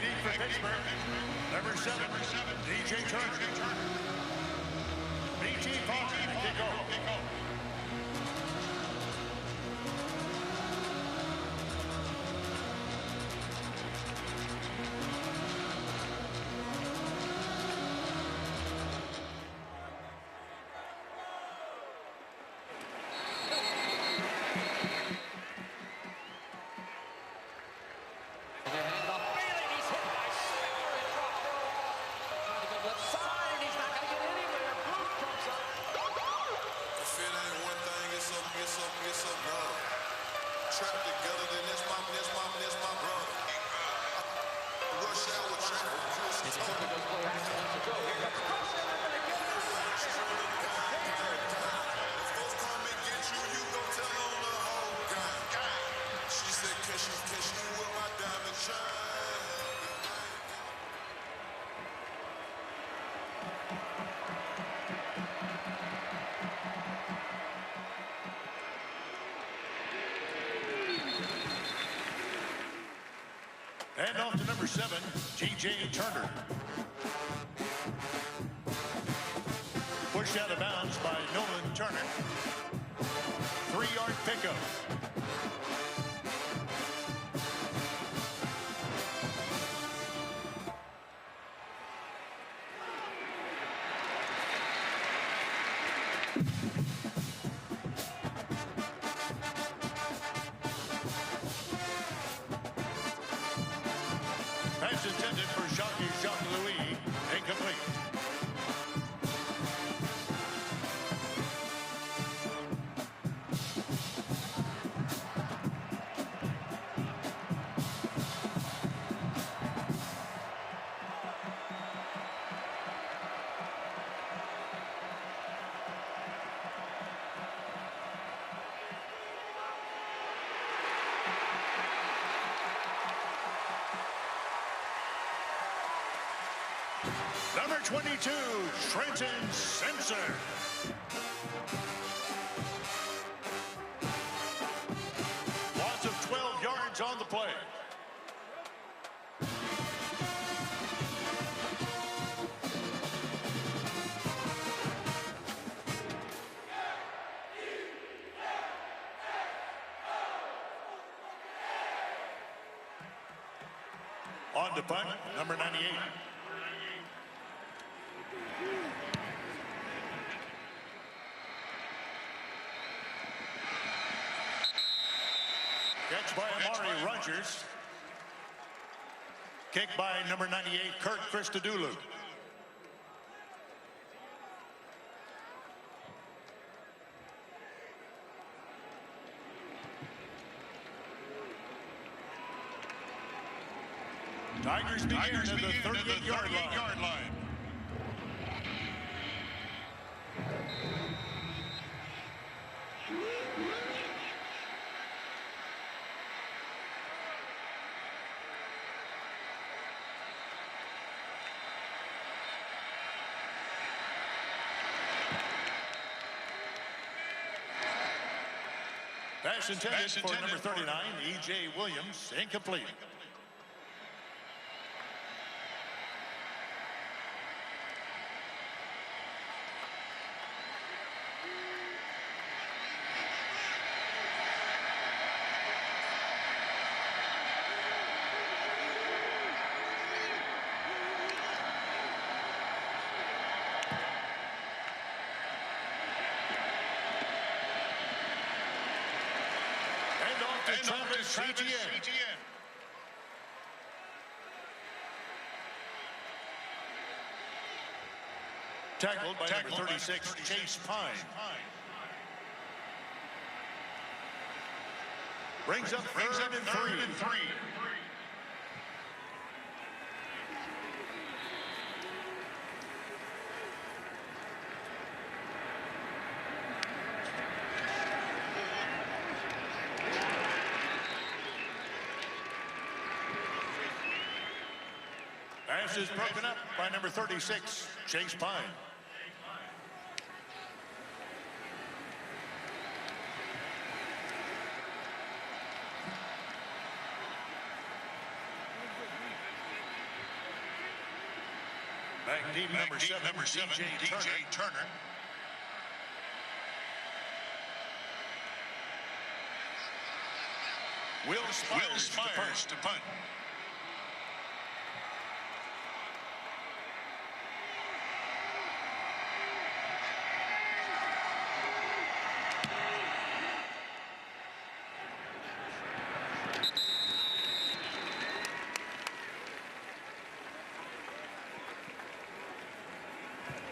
deep for Pittsburgh. Number 7, DJ Turner. BT Palmer to kick off. And off to number 7, T.J. Turner. Pushed out of bounds by Nolan Turner. 3-yard pickup. Pass intended for Jacques-Louis, incomplete. Number 22, Trenton Simpson. Loss of 12 yards on the play. On to punt, number 98. Catch by Amari Rogers. Kick by number 98, Kurt Christodoulou. Tigers begin at the 38-yard line. Pass intended for number 39, E.J. Williams, incomplete. Travis Eteinne. Tackled by number 36, Chase Pine. Brings up third and three. Pass is broken up by number 36, Chase Pine. Team number 7, DJ Turner. Will Spires to punt.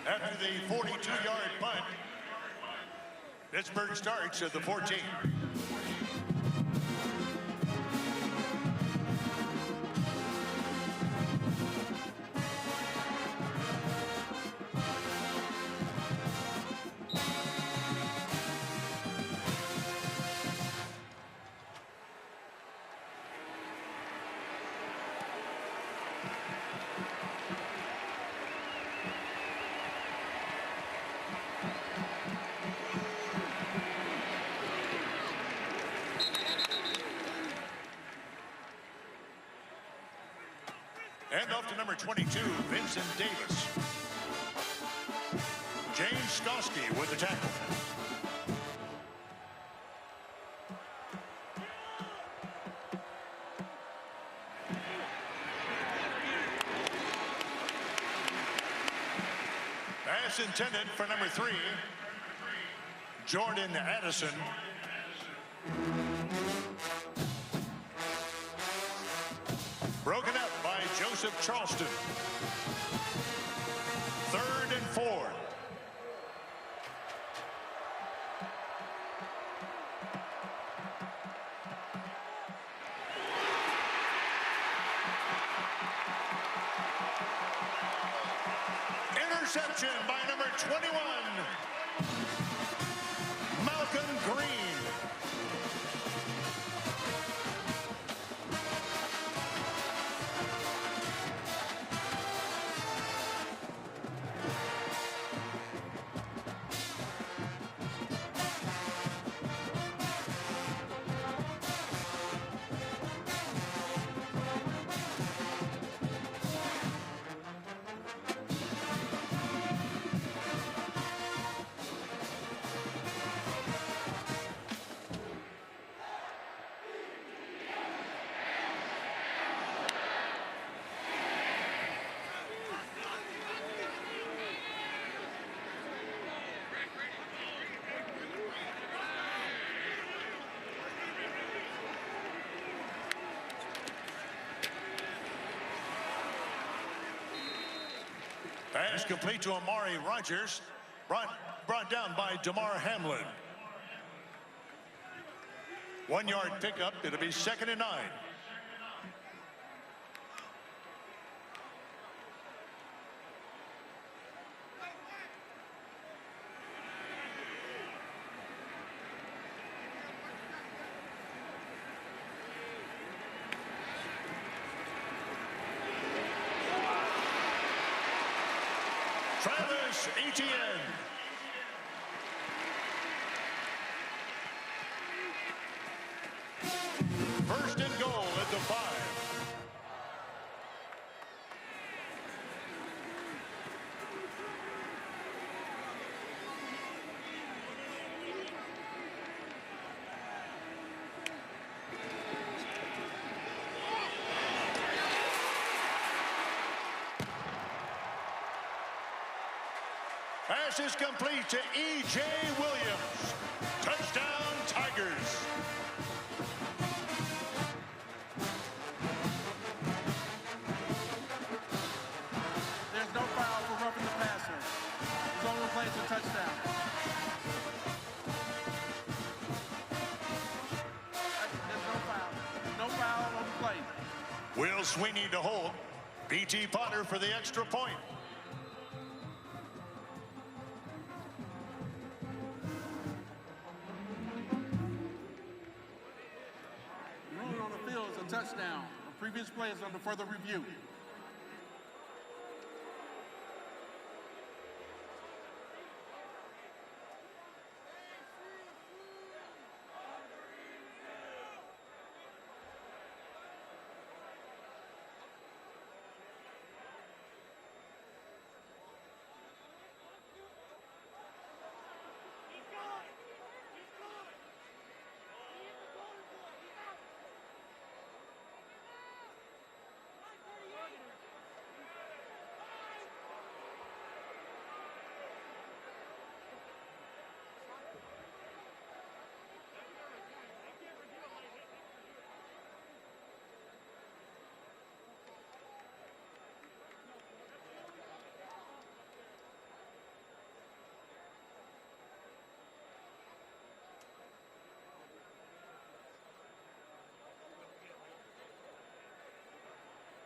After the 42-yard punt, Pittsburgh starts at the 14. And off to number 22, Vincent Davis. James Skoski with the tackle. Pass intended for number 3, Jordan Addison. Broken up by Joseph Charleston. 3rd and 4. Interception by number 21, Malcolm Green. Pass complete to Amari Rogers, brought down by DeMar Hamlin. 1-yard pickup. It'll be 2nd and 9. Travis Eteinne. First and goal at the 5. Pass is complete to E.J. Williams. Touchdown, Tigers. There's no foul for roughing the passer. Zone plays a touchdown. There's no foul. No foul on the play. Will Sweeney to hold. B.T. Potter for the extra point. Touchdown. The previous play is under further review.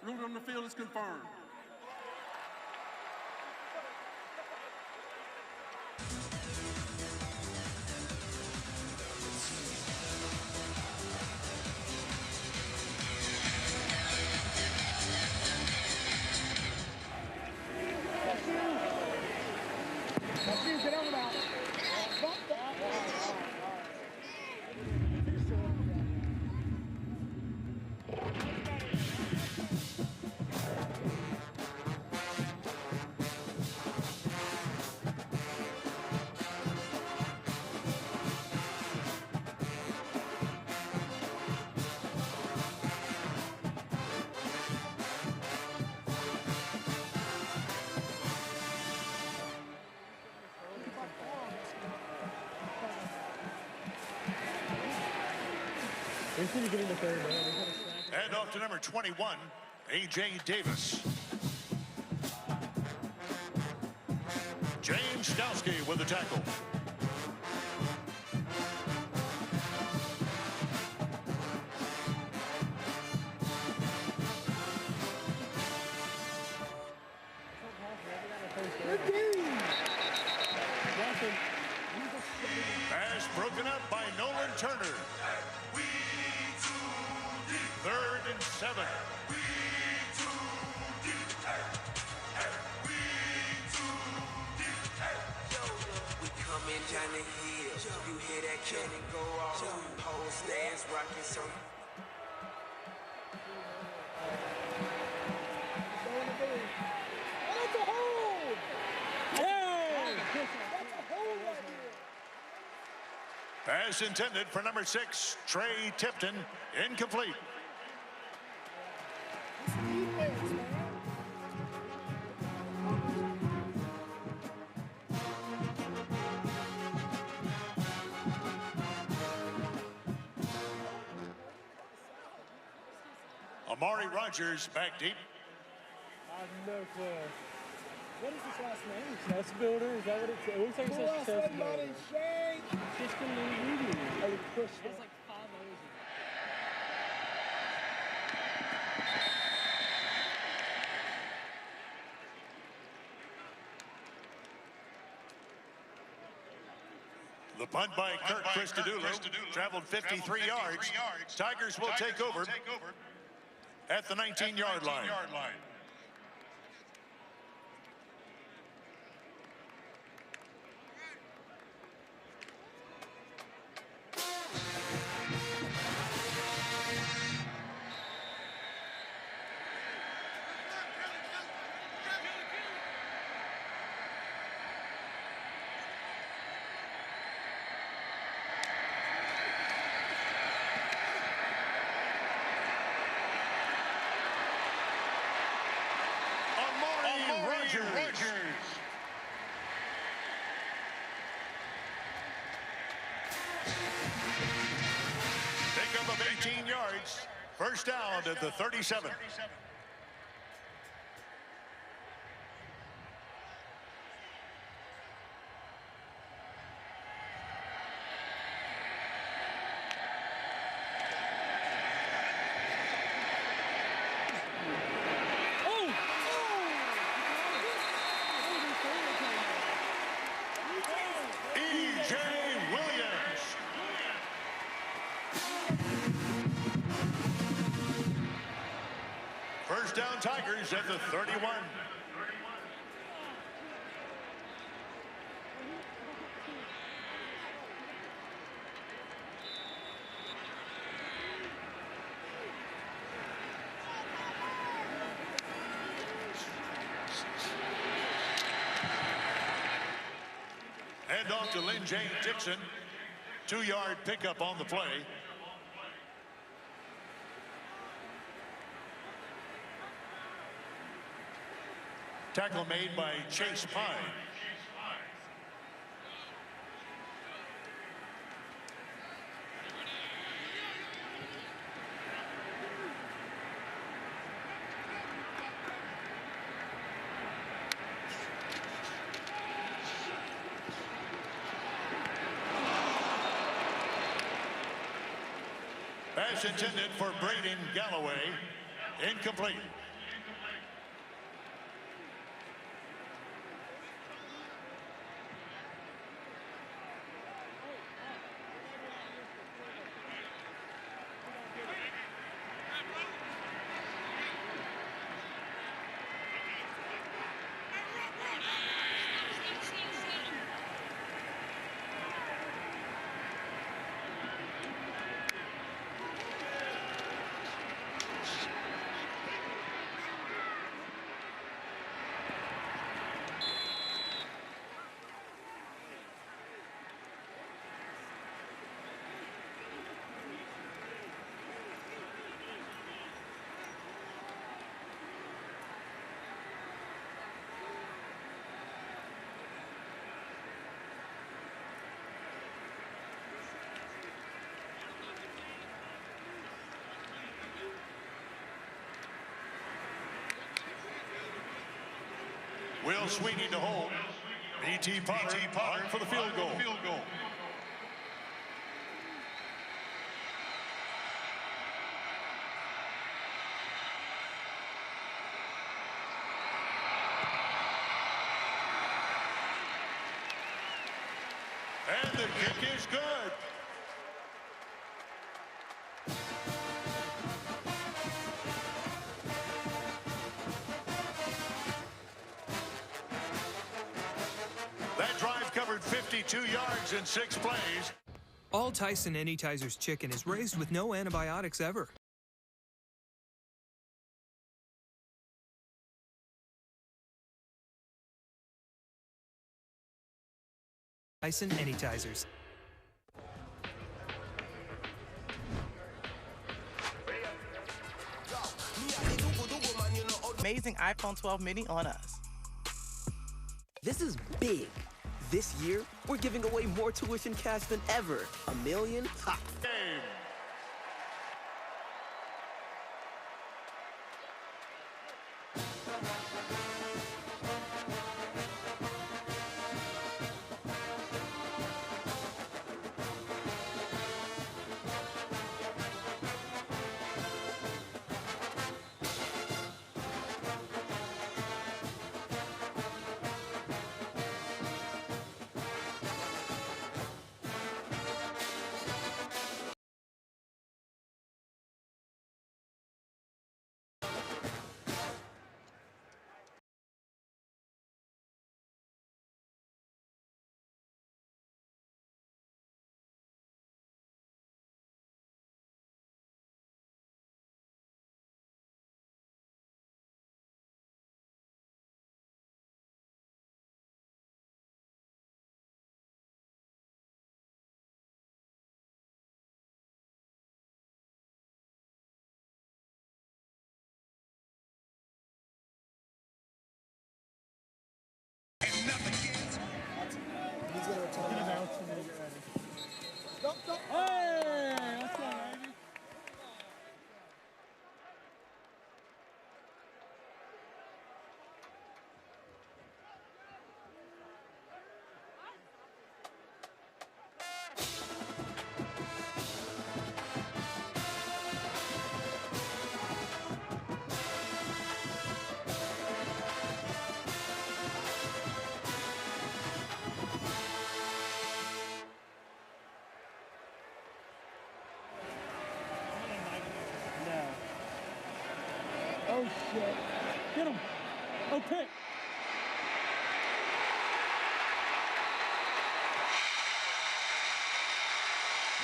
Route on the field is confirmed. And off to number 21, A.J. Davis. James Stowski with the tackle. Pass broken up by Nolan Turner. 3rd and 7. We come in Johnny Hill. You hear that cannon go off. Whole stands rocking so. That's a hold! Hey! That's a hold right here. Pass intended for number 6, Trey Tipton. Incomplete. Defense, man. Amari Rogers back deep. I have no clue. What is this last name? Chest builder? Is that what it says? It looks like it says chest builder. Just a little reading. Oh, Chris. It's like 5 O's. The punt by Kirk Christodoulou traveled 53 yards. Tigers will take over at the 19-yard line. Pickup of 18 yards. First down at the 37. First down Tigers at the 31. Hand off to Lynn Jane Dixon. 2-yard pickup on the play. Tackle made by Chase Pine. Pass intended for Braden Galloway. Incomplete. Will Sweeney to hold. B.T. Potter on for the field goal. And the kick is good. That drive covered 52 yards in 6 plays. All Tyson Anytizers chicken is raised with no antibiotics ever. Tyson Anytizers. Amazing iPhone 12 mini on us. This is big. This year, we're giving away more tuition cash than ever. $1 million? Ha! Game. Hey, what's up, baby? Oh, shit. Get him. Oh, Pitt.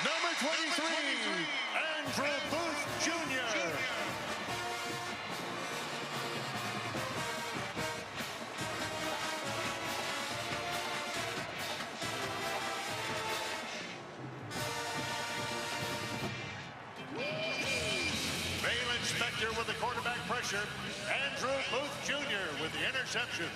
Number 23, Andrew Booth Jr. Spector with the quarterback pressure. Andrew Booth Jr. with the interception.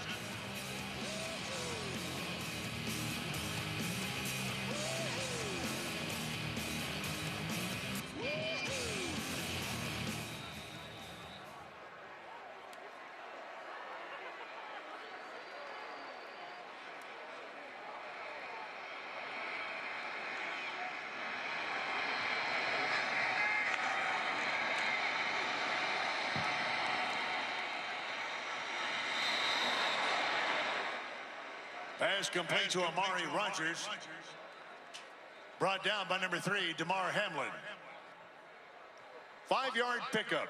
Pass complete to Amari Rogers. Brought down by number 3, DeMar Hamlin. 5-yard pickup.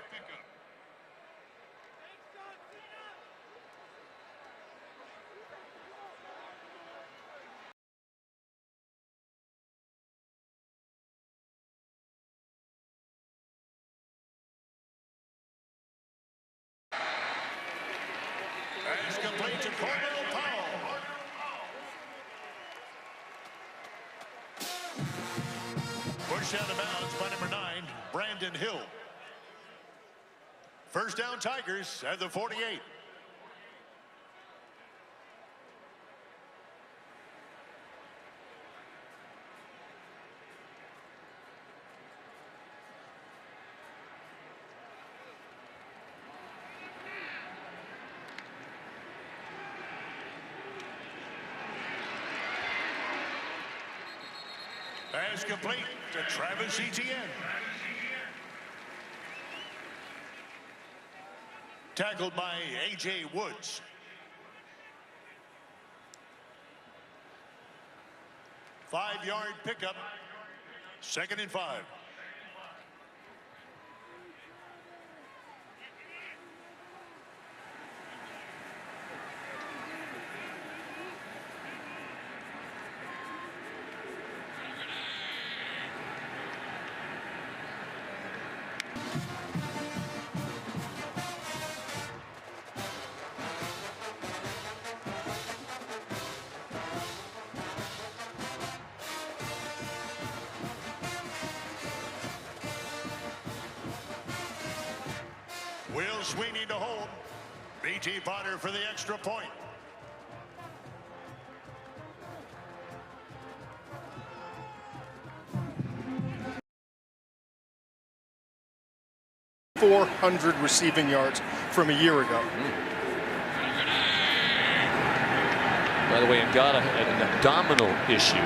Pass complete to Cornell Powell. Pushed out of bounds by number 9, Brandon Hill. First down, Tigers at the 48. Pass complete to Travis Eteinne. Tackled by A.J. Woods. Five-yard pickup. 2nd and 5. Will Sweeney to hold. B.T. Potter for the extra point. .400 receiving yards from a year ago. By the way, and got an abdominal issue.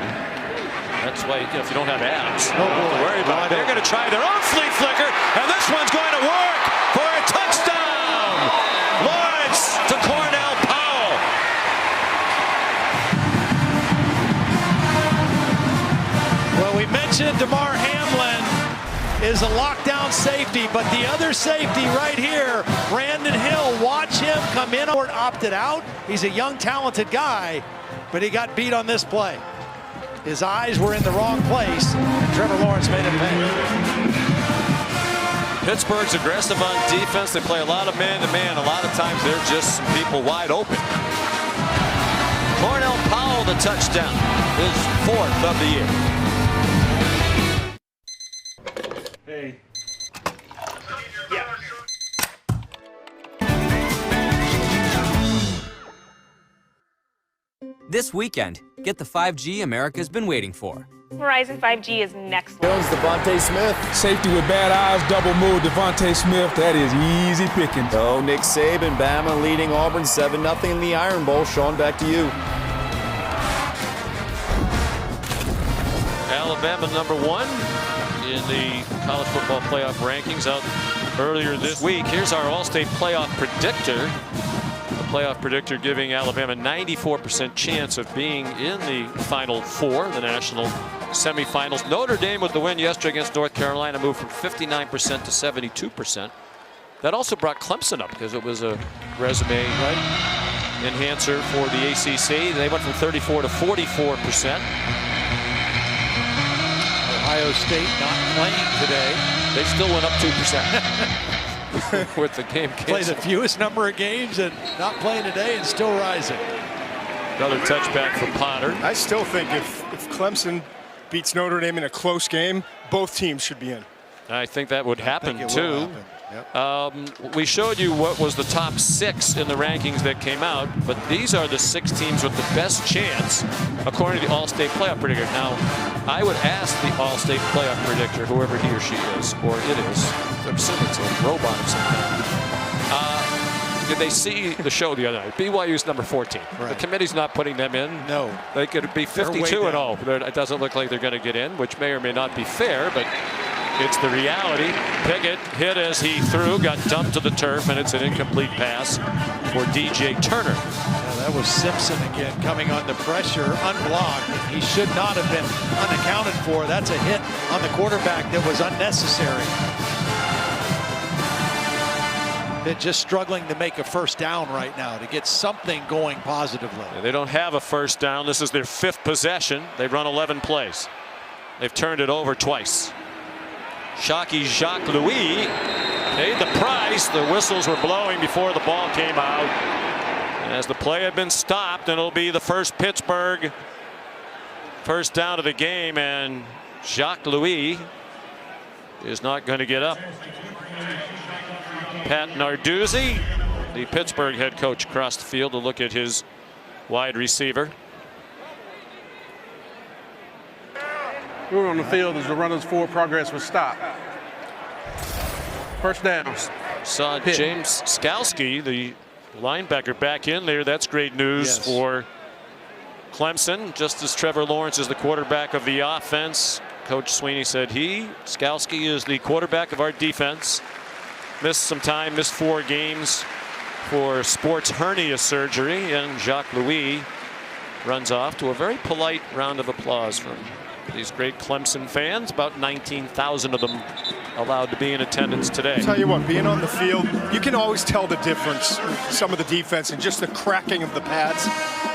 That's why, if you don't have abs, you don't have to worry about it. They're going to try their own flea flicker, and this one's going to work for a touchdown. Lawrence to Cornell Powell. Well, we mentioned DeMar Hamlin is a lockdown safety, but the other safety right here, Brandon Hill, watch him come in or opted out. He's a young, talented guy, but he got beat on this play. His eyes were in the wrong place, and Trevor Lawrence made him pay. Pittsburgh's aggressive on defense. They play a lot of man-to-man. A lot of times they're just some people wide open. Cornell Powell, the touchdown, his 4th of the year. Hey. This weekend, get the 5G America's been waiting for. Verizon 5G is next level. Jones, Devontae Smith. Safety with bad eyes, double move, Devontae Smith. That is easy picking. Oh, Nick Saban, Bama leading Auburn 7-0 in the Iron Bowl. Sean, back to you. Alabama #1 in the college football playoff rankings out earlier this week. Here's our All-State playoff predictor. Playoff predictor giving Alabama 94% chance of being in the Final Four, the national semifinals. Notre Dame with the win yesterday against North Carolina moved from 59% to 72%. That also brought Clemson up because it was a resume enhancer for the ACC. They went from 34 to 44%. Ohio State not playing today. They still went up 2%. With the game canceled. Play the fewest number of games and not playing today and still rising. Another touchback for Potter. I still think if Clemson beats Notre Dame in a close game, both teams should be in. I think that would happen too. We showed you what was the top 6 in the rankings that came out, but these are the 6 teams with the best chance according to the All-State playoff predictor. Now, I would ask the All-State playoff predictor, whoever he or she is, or it is, I'm assuming it's a robot of some kind. Did they see the show the other night? BYU's number 14. Right. The committee's not putting them in. No. They could be 52-0. It doesn't look like they're going to get in, which may or may not be fair, but it's the reality. Pickett hit as he threw, got dumped to the turf, and it's an incomplete pass for DJ Turner. Yeah, that was Simpson again coming under pressure, unblocked. He should not have been unaccounted for. That's a hit on the quarterback that was unnecessary. They're just struggling to make a first down right now to get something going positively. Yeah, they don't have a first down. This is their 5th possession. They've run 11 plays. They've turned it over twice. Shockey Jacques Louis paid the price. The whistles were blowing before the ball came out. And as the play had been stopped, and it'll be the first Pittsburgh first down of the game, and Jacques Louis is not going to get up. Pat Narduzzi, the Pittsburgh head coach, across the field to look at his wide receiver. We were on the field as the runner's forward progress was stopped. First down. Saw Pitt. James Skalski, the linebacker, back in there. That's great news for Clemson, just as Trevor Lawrence is the quarterback of the offense. Coach Sweeney said Skalski is the quarterback of our defense. Missed some time, missed 4 games for sports hernia surgery, and Jacques Louis runs off to a very polite round of applause from these great Clemson fans. About 19,000 of them allowed to be in attendance today. I'll tell you what, being on the field, you can always tell the difference. Some of the defense and just the cracking of the pads.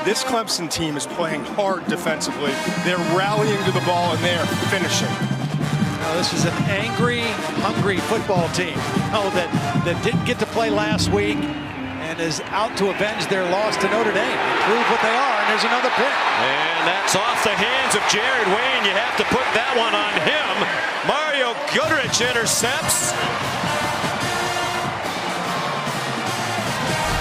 This Clemson team is playing hard defensively. They're rallying to the ball and they're finishing. Now, this is an angry, hungry football team that didn't get to play last week and is out to avenge their loss to Notre Dame. Prove what they are, and there's another pick. And that's off the hands of Jared Wayne. You have to put that one on him. Mario Goodrich intercepts.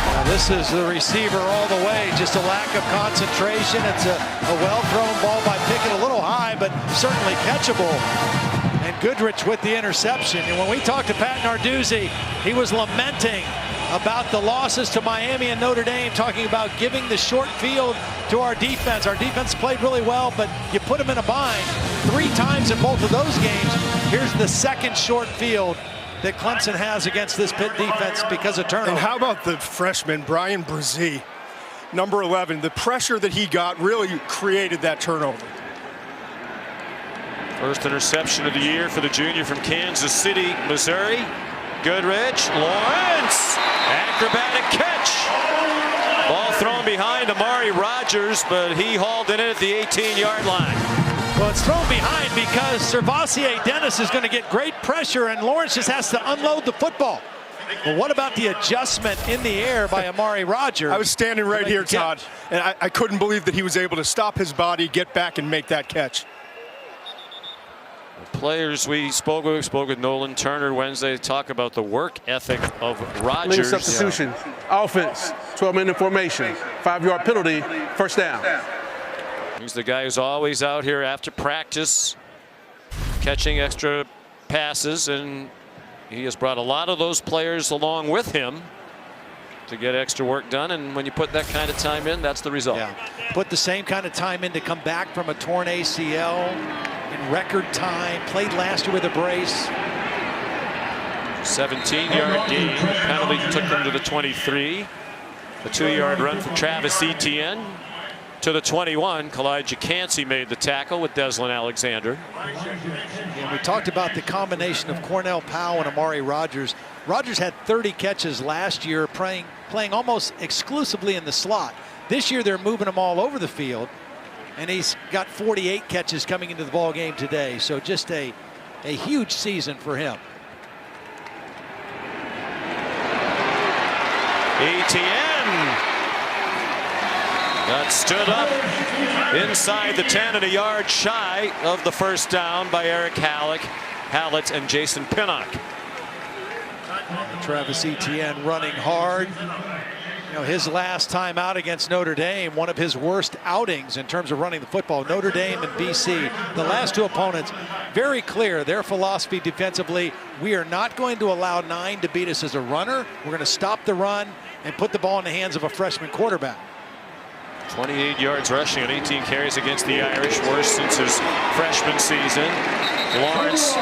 Now, this is the receiver all the way. Just a lack of concentration. It's a well-thrown ball by Pickett, a little high, but certainly catchable. And Goodrich with the interception. And when we talked to Pat Narduzzi, he was lamenting about the losses to Miami and Notre Dame, talking about giving the short field to our defense. Our defense played really well, but you put them in a bind 3 times in both of those games. Here's the second short field that Clemson has against this Pitt defense because of turnover. And how about the freshman, Brian Brzee, number 11? The pressure that he got really created that turnover. First interception of the year for the junior from Kansas City, Missouri. Goodrich, Lawrence, acrobatic catch. Ball thrown behind Amari Rogers, but he hauled it in at the 18-yard line. Well, it's thrown behind because Servassier Dennis is going to get great pressure, and Lawrence just has to unload the football. But what about the adjustment in the air by Amari Rogers? I was standing right here, Todd, and I couldn't believe that he was able to stop his body, get back, and make that catch. Players we spoke with Nolan Turner Wednesday, talk about the work ethic of Rogers. Lead substitution, offense, 12-minute formation, 5-yard penalty, first down. He's the guy who's always out here after practice, catching extra passes, and he has brought a lot of those players along with him to get extra work done. And when you put that kind of time in, that's the result. Yeah. Put the same kind of time in to come back from a torn ACL in record time. Played last year with a brace. 17-yard gain. Penalty took them to the 23. A 2-yard run for Travis Eteinne to the 21. Kalijah Cansey made the tackle with Deslin Alexander. And we talked about the combination of Cornell Powell and Amari Rogers. Rogers had 30 catches last year, playing almost exclusively in the slot. This year they're moving him all over the field, and he's got 48 catches coming into the ball game today. So just a huge season for him. Eteinne got stood up inside the 10 and a yard shy of the first down by Eric Hallett and Jason Pinnock. Travis Eteinne running hard. You know, his last time out against Notre Dame, one of his worst outings in terms of running the football. Notre Dame and BC, the last 2 opponents, very clear their philosophy defensively. We are not going to allow 9 to beat us as a runner. We're going to stop the run and put the ball in the hands of a freshman quarterback. 28 yards rushing on 18 carries against the Irish, worst since his freshman season. Lawrence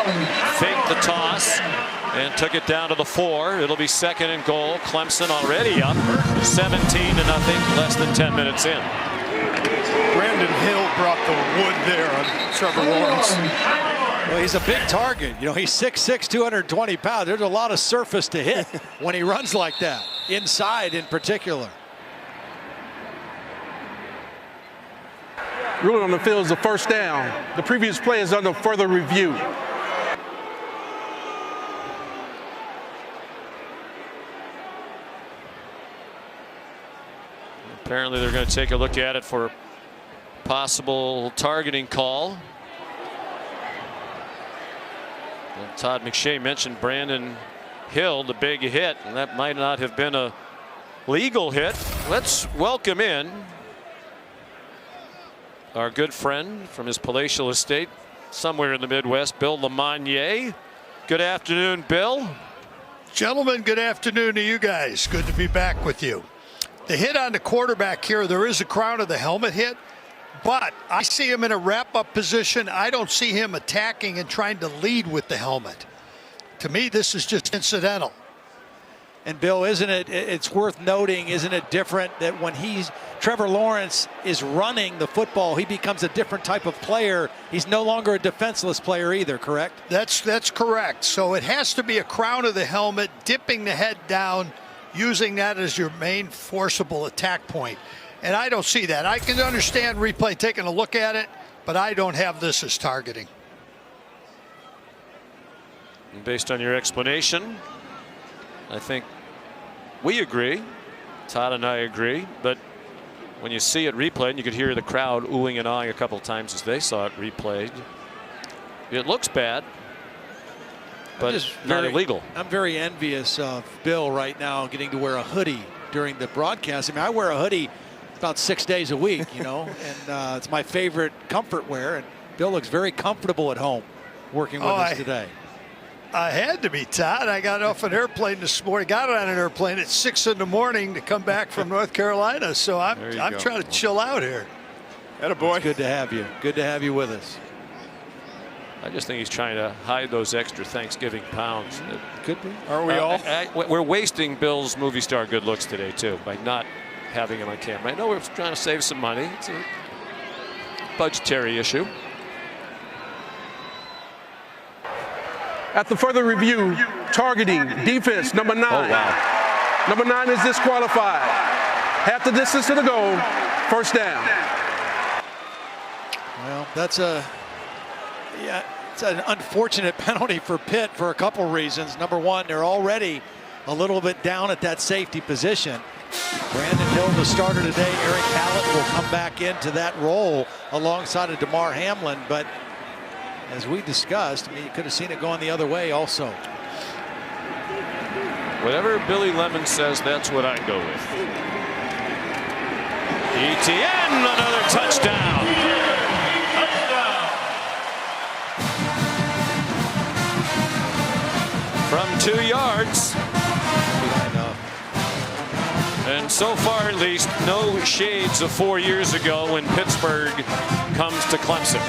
faked the toss and took it down to the 4. It'll be 2nd and goal. Clemson already up 17-0, less than 10 minutes in. Brandon Hill brought the wood there on Trevor Lawrence. Well, he's a big target. You know, he's 6'6", 220 pounds. There's a lot of surface to hit when he runs like that, inside in particular. Ruling on the field is a first down. The previous play is under further review. Apparently they're going to take a look at it for a possible targeting call. And Todd McShay mentioned Brandon Hill, the big hit, and that might not have been a legal hit. Let's welcome in our good friend from his palatial estate somewhere in the Midwest, Bill LeMonnier. Good afternoon, Bill. Gentlemen, good afternoon to you guys. Good to be back with you. The hit on the quarterback here, there is a crown of the helmet hit. But I see him in a wrap-up position. I don't see him attacking and trying to lead with the helmet. To me, this is just incidental. And Bill, isn't it, it's worth noting, isn't it different that when Trevor Lawrence is running the football, he becomes a different type of player. He's no longer a defenseless player either, correct? That's correct. So it has to be a crown of the helmet, dipping the head down, using that as your main forcible attack point. And I don't see that. I can understand replay taking a look at it, but I don't have this as targeting. And based on your explanation, I think we agree. Todd and I agree. But when you see it replayed, you could hear the crowd oohing and ahhing a couple of times as they saw it replayed. It looks bad, but it's not illegal. I'm very envious of Bill right now getting to wear a hoodie during the broadcast. I mean, I wear a hoodie about 6 days a week, you know, and it's my favorite comfort wear. And Bill looks very comfortable at home working with us today. I had to be, Todd. I got off an airplane this morning, got on an airplane at 6 in the morning to come back from North Carolina. So I'm trying to chill out here. Attaboy. It's good to have you. Good to have you with us. I just think he's trying to hide those extra Thanksgiving pounds. Could be. Are we all? We're wasting Bill's movie star good looks today, too, by not having him on camera. I know we're trying to save some money. It's a budgetary issue. At the further review, targeting defense number 9. Oh, wow. Number 9 is disqualified. Half the distance to the goal, first down. Well, it's an unfortunate penalty for Pitt for a couple reasons. Number one, they're already a little bit down at that safety position. Brandon Hill, the starter today. Eric Hallett will come back into that role alongside of DeMar Hamlin, but as we discussed, I mean, you could have seen it going the other way also. Whatever Billy Lemon says, that's what I go with. Eteinne, another touchdown. From 2 yards. And so far, at least, no shades of 4 years ago when Pittsburgh comes to Clemson.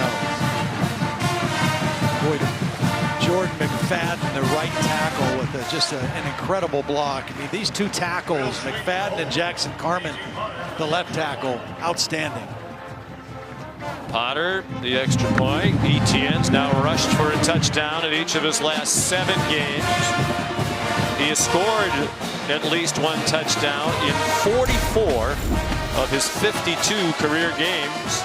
Boy, Jordan McFadden, the right tackle, with just an incredible block. I mean, these two tackles, McFadden and Jackson Carman, the left tackle, outstanding. Potter, the extra point. Etienne's now rushed for a touchdown in each of his last 7 games. He has scored at least 1 touchdown in 44 of his 52 career games.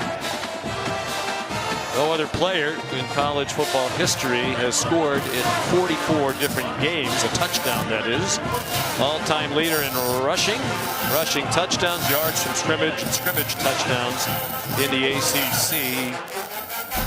No other player in college football history has scored in 44 different games, a touchdown that is. All-time leader in rushing touchdowns, yards from scrimmage, and scrimmage touchdowns in the ACC.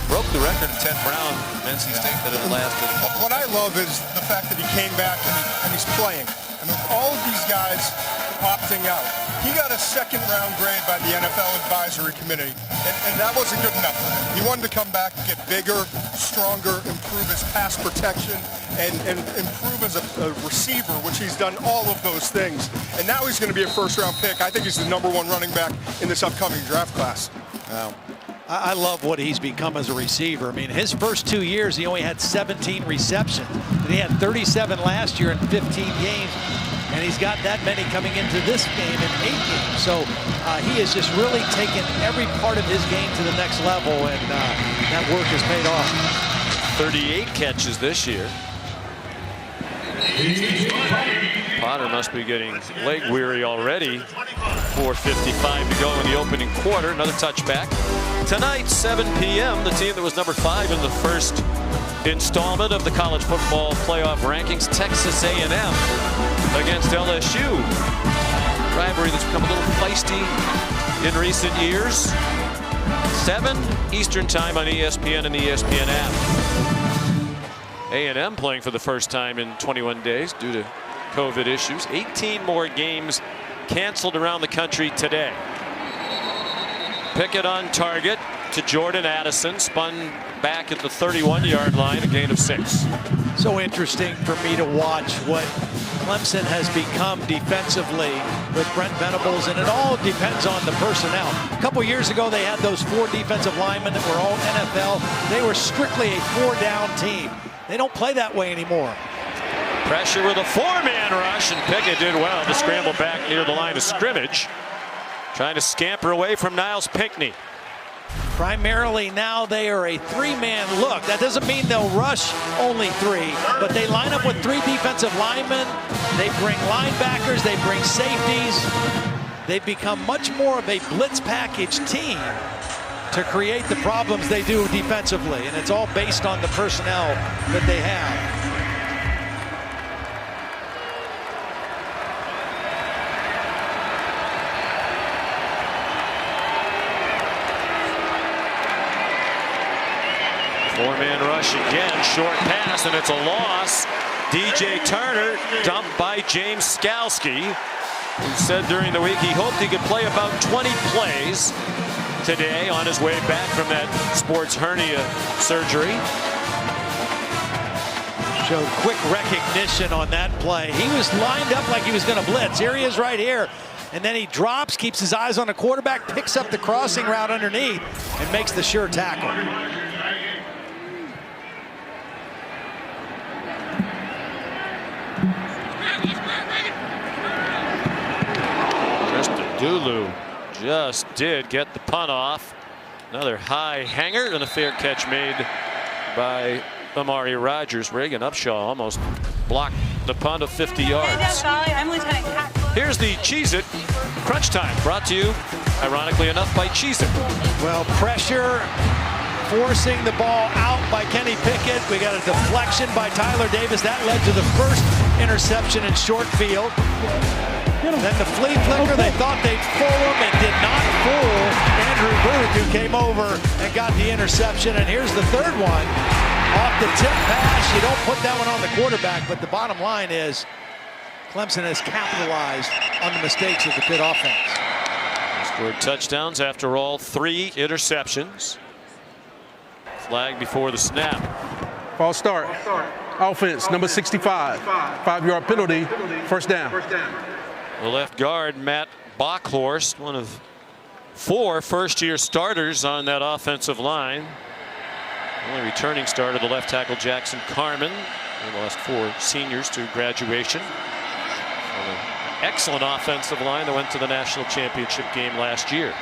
Broke the record of Ted Brown, NC State, that had lasted. What I love is the fact that he came back and he's playing. I mean, all of these guys opting out. He got a 2nd-round grade by the NFL Advisory Committee, and that wasn't good enough for him. He wanted to come back and get bigger, stronger, improve his pass protection, and improve as a receiver, which he's done all of those things. And now he's going to be a 1st-round pick. I think he's the #1 running back in this upcoming draft class. Wow. I love what he's become as a receiver. I mean, his first 2 years, he only had 17 receptions. And he had 37 last year in 15 games. And he's got that many coming into this game in 8 games. So he has just really taken every part of his game to the next level, and that work has paid off. 38 catches this year. Potter must be getting leg weary already. 4:55 to go in the opening quarter. Another touchback. Tonight, 7 p.m., the team that was number 5 in the first installment of the college football playoff rankings, Texas A&M against LSU. Rivalry that's become a little feisty in recent years. 7 Eastern time on ESPN and the ESPN app. A&M playing for the first time in 21 days due to COVID issues. 18 more games canceled around the country today. Pickett on target to Jordan Addison, spun back at the 31-yard line, a gain of 6. So interesting for me to watch what Clemson has become defensively with Brent Venables, and it all depends on the personnel. A couple years ago, they had those 4 defensive linemen that were all NFL. They were strictly a 4-down team. They don't play that way anymore. Pressure with a 4-man rush, and Pickett did well to scramble back near the line of scrimmage, trying to scamper away from Niles Pinckney. Primarily now they are a 3-man look. That doesn't mean they'll rush only 3, but they line up with 3 defensive linemen. They bring linebackers, they bring safeties. They've become much more of a blitz package team to create the problems they do defensively, and it's all based on the personnel that they have. Four-man rush again, short pass, and it's a loss. DJ Turner dumped by James Skalski, who said during the week he hoped he could play about 20 plays today on his way back from that sports hernia surgery. Showed quick recognition on that play. He was lined up like he was going to blitz. Here he is right here. And then he drops, keeps his eyes on the quarterback, picks up the crossing route underneath, and makes the sure tackle. Dulu just did get the punt off. Another high hanger and a fair catch made by Amari Rogers. Reagan Upshaw almost blocked the punt of 50 yards. Here's the Cheez-It Crunch Time, brought to you, ironically enough, by Cheez-It. Well, pressure, forcing the ball out by Kenny Pickett. We got a deflection by Tyler Davis. That led to the first interception in short field. Then the flea flicker, they thought they'd fool him. It did not fool Andrew Booth, who came over and got the interception. And here's the third one. Off the tip pass. You don't put that one on the quarterback, but the bottom line is Clemson has capitalized on the mistakes of the Pitt offense. Scored touchdowns after all 3 interceptions. Flag before the snap. False start. Offense, number 65. 5-yard penalty, first down. The left guard, Matt Bockhorst, one of 4 first-year starters on that offensive line. Only returning starter, the left tackle Jackson Carman. One of the last 4 seniors to graduation. On an excellent offensive line that went to the national championship game last year.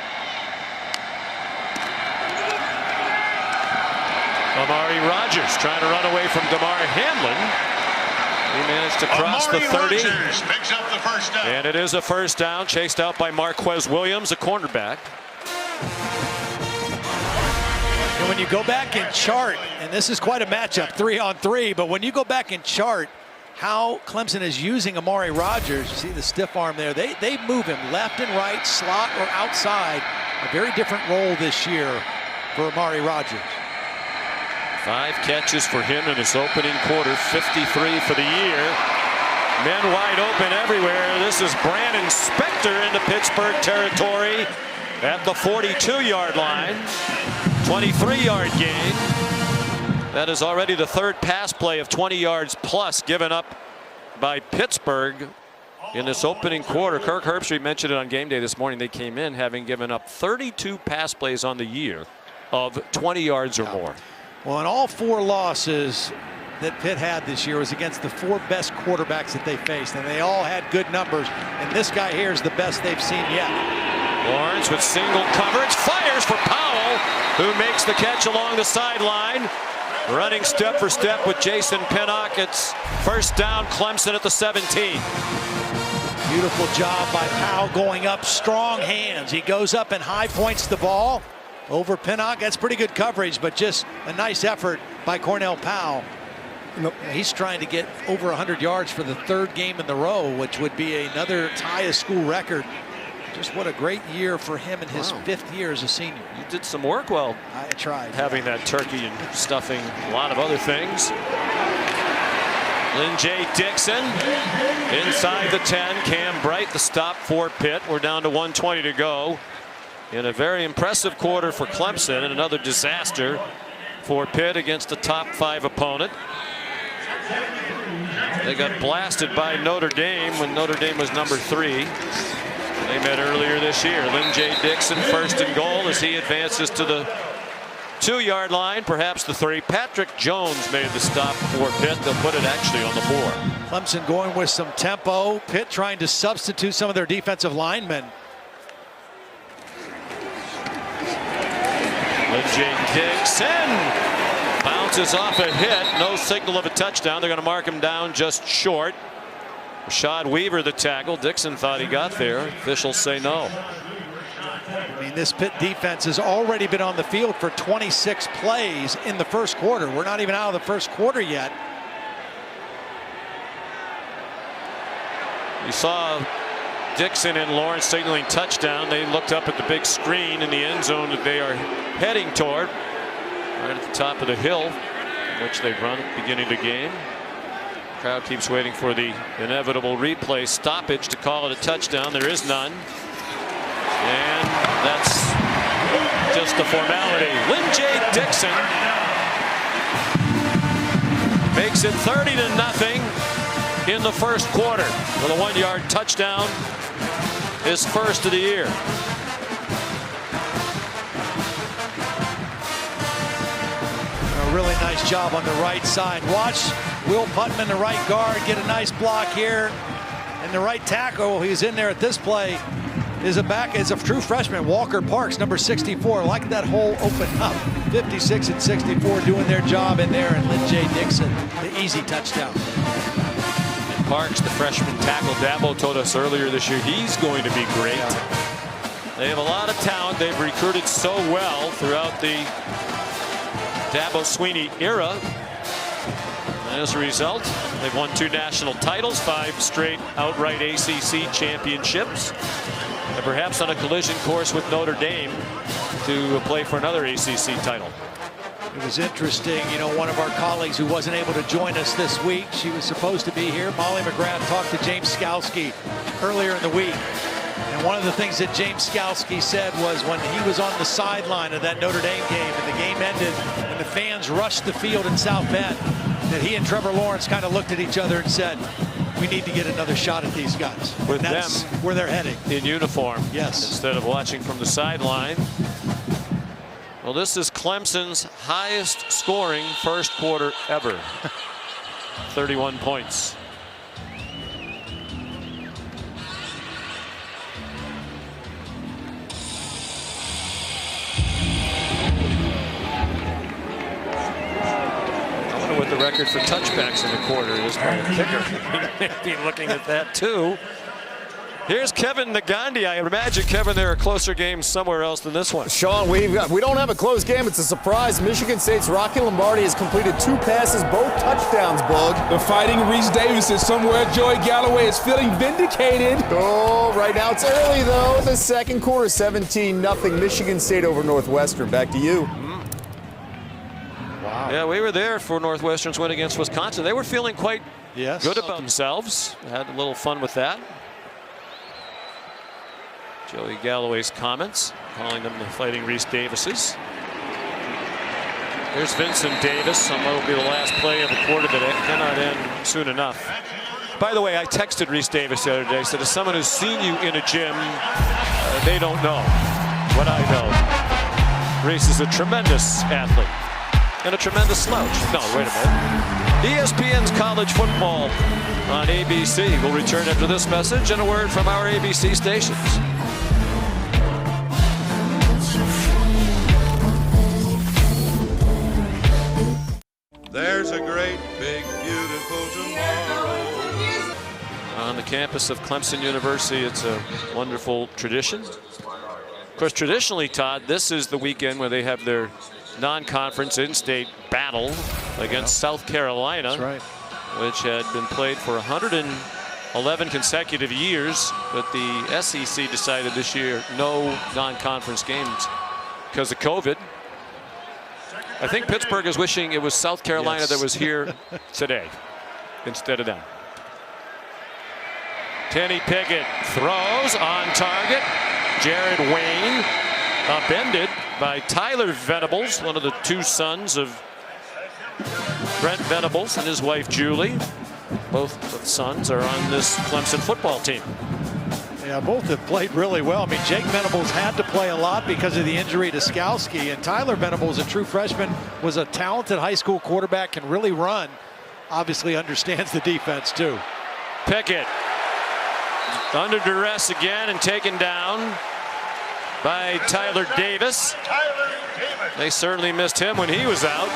Amari Rogers trying to run away from Damar Hamlin. He managed to cross the 30. Picks up the first down. And it is a first down, chased out by Marquez Williams, a cornerback. And when you go back and chart, and this is quite a matchup, 3-on-3, but when you go back and chart how Clemson is using Amari Rogers, you see the stiff arm there, they move him left and right, slot or outside. A very different role this year for Amari Rogers. 5 catches for him in his opening quarter, 53 for the year. Men wide open everywhere. This is Brandon Spector into Pittsburgh territory at the 42-yard line. 23-yard gain. That is already the 3rd pass play of 20 yards plus given up by Pittsburgh in this opening quarter. Kirk Herbstreit mentioned it on game day this morning. They came in having given up 32 pass plays on the year of 20 yards or more. Well, and all 4 losses that Pitt had this year was against the 4 best quarterbacks that they faced, and they all had good numbers. And this guy here is the best they've seen yet. Lawrence with single coverage, fires for Powell, who makes the catch along the sideline. Running step for step with Jason Pinnock. It's first down, Clemson at the 17. Beautiful job by Powell going up, strong hands. He goes up and high points the ball over Pinnock. That's pretty good coverage, but just a nice effort by Cornell Powell. He's trying to get over 100 yards for the 3rd game in the row, which would be another tie a school record. Just what a great year for him in his 5th year as a senior. You did some work well. I tried. Having that turkey and stuffing a lot of other things. Lynn J. Dixon inside the 10. Cam Bright the stop for Pitt. We're down to 1:20 to go. In a very impressive quarter for Clemson, and another disaster for Pitt against a top 5 opponent. They got blasted by Notre Dame when Notre Dame was number 3. They met earlier this year. Lynn J. Dixon first and goal as he advances to the 2-yard line, perhaps the 3. Patrick Jones made the stop for Pitt. They'll put it actually on the 4. Clemson going with some tempo. Pitt trying to substitute some of their defensive linemen. Lynn J. Dixon bounces off a hit. No signal of a touchdown. They're going to mark him down just short. Rashad Weaver the tackle. Dixon thought he got there. Officials say no. I mean, this Pitt defense has already been on the field for 26 plays in the first quarter. We're not even out of the first quarter yet. You saw Dixon and Lawrence signaling touchdown. They looked up at the big screen in the end zone that they are heading toward, right at the top of the hill, which they run at the beginning of the game. Crowd keeps waiting for the inevitable replay stoppage to call it a touchdown. There is none. And that's just a formality. Lynn J. Dixon makes it 30-0 in the first quarter with a 1-yard touchdown, his first of the year. A really nice job on the right side. Watch Will Putman, the right guard, get a nice block here. And the right tackle, he's in there at this play, is a true freshman, Walker Parks, number 64. Like that hole open up. 56 and 64 doing their job in there, and Lynn J. Dixon, the easy touchdown. And Parks, the freshman tackle, Dabo told us earlier this year he's going to be great. They have a lot of talent. They've recruited so well throughout the Dabo Sweeney era. And as a result, they've won 2 national titles, 5 straight outright ACC championships, and perhaps on a collision course with Notre Dame to play for another ACC title. It was interesting, you know, one of our colleagues who wasn't able to join us this week, she was supposed to be here. Molly McGrath talked to James Skalski earlier in the week. And one of the things that James Skalski said was when he was on the sideline of that Notre Dame game and the game ended and the fans rushed the field in South Bend, that he and Trevor Lawrence kind of looked at each other and said, we need to get another shot at these guys. With that's them where they're heading. In uniform. Yes. Instead of watching from the sideline. Well, this is Clemson's highest scoring first quarter ever. 31 points. What the record for touchbacks in the quarter is by a kicker. We may be looking at that too. Here's Kevin Nagandi. I imagine, Kevin, there are closer games somewhere else than this one. Sean, we don't have a close game. It's a surprise. Michigan State's Rocky Lombardi has completed 2 passes, both touchdowns, Bug. The Fighting Reese Davis is somewhere. Joey Galloway is feeling vindicated. Oh, right now it's early, though. The second quarter, 17-0. Michigan State over Northwestern. Back to you. Wow. Yeah, we were there for Northwestern's win against Wisconsin. They were feeling quite good about themselves. Had a little fun with that. Joey Galloway's comments, calling them the Fighting Reese Davises. There's Vincent Davis. That will be the last play of the quarter that cannot end soon enough. By the way, I texted Reese Davis the other day. I said, as someone who's seen you in a gym, they don't know what I know. Reese is a tremendous athlete. And a tremendous slouch. No, wait a minute. ESPN's college football on ABC will return after this message and a word from our ABC stations. There's a great, big, beautiful tomorrow. On the campus of Clemson University, it's a wonderful tradition. Of course, traditionally, Todd, this is the weekend where they have their non-conference in-state battle against South Carolina. That's right. Which had been played for 111 consecutive years, but the SEC decided this year no non-conference games because of COVID. I think Pittsburgh is wishing it was South Carolina that was here today instead of them. Kenny Pickett throws on target. Jared Wayne upended by Tyler Venables, one of the 2 sons of Brent Venables and his wife Julie. Both sons are on this Clemson football team. Yeah, both have played really well. I mean, Jake Venables had to play a lot because of the injury to Skowski, and Tyler Venables, a true freshman, was a talented high school quarterback, can really run. Obviously understands the defense too. Pickett under duress again and taken down by Tyler Davis. They certainly missed him when he was out.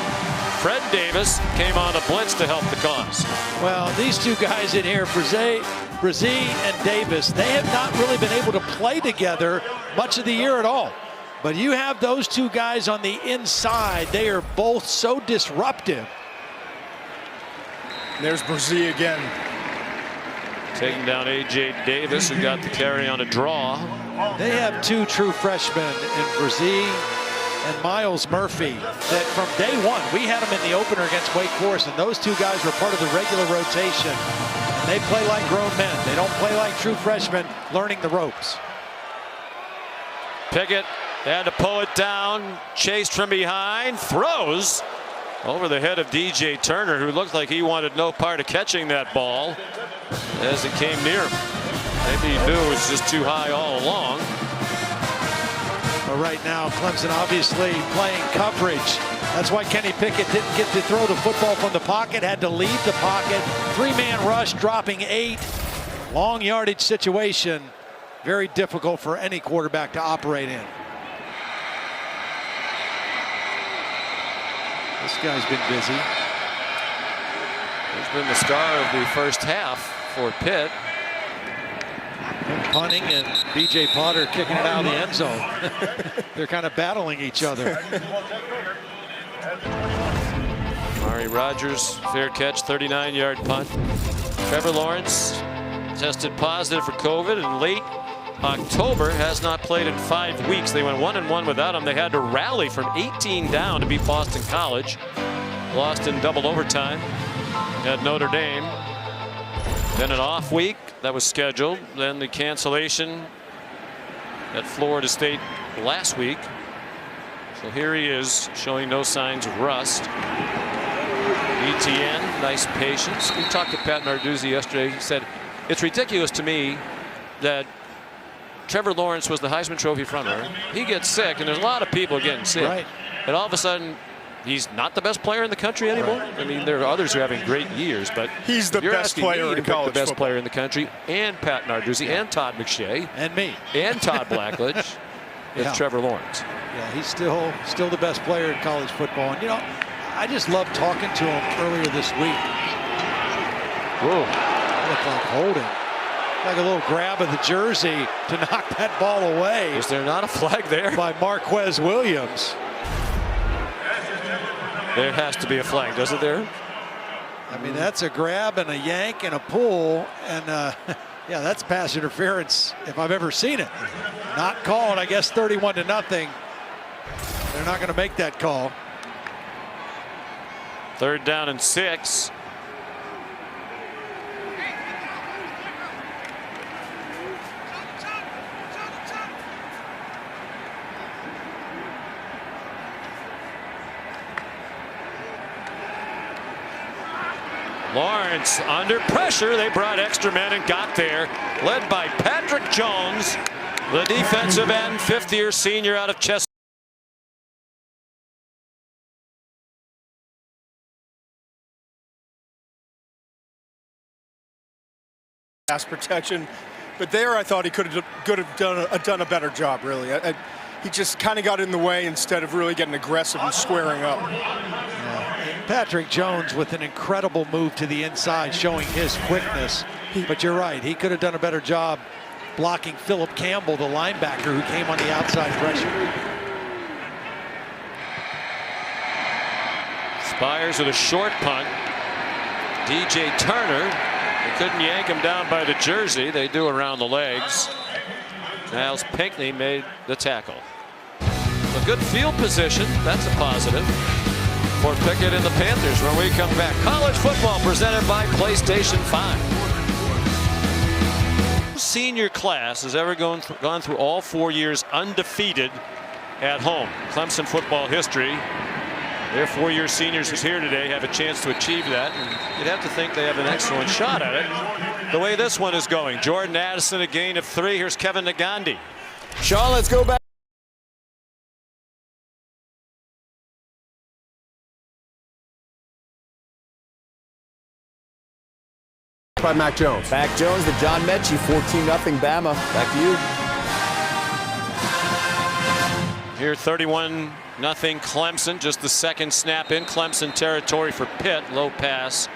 Fred Davis came on a blitz to help the cause. Well, these two guys in here, Brzee and Davis, they have not really been able to play together much of the year at all. But you have those two guys on the inside. They are both so disruptive. There's Brzee again. Taking down A.J. Davis, who got the carry on a draw. They have two true freshmen in Brzee and Miles Murphy that from day one, we had them in the opener against Wake Forest, and those two guys were part of the regular rotation. And they play like grown men. They don't play like true freshmen learning the ropes. Pickett had to pull it down, chased from behind, throws over the head of DJ Turner, who looked like he wanted no part of catching that ball as it came near him. Maybe he knew it was just too high all along. But right now, Clemson obviously playing coverage. That's why Kenny Pickett didn't get to throw the football from the pocket, had to leave the pocket. Three-man rush, dropping 8. Long yardage situation. Very difficult for any quarterback to operate in. This guy's been busy. He's been the star of the first half for Pitt. Him punting and B.J. Potter kicking it out of the end zone. They're kind of battling each other. Mari Rogers, fair catch, 39-yard punt. Trevor Lawrence tested positive for COVID in late October, has not played in 5 weeks. They went 1-1 without him. They had to rally from 18 down to beat Boston College. Lost in double overtime at Notre Dame. Then an off week that was scheduled. Then the cancellation at Florida State last week. So here he is, showing no signs of rust. Eteinne, nice patience. We talked to Pat Narduzzi yesterday. He said, it's ridiculous to me that Trevor Lawrence was the Heisman Trophy frontrunner. He gets sick, and there's a lot of people getting sick. Right. And all of a sudden, he's not the best player in the country anymore. Right. I mean, there are others who are having great years, but he's the best player in college the best football. player in the country, and Pat Narduzzi, and Todd McShay, and me, and Todd Blackledge. It's Trevor Lawrence. Yeah, he's still the best player in college football. And you know, I just loved talking to him earlier this week. Whoa! Looked like holding. Like a little grab of the jersey to knock that ball away. Is there not a flag there? By Marquez Williams. There has to be a flag, does it there? I mean, that's a grab and a yank and a pull. And yeah, that's pass interference if I've ever seen it. Not called, I guess 31-0. They're not going to make that call. 3rd down and 6. Lawrence under pressure. They brought extra men and got there. Led by Patrick Jones, the defensive end, 5th-year senior out of Chester. Pass protection, but there I thought he could have done a better job, really. He just kind of got in the way instead of really getting aggressive and squaring up. Patrick Jones with an incredible move to the inside, showing his quickness. But you're right, he could have done a better job blocking Philip Campbell, the linebacker who came on the outside pressure. Spires with a short punt. DJ Turner, they couldn't yank him down by the jersey. They do around the legs. Niles Pinckney made the tackle. A good field position, that's a positive for Pickett and the Panthers when we come back. College football presented by PlayStation 5. Senior class has ever gone through all 4 years undefeated at home. Clemson football history. Their four-year seniors who's here today have a chance to achieve that, and you'd have to think they have an excellent shot at it. The way this one is going, Jordan Addison a gain of 3. Here's Kevin Nagandi. Sean, let's go back. By Mac Jones. Mac Jones to John Mechie, 14-0 Bama. Back to you. Here 31-0 Clemson, just the second snap in Clemson territory for Pitt. Low pass,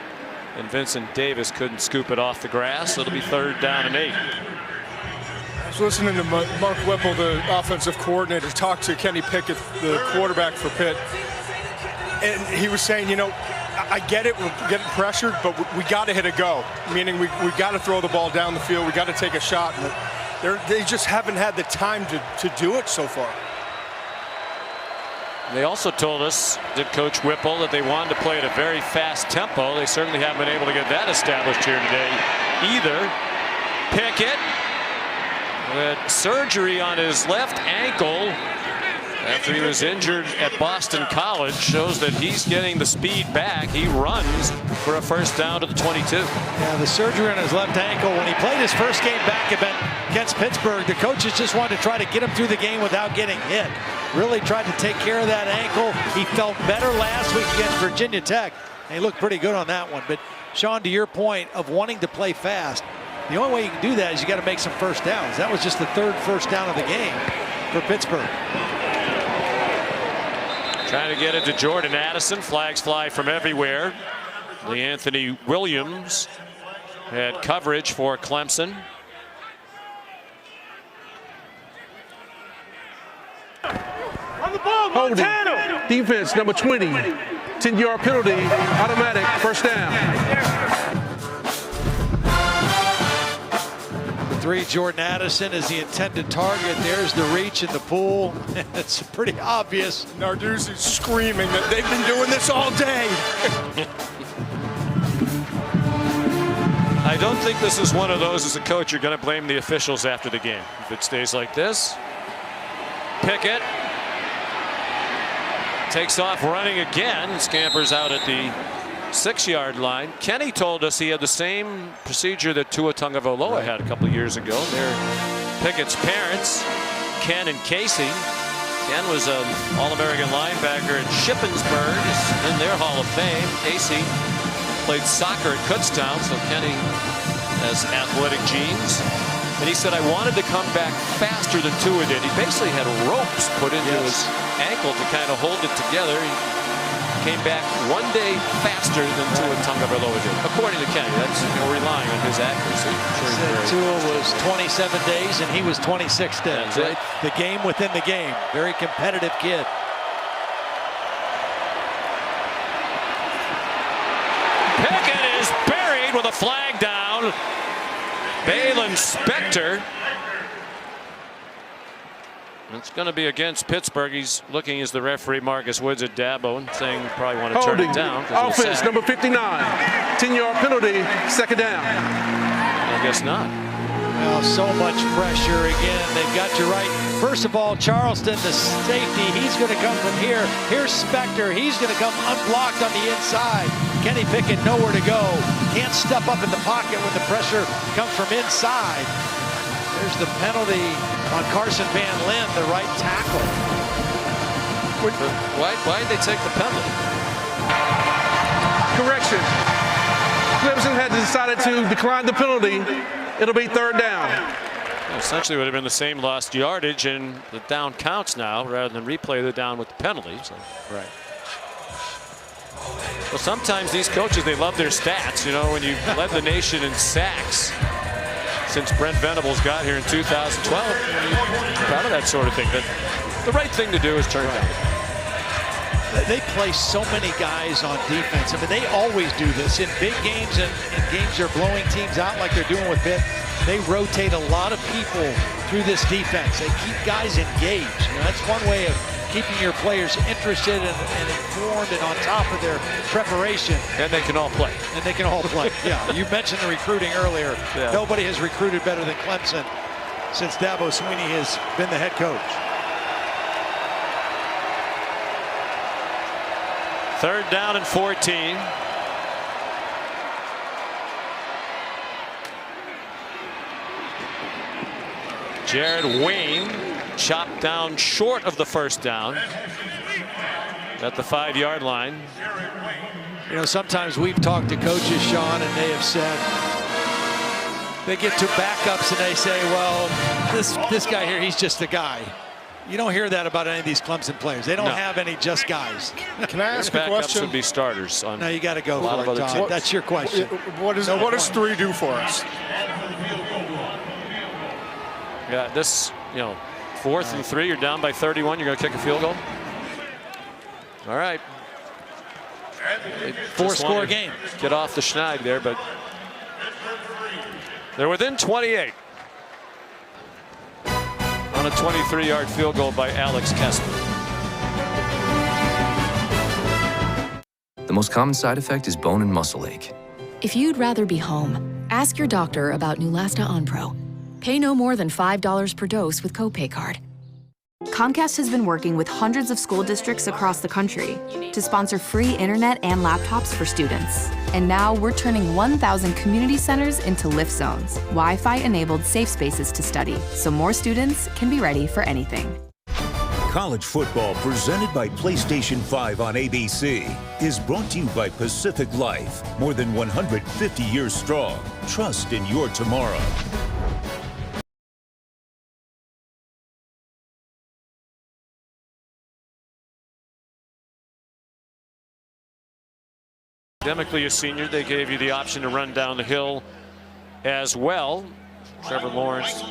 and Vincent Davis couldn't scoop it off the grass. It'll be 3rd down and 8. I was listening to Mark Whipple, the offensive coordinator, talk to Kenny Pickett, the quarterback for Pitt, and he was saying, you know, I get it, we're getting pressured, but we got to hit a go, meaning we got to throw the ball down the field, we got to take a shot, and they just haven't had the time to do it so far. They also told us, did Coach Whipple, that they wanted to play at a very fast tempo. They certainly haven't been able to get that established here today either. Pickett with surgery on his left ankle after he was injured at Boston College, shows that he's getting the speed back. He runs for a 1st down to the 22. Yeah, the surgery on his left ankle. When he played his first game back against Pittsburgh, the coaches just wanted to try to get him through the game without getting hit. Really tried to take care of that ankle. He felt better last week against Virginia Tech, and he looked pretty good on that one. But Sean, to your point of wanting to play fast, the only way you can do that is you got to make some 1st downs. That was just the 3rd 1st down of the game for Pittsburgh. Trying to get it to Jordan Addison. Flags fly from everywhere. Anthony Williams had coverage for Clemson. On the ball, Holding. Montana. Defense number 20. 10-yard penalty. Automatic. 1st down. The 3, Jordan Addison, is the intended target. There's the reach in the pool. It's pretty obvious. Narduzzi's screaming that they've been doing this all day. I don't think this is one of those, as a coach, you're going to blame the officials after the game. If it stays like this. Pickett takes off running again, scampers out at the 6-yard line. Kenny told us he had the same procedure that Tua Tagovailoa had a couple of years ago. They're Pickett's parents, Ken and Casey. Ken was an All-American linebacker at Shippensburg, in their Hall of Fame. Casey played soccer at Kutztown, so Kenny has athletic genes. And he said, I wanted to come back faster than Tua did. He basically had ropes put into his ankle to kind of hold it together. He came back 1 day faster than Tua Tagovailoa did, according to Kenny. That's relying on his accuracy. Tua was 27 days and he was 26 days. Right? The game within the game. Very competitive kid. Pickett is buried with a flag down. Balin Spector. It's going to be against Pittsburgh. He's looking as the referee, Marcus Woods, at Dabo, and saying probably want to turn it down. Offense number 59. 10-yard penalty. 2nd down. I guess not. Well, so much pressure again. They've got you right. First of all, Charleston, the safety, he's going to come from here. Here's Spector. He's going to come unblocked on the inside. Kenny Pickett nowhere to go. Can't step up in the pocket when the pressure comes from inside. There's the penalty on Carson Van Lin, the right tackle. Why did they take the penalty? Correction. Clemson had decided to decline the penalty. It'll be 3rd down. Essentially would have been the same lost yardage, and the down counts now rather than replay the down with the penalty. So. Right. Well, sometimes these coaches, they love their stats. You know, when you led the nation in sacks since Brent Venables got here in 2012, proud of that sort of thing. But the right thing to do is turn it down. They play so many guys on defense. I mean, they always do this in big games and in games they're blowing teams out like they're doing with Pitt. They rotate a lot of people through this defense. They keep guys engaged. You know, that's one way of keeping your players interested and informed and on top of their preparation. And they can all play. And they can all play. Yeah, you mentioned the recruiting earlier. Yeah. Nobody has recruited better than Clemson since Dabo Swinney has been the head coach. 3rd down and 14. Jared Wayne chopped down short of the 1st down at the 5-yard line. You know, sometimes we've talked to coaches, Sean, and they have said they get to backups and they say, well, this guy here, he's just a guy. You don't hear that about any of these Clemson players. They don't have any just guys. Can I ask a Backups question? would be starters on. No, you got to go a lot for of it, other Tom. teams. That's your question. What does 3 do for us? Yeah, this, 4th and 3, you're down by 31. You're going to kick a field goal. All right. 4-score game. Get off the schneid there, but they're within 28 on a 23-yard field goal by Alex Kessler. The most common side effect is bone and muscle ache. If you'd rather be home, ask your doctor about Neulasta Onpro. Pay no more than $5 per dose with copay card. Comcast has been working with hundreds of school districts across the country to sponsor free internet and laptops for students. And now we're turning 1,000 community centers into lift zones, Wi-Fi-enabled safe spaces to study, so more students can be ready for anything. College football presented by PlayStation 5 on ABC is brought to you by Pacific Life. More than 150 years strong. Trust in your tomorrow. Academically a senior, they gave you the option to run down the hill as well. Trevor Lawrence,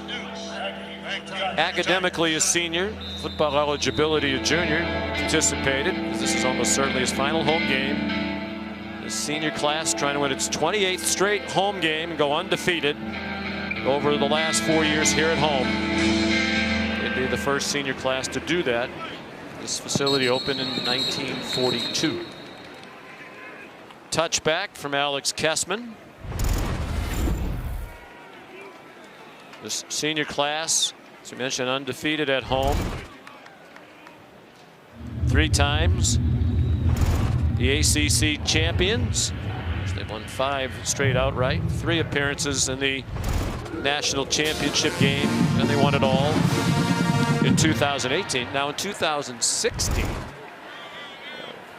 academically a senior, football eligibility a junior, participated. This is almost certainly his final home game. The senior class trying to win its 28th straight home game and go undefeated over the last 4 years here at home. It'd be the first senior class to do that. This facility opened in 1942. Touchback from Alex Kessman. This senior class, as we mentioned, undefeated at home 3 times. The ACC champions. They've won 5 straight outright. 3 appearances in the national championship game, and they won it all in 2018. Now in 2016,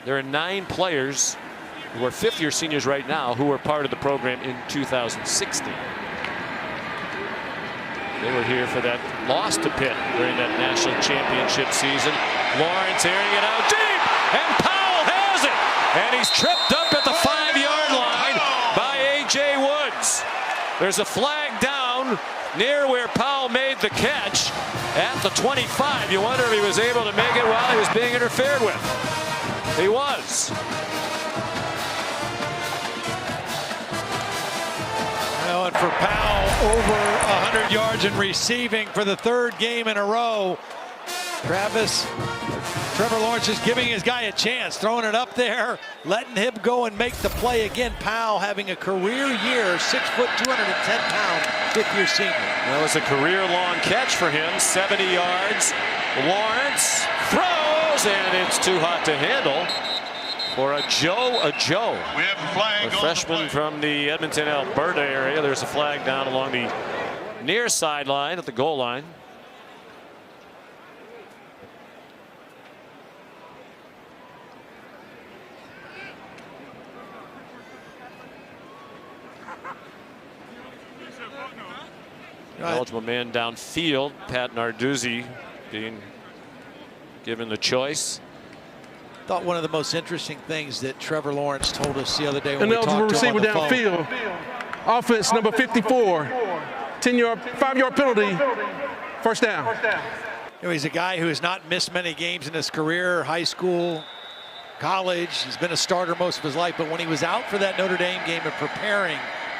there are 9 players who are 5th-year seniors right now who were part of the program in 2016. They were here for that loss to Pitt during that national championship season. Lawrence airing it out deep, and Powell has it, and he's tripped up at the 5-yard line by A.J. Woods. There's a flag down near where Powell made the catch at the 25. You wonder if he was able to make it while he was being interfered with. He was. And for Powell, over 100 yards in receiving for the 3rd game in a row. Trevor Lawrence is giving his guy a chance, throwing it up there, letting him go and make the play again. Powell having a career year, 6 foot, 210-pound, 5th-year senior. That was a career-long catch for him, 70 yards. Lawrence throws, and it's too hot to handle for a Joe. We have a flag. A freshman from the Edmonton, Alberta area. There's a flag down along the near sideline at the goal line. Eligible man downfield, Pat Narduzzi being given the choice. Thought one of the most interesting things that Trevor Lawrence told us the other day when An we talked to him receiver on the phone. downfield. Offense number 54. 10-yard, 5-yard penalty. 1st down. You know, he's a guy who has not missed many games in his career, high school, college. He's been a starter most of his life, but when he was out for that Notre Dame game and preparing,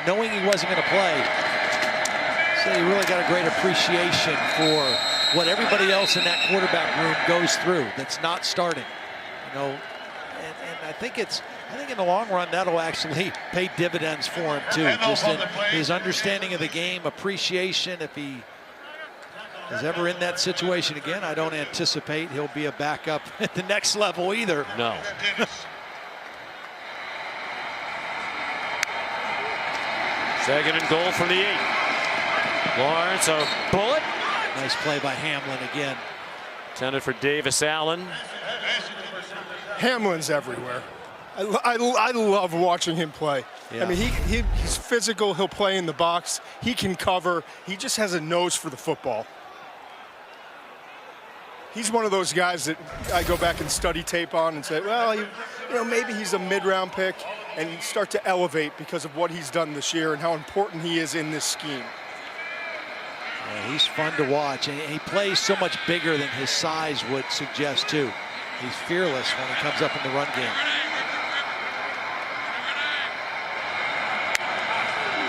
knowing he wasn't going to play, so he really got a great appreciation for what everybody else in that quarterback room goes through that's not starting. You know, and I think in the long run that'll actually pay dividends for him too. Just in his understanding of the game, appreciation. If he is ever in that situation again, I don't anticipate he'll be a backup at the next level either. No. Second and goal from the 8. Lawrence, a bullet. Nice play by Hamlin again. Intended for Davis Allen. Hamlin's everywhere. I love watching him play. Yeah. I mean, he's physical. He'll play in the box. He can cover. He just has a nose for the football. He's one of those guys that I go back and study tape on and say, well, maybe he's a mid-round pick, and start to elevate because of what he's done this year and how important he is in this scheme. Yeah, he's fun to watch, and he plays so much bigger than his size would suggest, too. He's fearless when he comes up in the run game.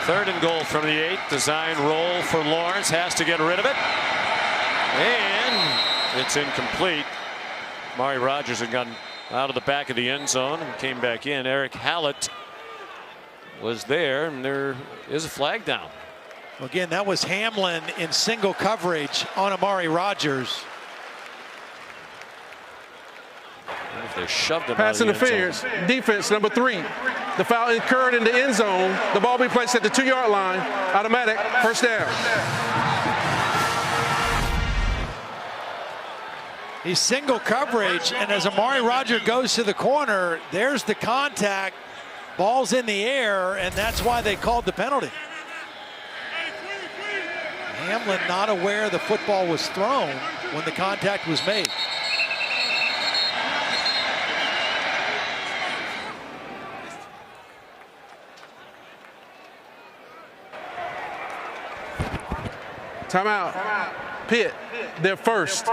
Third and goal from the 8. Design roll for Lawrence. Has to get rid of it. And it's incomplete. Amari Rodgers had gotten out of the back of the end zone and came back in. Eric Hallett was there, and there is a flag down. Again, that was Hamlin in single coverage on Amari Rodgers. They shoved him Pass out of the end interference. zone. Defense number 3. The foul incurred in the end zone. The ball be placed at the 2-yard line. Automatic first down. He's single coverage, and as Amari Rodgers goes to the corner, there's the contact. Ball's in the air, and that's why they called the penalty. Hamlin not aware the football was thrown when the contact was made. Timeout. Pitt, their first.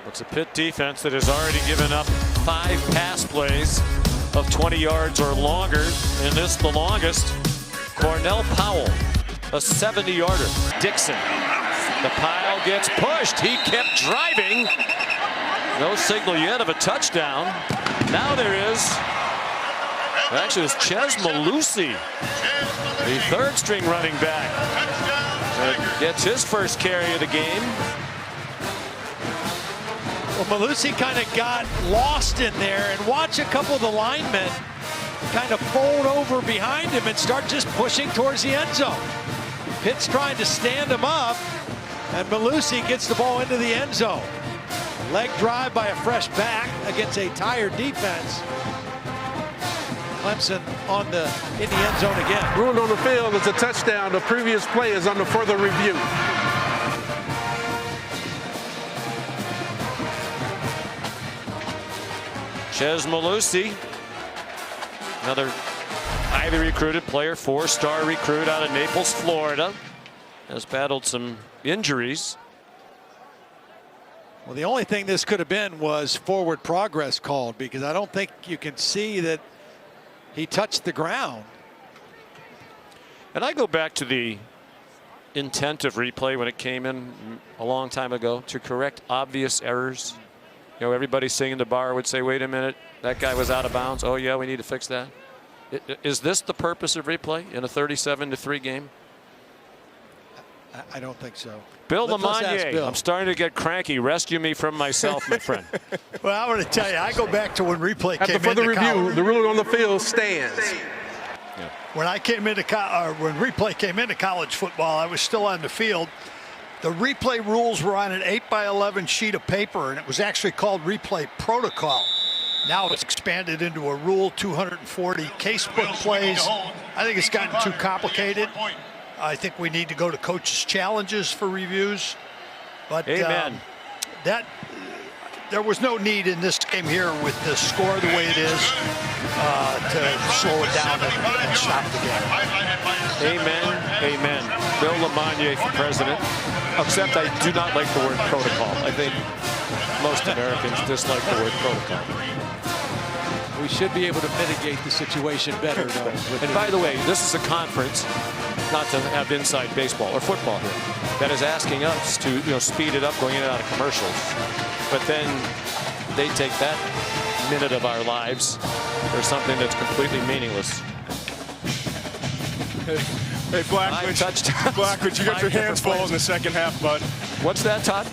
It's a Pitt defense that has already given up 5 pass plays of 20 yards or longer, and this the longest. Cornell Powell, a 70-yarder. Dixon, the pile gets pushed. He kept driving. No signal yet of a touchdown. Now there is. Actually, it's Chez Malusi, the 3rd-string running back, that gets his first carry of the game. Well, Malusi kind of got lost in there, and watch a couple of the linemen kind of fold over behind him and start just pushing towards the end zone. Pitt's trying to stand him up, and Malusi gets the ball into the end zone. Leg drive by a fresh back against a tired defense. Clemson in the end zone again. Ruled on the field as a touchdown. The previous play is under further review. Chez Malusi, another highly recruited player, 4-star recruit out of Naples, Florida, has battled some injuries. Well, the only thing this could have been was forward progress called, because I don't think you can see that he touched the ground. And I go back to the intent of replay when it came in a long time ago to correct obvious errors. You know, everybody singing the bar would say, wait a minute, that guy was out of bounds. Oh, yeah, we need to fix that. Is this the purpose of replay in a 37-3 game? I don't think so. Bill LeMonnier, I'm starting to get cranky. Rescue me from myself, my friend. Well, I want to tell you, I go back to when replay came into college. After further review, the ruling on the field stands. Yeah. When I came into when replay came into college football, I was still on the field. The replay rules were on an 8x11 sheet of paper, and it was actually called replay protocol. Now it's expanded into a rule 240 casebook plays. I think it's gotten too complicated. I think we need to go to coaches' challenges for reviews. But there was no need in this game here with the score the way it is to slow it down and stop the game. Amen. Amen. Bill LeMonnier for president. Except I do not like the word protocol. I think most Americans dislike the word protocol. We should be able to mitigate the situation better, though. And by the way, this is a conference, not to have inside baseball or football here, that is asking us to speed it up going in and out of commercials. But then they take that minute of our lives for something that's completely meaningless. Hey, Blackwood, you got your hands full in the second half, bud. What's that, Todd?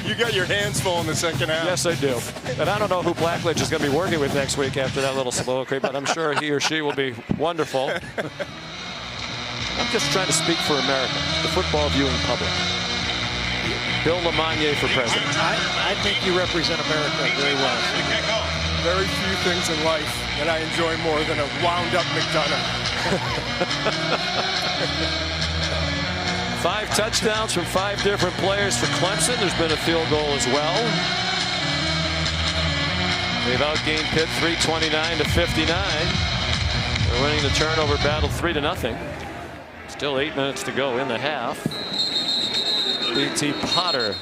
You got your hands full in the second half. Yes, I do. And I don't know who Blackledge is going to be working with next week after that little soliloquy, but I'm sure he or she will be wonderful. I'm just trying to speak for America, the football viewing public. Bill LeMonnier for president. I think you represent America very well. Very few things in life that I enjoy more than a wound-up McDonough. 5 touchdowns from 5 different players for Clemson. There's been a field goal as well. They've outgained Pitt 329-59. They're winning the turnover battle 3-0. Still 8 minutes to go in the half. B.T. Potter,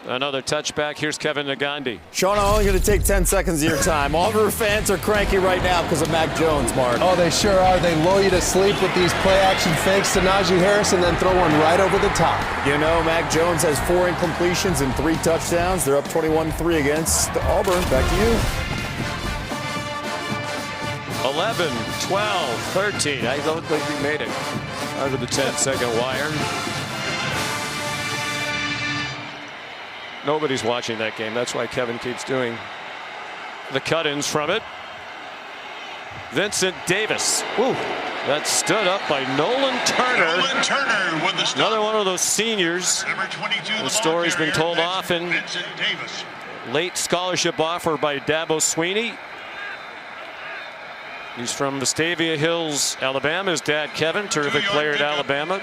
another touchback. Here's Kevin Nagandi. Sean, I'm only going to take 10 seconds of your time. Auburn fans are cranky right now because of Mac Jones, Mark. Oh, they sure are. They lull you to sleep with these play-action fakes to Najee Harris and then throw one right over the top. You know, Mac Jones has 4 incompletions and 3 touchdowns. They're up 21-3 against Auburn. Back to you. 11, 12, 13. I don't think we made it under the 10-second wire. Nobody's watching that game. That's why Kevin keeps doing the cut-ins from it. Vincent Davis. Ooh, that stood up by Nolan Turner. Nolan Turner with the stop. Another one of those seniors. Number 22, the story's been told often. Vincent Davis. Late scholarship offer by Dabo Sweeney. He's from Vestavia Hills, Alabama. His dad, Kevin, terrific player at Alabama.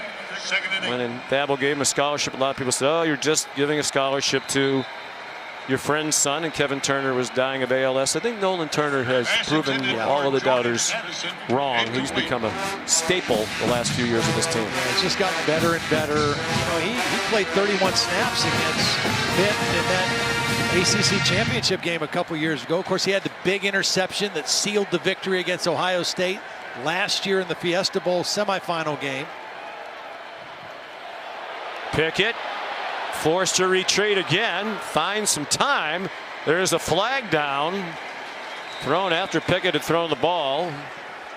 When Dabo gave him a scholarship, a lot of people said, oh, you're just giving a scholarship to your friend's son. And Kevin Turner was dying of ALS. I think Nolan Turner has proven all of the doubters wrong. He's become a staple the last few years of this team. Yeah, it's just gotten better and better. You know, he played 31 snaps against Pitt in that ACC championship game a couple years ago. Of course, he had the big interception that sealed the victory against Ohio State last year in the Fiesta Bowl semifinal game. Pickett forced to retreat again, finds some time. There's a flag down, thrown after Pickett had thrown the ball.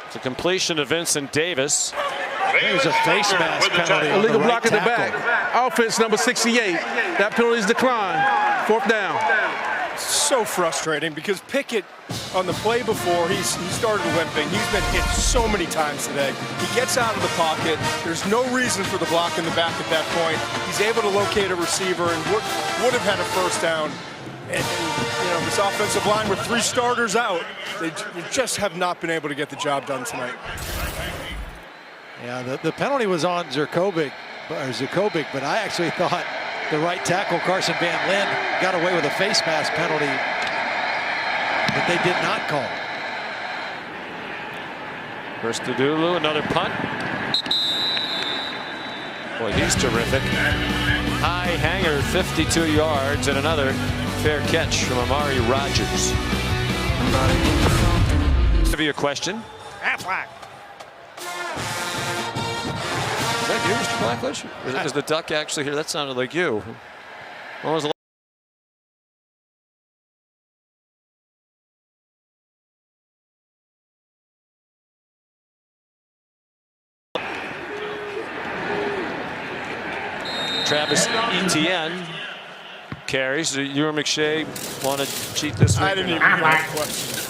It's a completion to Vincent Davis. There's a face mask penalty. Illegal block at the back. Offense number 68. That penalty is declined. 4th down. So frustrating because Pickett on the play before he started limping. He's been hit so many times today. He gets out of the pocket. There's no reason for the block in the back at that point. He's able to locate a receiver and would have had a first down. And you know, this offensive line with 3 starters out, they just have not been able to get the job done tonight. Yeah, the penalty was on Zukovic, but I actually thought the right tackle, Carson Van Lin, got away with a face mask penalty that they did not call. First to Dulu, another punt. Boy, he's terrific. High hanger, 52 yards, and another fair catch from Amari Rogers. Give you a question. Affleck. Is that you, Mr. Blackledge? Is the duck actually here? That sounded like you. When was the Travis Eteinne carries. You or McShay want to cheat this week? I didn't even hear that question.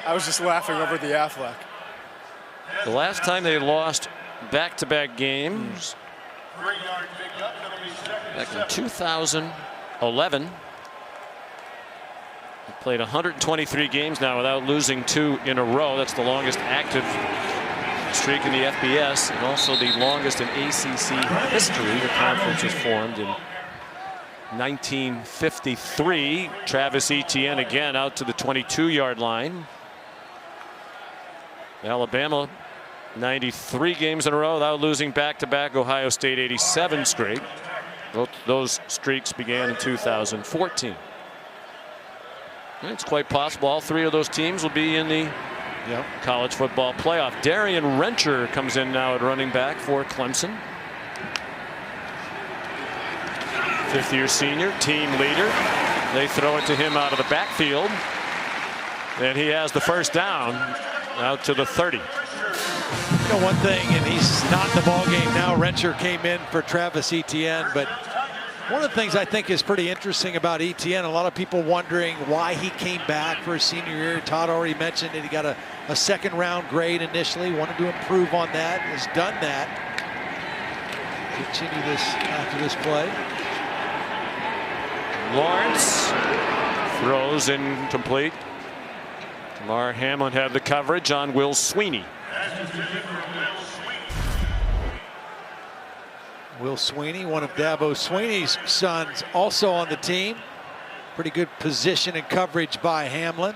I was just laughing over the Affleck. The last time they lost back-to-back games back in 2011. They played 123 games now without losing 2 in a row. That's the longest active streak in the FBS and also the longest in ACC history. The conference was formed in 1953. Travis Eteinne again out to the 22-yard line. Alabama 93 games in a row without losing back-to-back. Ohio State 87 straight. Both those streaks began in 2014. It's quite possible all 3 of those teams will be in the college football playoff. Darian Rencher comes in now at running back for Clemson. 5th-year senior, team leader. They throw it to him out of the backfield. And he has the first down out to the 30. You know one thing, and he's not in the ball game now. Rencher came in for Travis Eteinne, but One of the things I think is pretty interesting about Eteinne, a lot of people wondering why he came back for his senior year. Todd already mentioned that he got a second-round grade initially, wanted to improve on that, has done that. Continue this after this play. Lawrence throws incomplete. Damar Hamlin had the coverage on Will Sweeney. Will Sweeney, one of Dabo Sweeney's sons, also on the team. Pretty good position and coverage by Hamlin.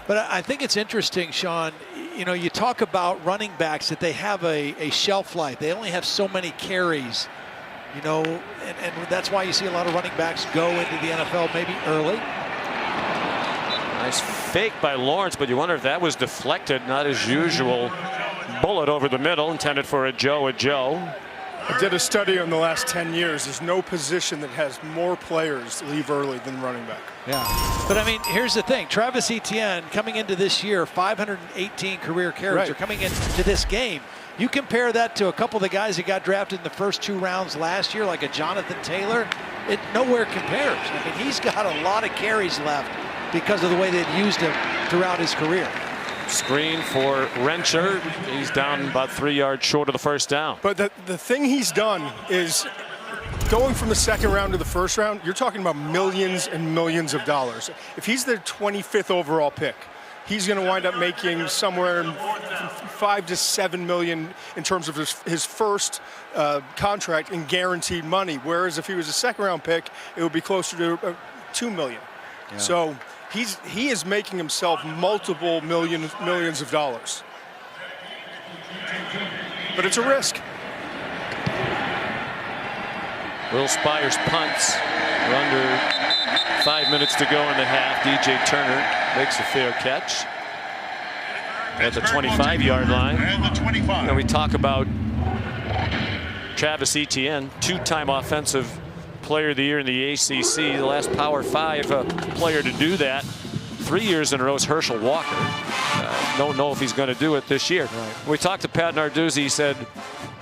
But I think it's interesting, Sean, you know, you talk about running backs that they have a shelf life. They only have so many carries, you know, and that's why you see a lot of running backs go into the NFL maybe early. Nice fake by Lawrence, but you wonder if that was deflected, not as usual. Bullet over the middle, intended for a Joe. I did a study on the last 10 years. There's no position that has more players leave early than running back. Yeah, but I mean, here's the thing. Travis Eteinne coming into this year, 518 career carries, or coming into this game. You compare that to a couple of the guys that got drafted in the first 2 rounds last year, like a Jonathan Taylor, it nowhere compares. I mean, he's got a lot of carries left because of the way they've used him throughout his career. Screen for Rencher. He's down about 3 yards short of the first down. But the thing he's done is going from the second round to the first round, you're talking about millions and millions of dollars. If he's the 25th overall pick, he's going to wind up making somewhere in $5 to $7 million in terms of his first contract in guaranteed money. Whereas if he was a second round pick, it would be closer to $2 million. Yeah. So he is making himself multiple millions of dollars. But it's a risk. Will Spires punts. We're under 5 minutes to go in the half. DJ Turner makes a fair catch at the 25-yard line. And we talk about Travis Eteinne, 2-time offensive player of the year in the ACC, the last Power 5 player to do that. 3 years in a row is Herschel Walker. Don't know if he's going to do it this year. When we talked to Pat Narduzzi, he said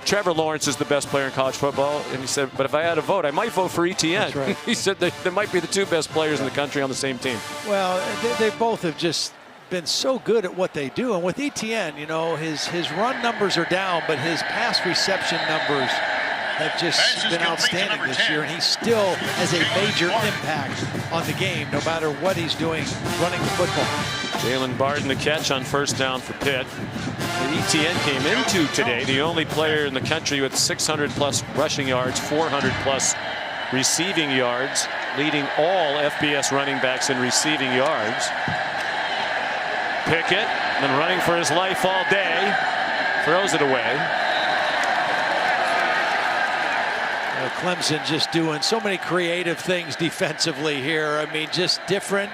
Trevor Lawrence is the best player in college football, and he said, but if I had a vote, I might vote for Eteinne. Right. He said they might be the 2 best players in the country on the same team. Well, they both have just been so good at what they do, and with Eteinne, you know, his run numbers are down, but his pass reception numbers have just been outstanding this year, and he still has a major impact on the game, no matter what he's doing running the football. Jalen Barden the catch on first down for Pitt. And Eteinne came into today the only player in the country with 600+ rushing yards, 400+ receiving yards, leading all FBS running backs in receiving yards. Pickett, been running for his life all day, throws it away. Clemson just doing so many creative things defensively here. I mean, just different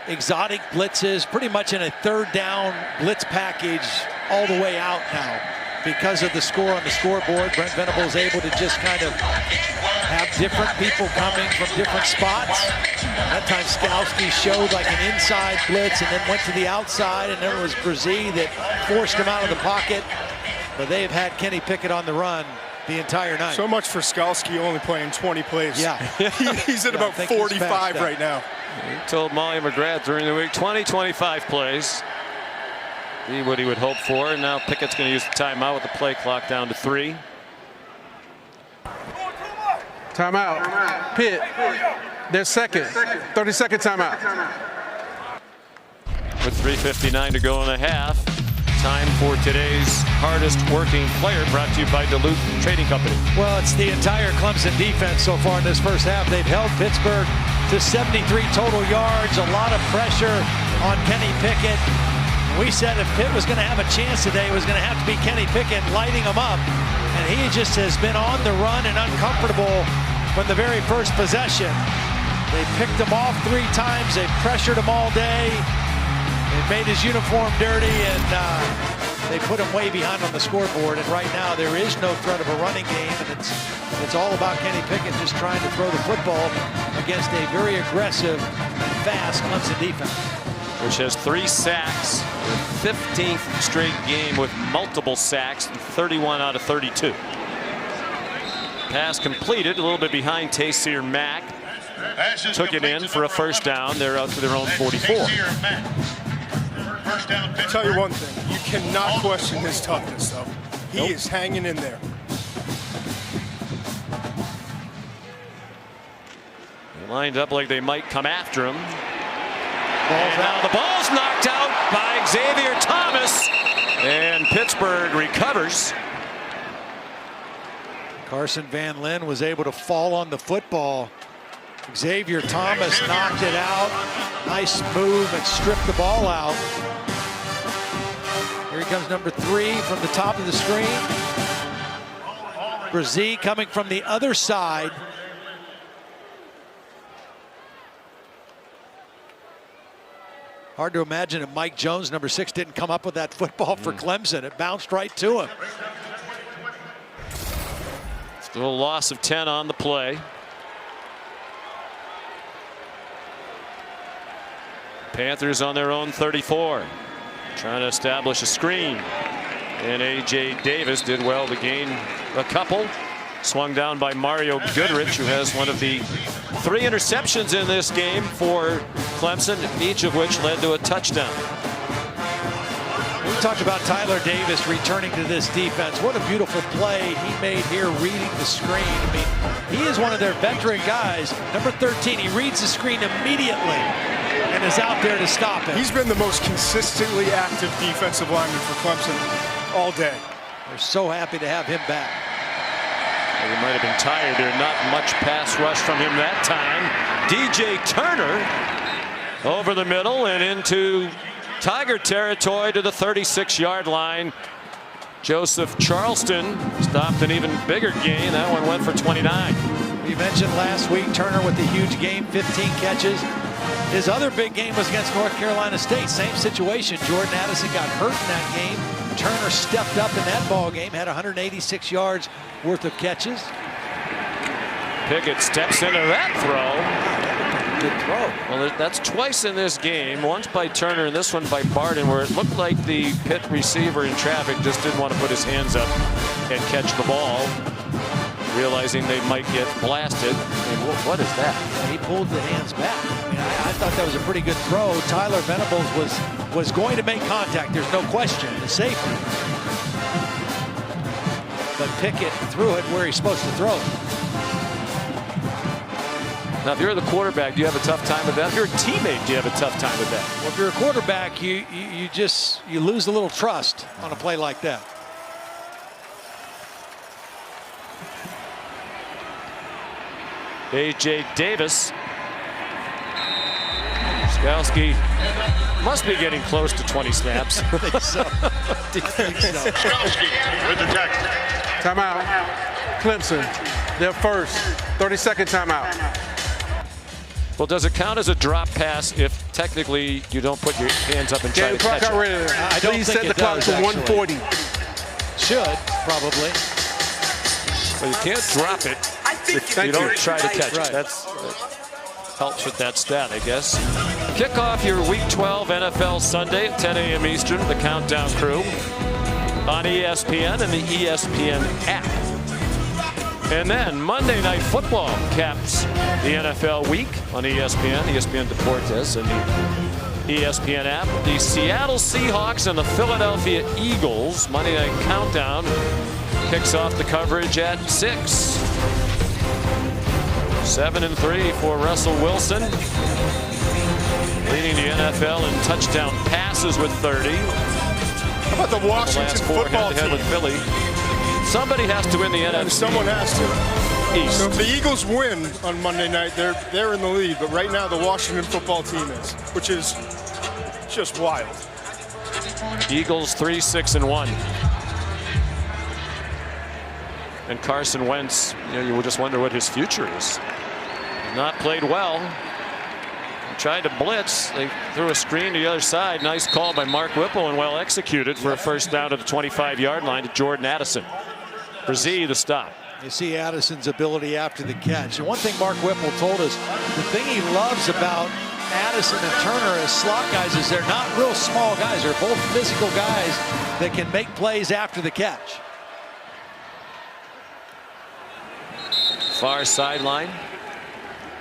exotic blitzes, pretty much in a third down blitz package all the way out now. Because of the score on the scoreboard, Brent Venables able to just kind of have different people coming from different spots. That time Skalski showed like an inside blitz and then went to the outside, and then it was Brzee that forced him out of the pocket. But they've had Kenny Pickett on the run the entire night. So much for Skalski only playing 20 plays. Yeah. He's at about 45 right now. He told Molly McGrath during the week, 25 plays. Be what he would hope for. And now Pickett's going to use the timeout with the play clock down to 3. Timeout. Pitt. Their second. 30-second timeout. With 3:59 to go in the half. Time for today's hardest working player, brought to you by Duluth Trading Company. Well, it's the entire Clemson defense so far in this first half. They've held Pittsburgh to 73 total yards, a lot of pressure on Kenny Pickett. We said if Pitt was going to have a chance today, it was going to have to be Kenny Pickett lighting them up. And he just has been on the run and uncomfortable from the very first possession. They picked him off 3 times. They pressured him all day. They made his uniform dirty, and they put him way behind on the scoreboard. And right now, there is no threat of a running game, and it's all about Kenny Pickett just trying to throw the football against a very aggressive and fast Clemson defense. Which has 3 sacks, the 15th straight game with multiple sacks, 31 out of 32. Pass completed, a little bit behind Taysir Mack. Took it in for a first down. They're out to their own 44. I'll tell you one thing. You cannot question his toughness, though. He is hanging in there. They lined up like they might come after him. Now the ball's knocked out by Xavier Thomas, and Pittsburgh recovers. Carson Van Lin was able to fall on the football. Xavier Thomas knocked it out. Nice move and stripped the ball out. Here comes number 3 from the top of the screen. Brazee coming from the other side. Hard to imagine if Mike Jones, number 6, didn't come up with that football for Clemson. It bounced right to him. Still a loss of 10 on the play. Panthers on their own 34. Trying to establish a screen. And A.J. Davis did well to gain a couple. Swung down by Mario Goodrich, who has one of the 3 interceptions in this game for Clemson, each of which led to a touchdown. We talked about Tyler Davis returning to this defense. What a beautiful play he made here reading the screen. I mean, he is one of their veteran guys. Number 13, he reads the screen immediately and is out there to stop it. He's been the most consistently active defensive lineman for Clemson all day. They're so happy to have him back. He might have been tired there. Not much pass rush from him that time. DJ Turner over the middle and into Tiger territory to the 36-yard line. Joseph Charleston stopped an even bigger gain. That one went for 29. We mentioned last week Turner with the huge game, 15 catches. His other big game was against North Carolina State. Same situation. Jordan Addison got hurt in that game. Turner stepped up in that ball game, had 186 yards worth of catches. Pickett steps into that throw. Good throw. Well, that's twice in this game. Once by Turner and this one by Barden, where it looked like the Pitt receiver in traffic just didn't want to put his hands up and catch the ball, realizing they might get blasted. I mean, what is that? He pulled the hands back. I mean, I thought that was a pretty good throw. Tyler Venables was going to make contact. There's no question. The safety. But Pickett threw it where he's supposed to throw it. Now, if you're the quarterback, do you have a tough time with that? If you're a teammate, do you have a tough time with that? Well, if you're a quarterback, you lose a little trust on a play like that. A.J. Davis. Skowski must be getting close to 20 snaps. I think so. Skowski with the tackle. Timeout. Clemson, their first 30-second timeout. Well, does it count as a drop pass if technically you don't put your hands up and try to catch it? I don't Please think set it the clock does, to actually. 140. Should, probably. Well, you can't drop it if you don't try to catch it. That helps with that stat, I guess. Kick off your Week 12 NFL Sunday at 10 a.m. Eastern. The Countdown Crew on ESPN and the ESPN app. And then Monday Night Football caps the NFL week on ESPN, ESPN Deportes, and the ESPN app. The Seattle Seahawks and the Philadelphia Eagles Monday Night Countdown kicks off the coverage at 6. 7-3 for Russell Wilson, leading the NFL in touchdown passes with 30. How about the Washington football team? With Philly. Somebody has to win the NFC. And someone has to. East. So if the Eagles win on Monday night, they're in the lead. But right now, the Washington football team is, which is just wild. Eagles 3-6-1. And Carson Wentz, you will just wonder what his future is. Not played well. He tried to blitz. They threw a screen to the other side. Nice call by Mark Whipple and well executed for a first down to the 25-yard line to Jordan Addison. Brazee the stop. You see Addison's ability after the catch. And one thing Mark Whipple told us, the thing he loves about Addison and Turner as slot guys is they're not real small guys. They're both physical guys that can make plays after the catch. far sideline.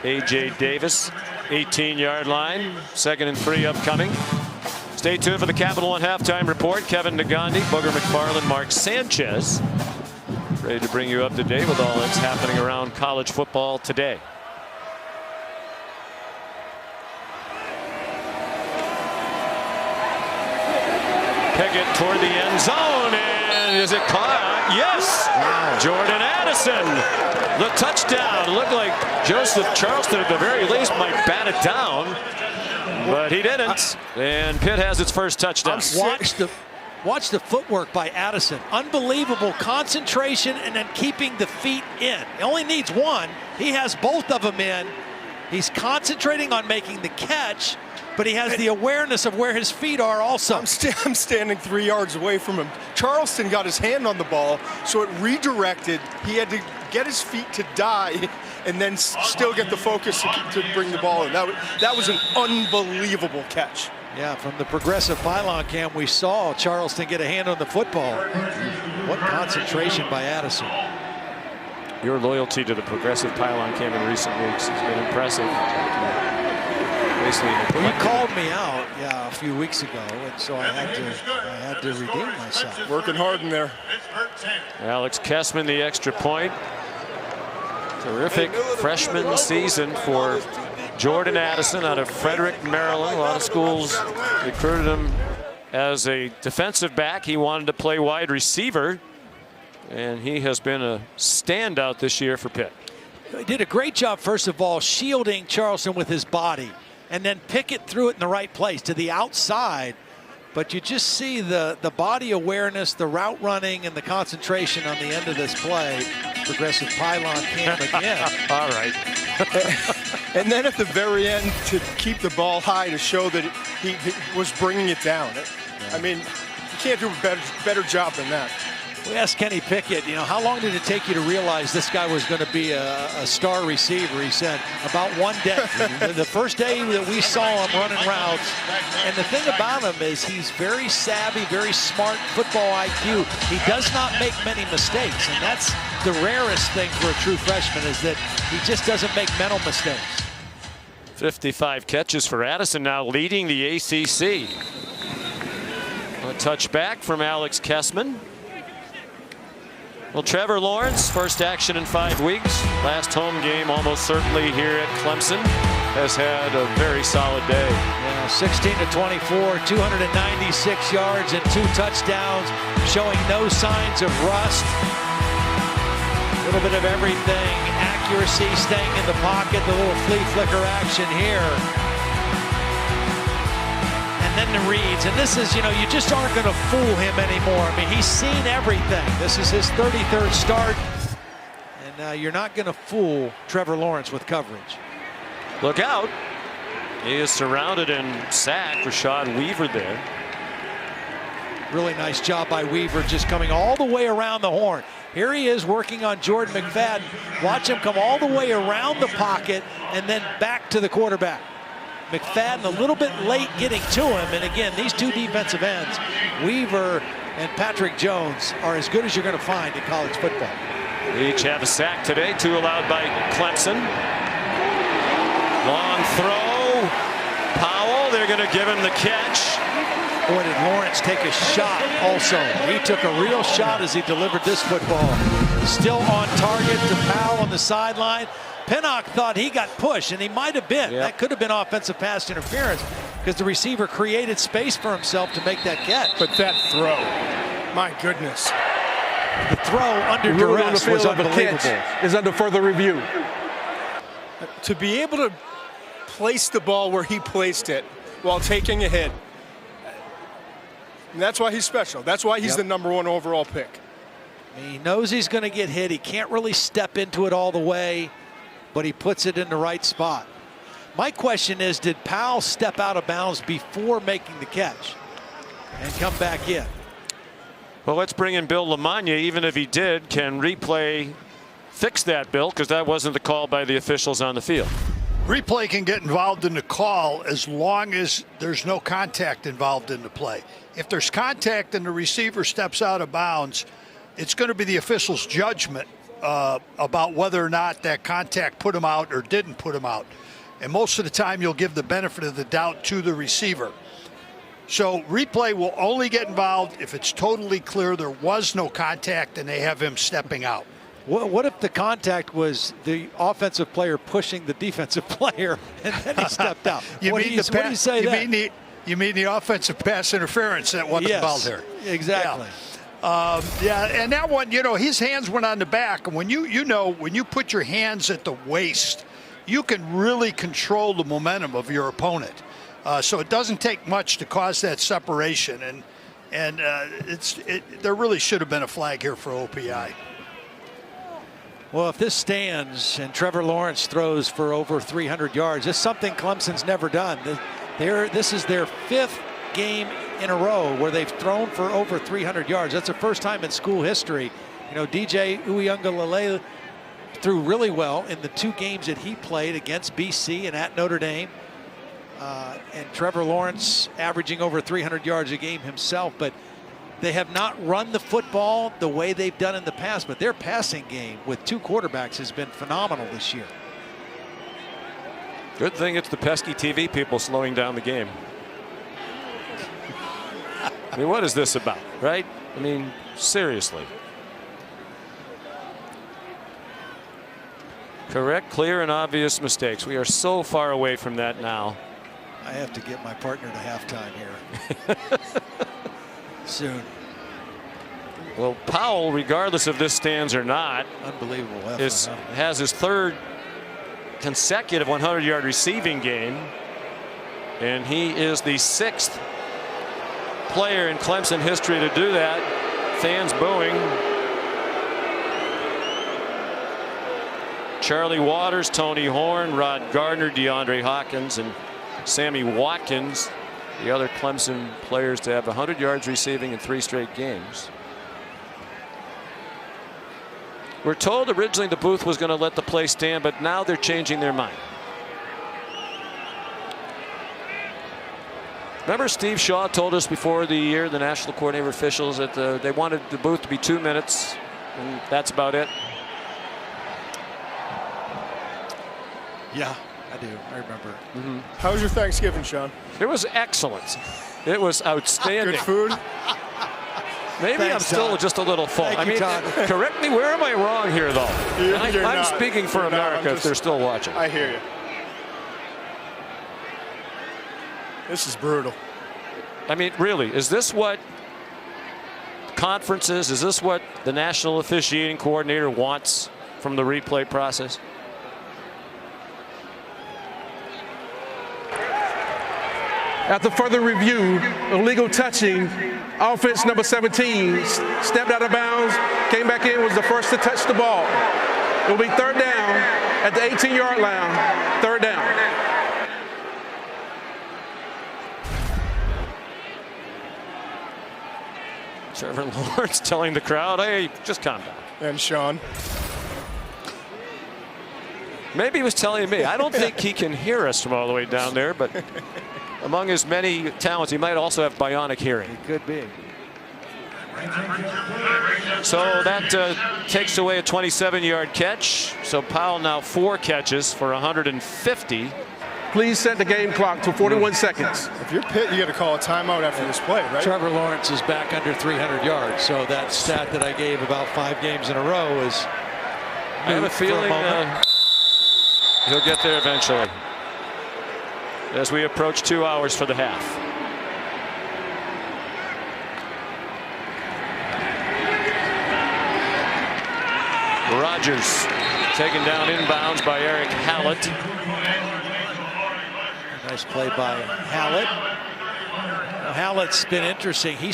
A.J. Davis, 18-yard line. 2nd and 3 upcoming. Stay tuned for the Capital One halftime report. Kevin Nagandi, Booger McFarland, Mark Sanchez, ready to bring you up to date with all that's happening around college football today. Pickett toward the end zone, and is it caught? Yes! Wow. Jordan Addison, the touchdown. It looked like Joseph Charleston at the very least might bat it down, but he didn't. And Pitt has its first touchdown. Watch the footwork by Addison. Unbelievable concentration and then keeping the feet in. He only needs one. He has both of them in. He's concentrating on making the catch, but he has the awareness of where his feet are also. I'm standing 3 yards away from him. Charleston got his hand on the ball, so it redirected. He had to get his feet to die and then still get the focus to bring the ball in. That was an unbelievable catch. Yeah, from the progressive pylon cam, we saw Charleston get a hand on the football. What concentration by Addison. Your loyalty to the progressive pylon cam in recent weeks has been impressive. Well, you called me out, a few weeks ago, and so I had to redeem myself. Working hard in there. Alex Kessman, the extra point. Terrific freshman season for Jordan Addison out of Frederick, Maryland. A lot of schools recruited him as a defensive back. He wanted to play wide receiver, and he has been a standout this year for Pitt. He did a great job, first of all, shielding Charleston with his body, and then Pickett threw it in the right place to the outside. But you just see the body awareness, the route running, and the concentration on the end of this play. Progressive pylon cam again. All right. And then at the very end, to keep the ball high to show that he was bringing it down. I mean, you can't do a better job than that. We asked Kenny Pickett, how long did it take you to realize this guy was going to be a star receiver? He said, about 1 day. The first day that we saw him running routes. And the thing about him is he's very savvy, very smart football IQ. He does not make many mistakes. And that's the rarest thing for a true freshman, is that he just doesn't make mental mistakes. 55 catches for Addison, now leading the ACC. A touchback from Alex Kessman. Well, Trevor Lawrence, first action in 5 weeks. Last home game almost certainly here at Clemson. Has had a very solid day. Yeah, 16 to 24, 296 yards and 2 touchdowns, showing no signs of rust. A little bit of everything. Accuracy, staying in the pocket, the little flea flicker action here. And then the reads, and this is, you just aren't going to fool him anymore. I mean, he's seen everything. This is his 33rd start, and you're not going to fool Trevor Lawrence with coverage. Look out. He is surrounded and sacked. Rashad Weaver there. Really nice job by Weaver, just coming all the way around the horn. Here he is working on Jordan McFadden. Watch him come all the way around the pocket and then back to the quarterback. McFadden a little bit late getting to him, and again, these two defensive ends, Weaver and Patrick Jones, are as good as you're going to find in college football. Each have a sack today, 2 allowed by Clemson. Long throw. Powell, they're going to give him the catch. Boy, did Lawrence take a shot also. He took a real shot as he delivered this football. Still on target to Powell on the sideline. Pinnock thought he got pushed, and he might have been. Yep. That could have been offensive pass interference because the receiver created space for himself to make that catch. But that throw, my goodness. The throw under duress was unbelievable. Is under further review. To be able to place the ball where he placed it while taking a hit, and that's why he's special. That's why he's the #1 overall pick. He knows he's going to get hit. He can't really step into it all the way, but he puts it in the right spot. My question is, did Powell step out of bounds before making the catch and come back in? Well, let's bring in Bill LaMagna. Even if he did, can replay fix that, Bill? Because that wasn't the call by the officials on the field. Replay can get involved in the call as long as there's no contact involved in the play. If there's contact and the receiver steps out of bounds, it's going to be the official's judgment about whether or not that contact put him out or didn't put him out. And most of the time you'll give the benefit of the doubt to the receiver. So replay will only get involved if it's totally clear there was no contact and they have him stepping out. What if the contact was the offensive player pushing the defensive player and then he stepped out? What do you say then? You mean the offensive pass interference that wasn't involved there? Exactly. Yeah, and that one, his hands went on the back. And when you put your hands at the waist, you can really control the momentum of your opponent. So it doesn't take much to cause that separation. And there really should have been a flag here for OPI. Well, if this stands and Trevor Lawrence throws for over 300 yards, it's something Clemson's never done. This is their 5th game in a row where they've thrown for over 300 yards. That's the first time in school history. DJ Uiagalelei threw really well in the 2 games that he played against BC and at Notre Dame. And Trevor Lawrence averaging over 300 yards a game himself, but they have not run the football the way they've done in the past, but their passing game with 2 quarterbacks has been phenomenal this year. Good thing it's the pesky TV people slowing down the game. I mean, what is this about, right? I mean, seriously. Correct, clear, and obvious mistakes. We are so far away from that now. I have to get my partner to halftime here. Soon. Well, Powell, regardless if this stands or not, unbelievable effort, has his 3rd consecutive 100-yard receiving game, and he is the 6th player in Clemson history to do that. Fans booing. Charlie Waters, Tony Horn, Rod Gardner, DeAndre Hawkins, and Sammy Watkins, the other Clemson players to have 100 yards receiving in 3 straight games. We're told originally the booth was going to let the play stand, but now they're changing their mind. Remember Steve Shaw told us before the year, the national coordinator officials, that they wanted the booth to be 2 minutes, and that's about it. Yeah, I do. I remember. How was your Thanksgiving, Sean? It was excellent. It was outstanding. Good food? Maybe Thanks, I'm still Todd. just a little full. Thank you, Todd. Correct me, where am I wrong here, though? You're I'm not. speaking for America if they're still watching. I hear you. This is brutal. I mean, really, is this what conferences, is this what the national officiating coordinator wants from the replay process? After further review, illegal touching, offense number 17 stepped out of bounds, came back in, was the first to touch the ball. It will be 3rd down at the 18-yard line, 3rd down. Trevor Lawrence telling the crowd, hey, just calm down. And Sean. Maybe he was telling me. I don't think he can hear us from all the way down there, but among his many talents, he might also have bionic hearing. He could be. So that takes away a 27-yard catch. So Powell now 4 catches for 150. Please set the game clock to 41 seconds. If you're Pitt, you got to call a timeout after this play, right? Trevor Lawrence is back under 300 yards. So that stat that I gave about 5 games in a row is. I have a feeling he'll get there eventually, as we approach 2 hours for the half. Rodgers taken down inbounds by Eric Hallett. Nice play by Hallett. Now, Hallett's been interesting. He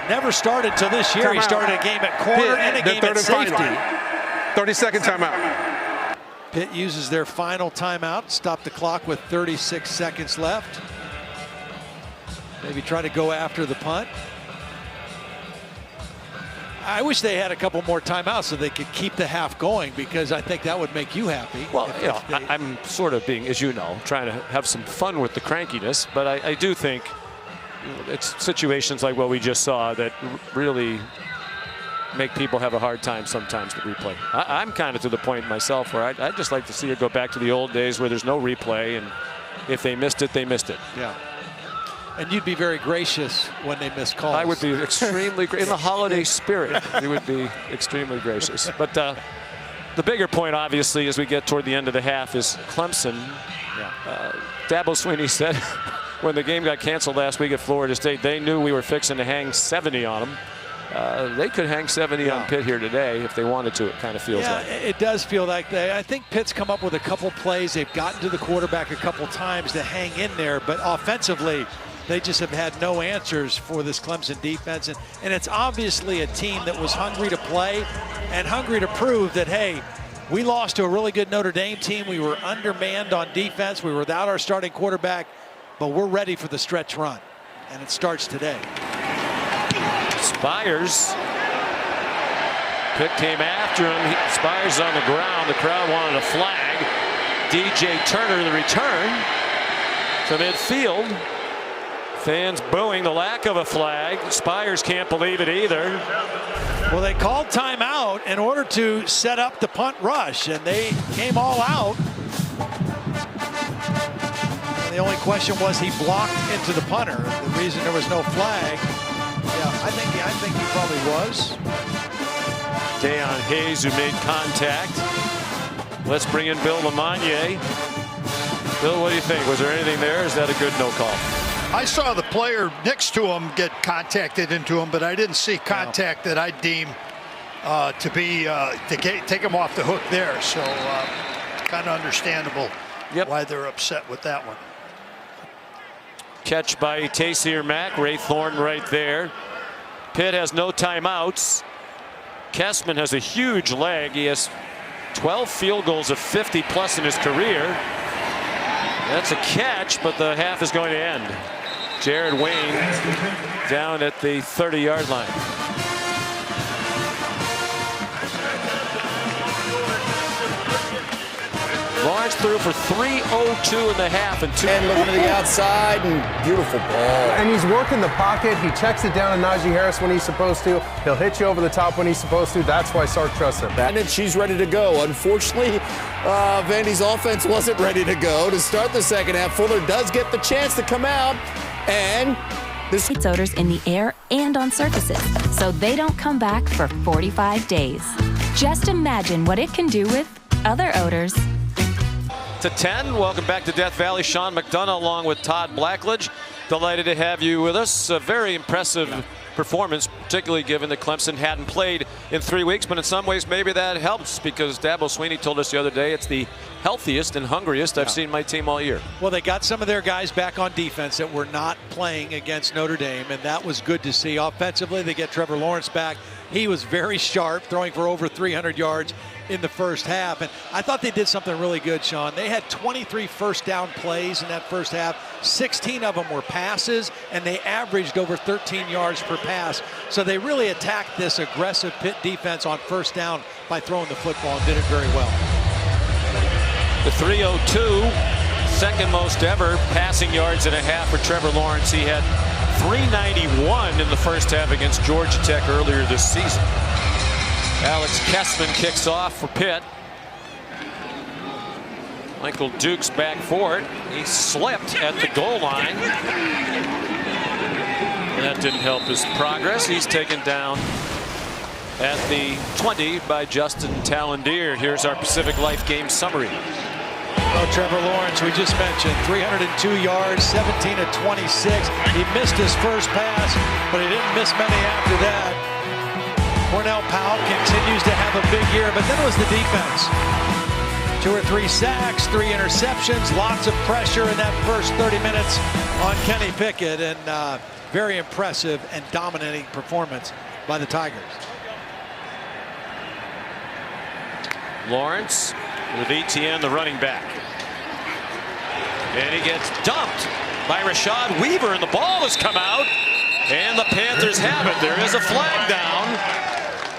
never started till this year. He started a game at corner and a game at safety. 30-second timeout. Pitt uses their final timeout. Stop the clock with 36 seconds left. Maybe try to go after the punt. I wish they had a couple more timeouts so they could keep the half going, because I think that would make you happy. Well, I'm sort of being, as you know, trying to have some fun with the crankiness, but I do think it's situations like what we just saw that really make people have a hard time sometimes with replay. I'm kind of to the point myself where I'd just like to see it go back to the old days where there's no replay, and if they missed it, they missed it. Yeah. And you'd be very gracious when they miss calls. I would be extremely in the holiday spirit. We would be extremely gracious. But the bigger point, obviously, as we get toward the end of the half, is Clemson. Dabo Swinney said when the game got canceled last week at Florida State, they knew we were fixing to hang 70 on them. They could hang 70 on Pitt here today if they wanted to, it kind of feels like. It does feel like I think Pitt's come up with a couple plays. They've gotten to the quarterback a couple times to hang in there, but offensively, they just have had no answers for this Clemson defense. And it's obviously a team that was hungry to play and hungry to prove that, hey, we lost to a really good Notre Dame team. We were undermanned on defense. We were without our starting quarterback, but we're ready for the stretch run. And it starts today. Spires. Pitt came after him. Spires on the ground. The crowd wanted a flag. DJ Turner, the return to midfield. Fans booing the lack of a flag. Spires can't believe it either. Well, they called timeout in order to set up the punt rush, and they came all out. And the only question was he blocked into the punter. The reason there was no flag. Yeah, I think he probably was. Deion Hayes, who made contact. Let's bring in Bill Lamagnier. Bill, what do you think? Was there anything there? Is that a good no call? I saw the player next to him get contacted into him, but I didn't see contact that I deem to be to take him off the hook there. So kind of understandable why they're upset with that one. Catch by Taysir Mack. Ray Thornton right there. Pitt has no timeouts. Kessman has a huge leg. He has 12 field goals of 50 plus in his career. That's a catch, but the half is going to end. Jared Wayne down at the 30-yard line. Lawrence threw for 3:02 in the half and 2. And looking to the outside, and beautiful ball. And he's working the pocket. He checks it down to Najee Harris when he's supposed to. He'll hit you over the top when he's supposed to. That's why Sark trusts him. And she's ready to go. Unfortunately, Vandy's offense wasn't ready to go to start the second half. Fuller does get the chance to come out, and this odors in the air and on surfaces, so they don't come back for 45 days. Just imagine what it can do with other odors. To 10. Welcome back to Death Valley. Sean McDonough along with Todd Blackledge. Delighted to have you with us. A very impressive performance, particularly given that Clemson hadn't played in 3 weeks, but in some ways maybe that helps because Dabo Swinney told us the other day it's the healthiest and hungriest I've seen my team all year. Well, they got some of their guys back on defense that were not playing against Notre Dame, and that was good to see. Offensively, they get Trevor Lawrence back. He was very sharp, throwing for over 300 yards in the first half. And I thought they did something really good, Sean. They had 23 first down plays in that first half. 16 of them were passes, and they averaged over 13 yards per pass. So they really attacked this aggressive Pitt defense on first down by throwing the football and did it very well. The 302, second most ever passing yards in a half for Trevor Lawrence. He had 391 in the first half against Georgia Tech earlier this season. Alex Kessman kicks off for Pitt. Michael Dukes back for it. He slipped at the goal line. And that didn't help his progress. He's taken down at the 20 by Justin Tallendier. Here's our Pacific Life game summary. Well, Trevor Lawrence, we just mentioned, 302 yards, 17 of 26. He missed his first pass, but he didn't miss many after that. Cornell Powell continues to have a big year, but then it was the defense. 2 or 3 sacks, 3 interceptions, lots of pressure in that first 30 minutes on Kenny Pickett, and very impressive and dominating performance by the Tigers. Lawrence with Eteinne, the running back. And he gets dumped by Rashad Weaver, and the ball has come out, and the Panthers have it. There is a flag down.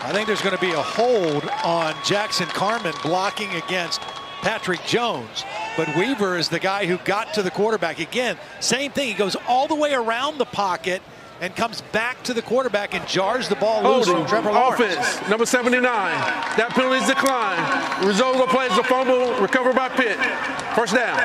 I think there's going to be a hold on Jackson Carman blocking against Patrick Jones. But Weaver is the guy who got to the quarterback. Again, same thing. He goes all the way around the pocket, and comes back to the quarterback and jars the ball loose Holding, from Trevor Lawrence. offense, number 79. That penalty is declined. The result of the play is a fumble recovered by Pitt. First down.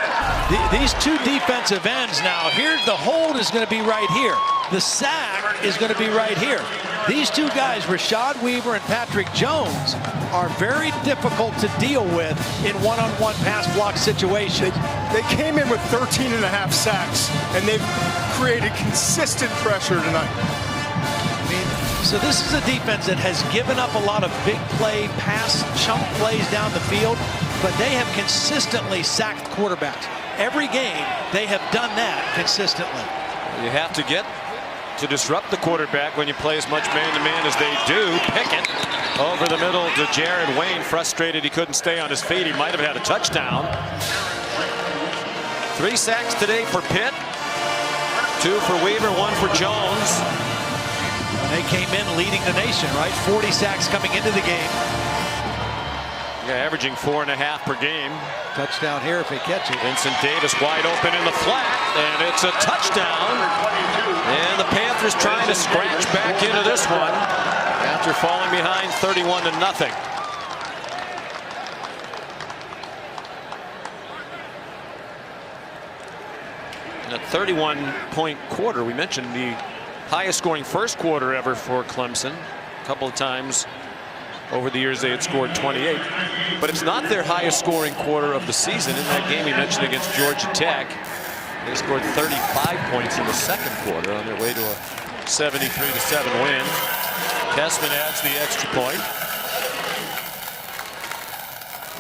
These two defensive ends now, here's the hold is going to be right here. The sack is going to be right here. These two guys, Rashad Weaver and Patrick Jones, are very difficult to deal with in one-on-one pass block situations. They came in with 13.5 sacks, and they've created consistent pressure tonight. I mean, so this is a defense that has given up a lot of big play, pass, chunk plays down the field, but they have consistently sacked quarterbacks. Every game, they have done that consistently. You have to get to disrupt the quarterback when you play as much man-to-man as they do. Pickett over the middle to Jared Wayne, frustrated he couldn't stay on his feet. He might have had a touchdown. 3 sacks today for Pitt. 2 for Weaver, 1 for Jones. And they came in leading the nation, right? 40 sacks coming into the game. Yeah, averaging 4.5 per game. Touchdown here if they catch it. Vincent Davis wide open in the flat, and it's a touchdown. And the Panthers trying to scratch back into this one after falling behind 31-0. In a 31-point quarter, we mentioned the highest scoring first quarter ever for Clemson. A couple of times over the years they had scored 28, but it's not their highest scoring quarter of the season. In that game we mentioned against Georgia Tech, they scored 35 points in the second quarter on their way to a 73-7 win. Tessman adds the extra point.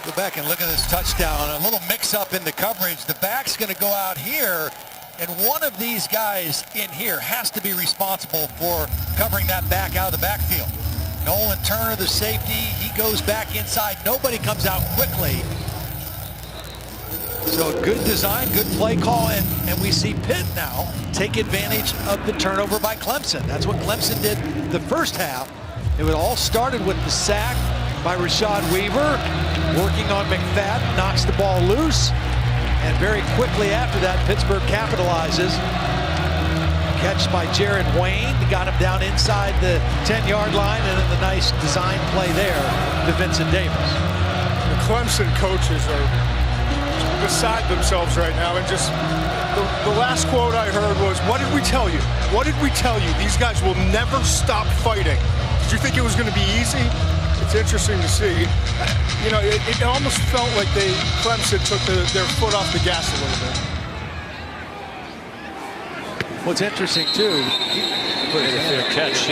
Go back and look at this touchdown. A little mix-up in the coverage. The back's going to go out here, and one of these guys in here has to be responsible for covering that back out of the backfield. Nolan Turner, the safety, he goes back inside. Nobody comes out quickly. So good design, good play call, and we see Pitt now take advantage of the turnover by Clemson. That's what Clemson did the first half. It was all started with the sack by Rashad Weaver, working on McFadden, knocks the ball loose, and very quickly after that, Pittsburgh capitalizes. Catch by Jared Wayne, got him down inside the 10-yard line, and then the nice design play there to Vincent Davis. The Clemson coaches are beside themselves right now, and just the last quote I heard was, "What did we tell you? What did we tell you? These guys will never stop fighting." Did you think it was going to be easy? It's interesting to see. You know, it almost felt like Clemson took their foot off the gas a little bit. What's interesting too, catch.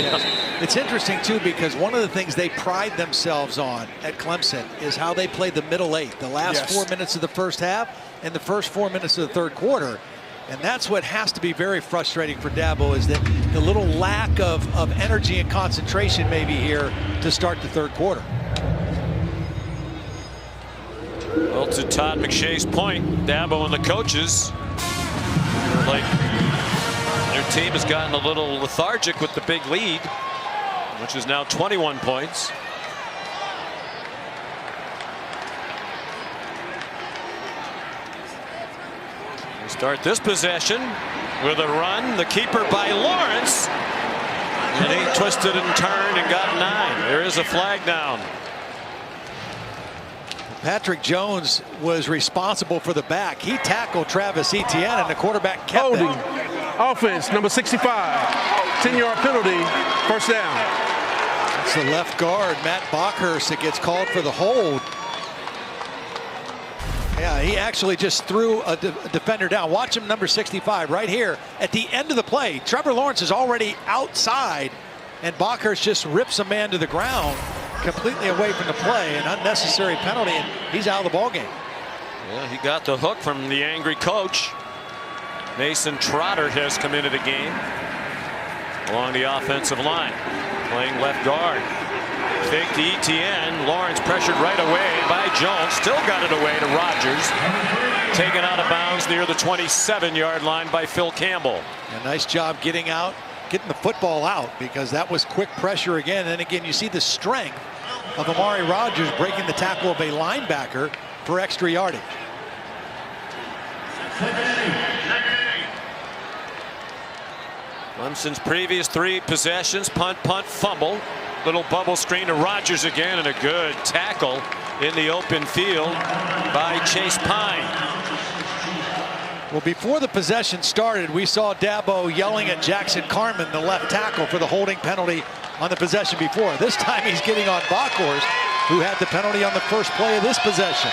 It's interesting too because one of the things they pride themselves on at Clemson is how they play the middle 8, the last 4 minutes of the first half and the first 4 minutes of the third quarter. And that's what has to be very frustrating for Dabo, is that the little lack of energy and concentration maybe here to start the third quarter. Well, to Todd McShay's point, Dabo and the coaches are like, their team has gotten a little lethargic with the big lead, which is now 21 points. We start this possession with a run. The keeper by Lawrence. And he twisted and turned and got 9. There is a flag down. Patrick Jones was responsible for the back. He tackled Travis Eteinne, and the quarterback kept holding. that. Offense, number 65. 10-yard penalty, first down. It's the left guard, Matt Bockhurst, that gets called for the hold. Yeah, he actually just threw a defender down. Watch him, number 65, right here at the end of the play. Trevor Lawrence is already outside, and Bockhurst just rips a man to the ground, completely away from the play. An unnecessary penalty, and he's out of the ballgame. Yeah, he got the hook from the angry coach. Mason Trotter has come into the game along the offensive line, playing left guard. Fake to Eteinne. Lawrence pressured right away by Jones. Still got it away to Rodgers. Taken out of bounds near the 27-yard line by Phil Campbell. A nice job getting the football out, because that was quick pressure again. And again, you see the strength of Amari Rodgers breaking the tackle of a linebacker for extra yardage. Clemson's previous 3 possessions, punt, fumble. Little bubble screen to Rodgers again, and a good tackle in the open field by Chase Pine. Well, before the possession started, we saw Dabo yelling at Jackson Carman, the left tackle, for the holding penalty on the possession before. This time he's getting on Backhorst, who had the penalty on the first play of this possession.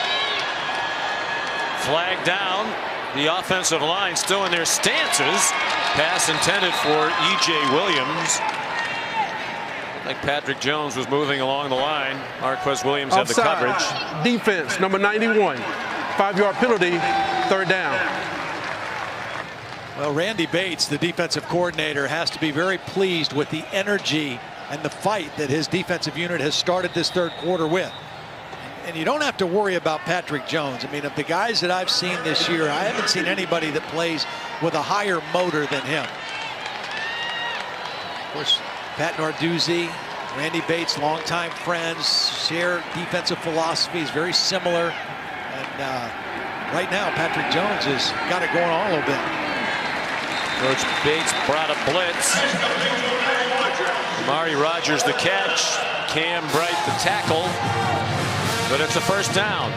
Flag down. The offensive line still in their stances. Pass intended for E.J. Williams. Like Patrick Jones was moving along the line. Marquez Williams had the coverage. Defense, number 91. 5-yard penalty, 3rd down. Well, Randy Bates, the defensive coordinator, has to be very pleased with the energy and the fight that his defensive unit has started this 3rd quarter with. And you don't have to worry about Patrick Jones. I mean, of the guys that I've seen this year, I haven't seen anybody that plays with a higher motor than him. Of course, Pat Narduzzi, Randy Bates, longtime friends, share defensive philosophies, very similar. And right now, Patrick Jones has got it going on a little bit. Coach Bates brought a blitz. Amari Rodgers the catch. Cam Bright the tackle. But it's a 1st down.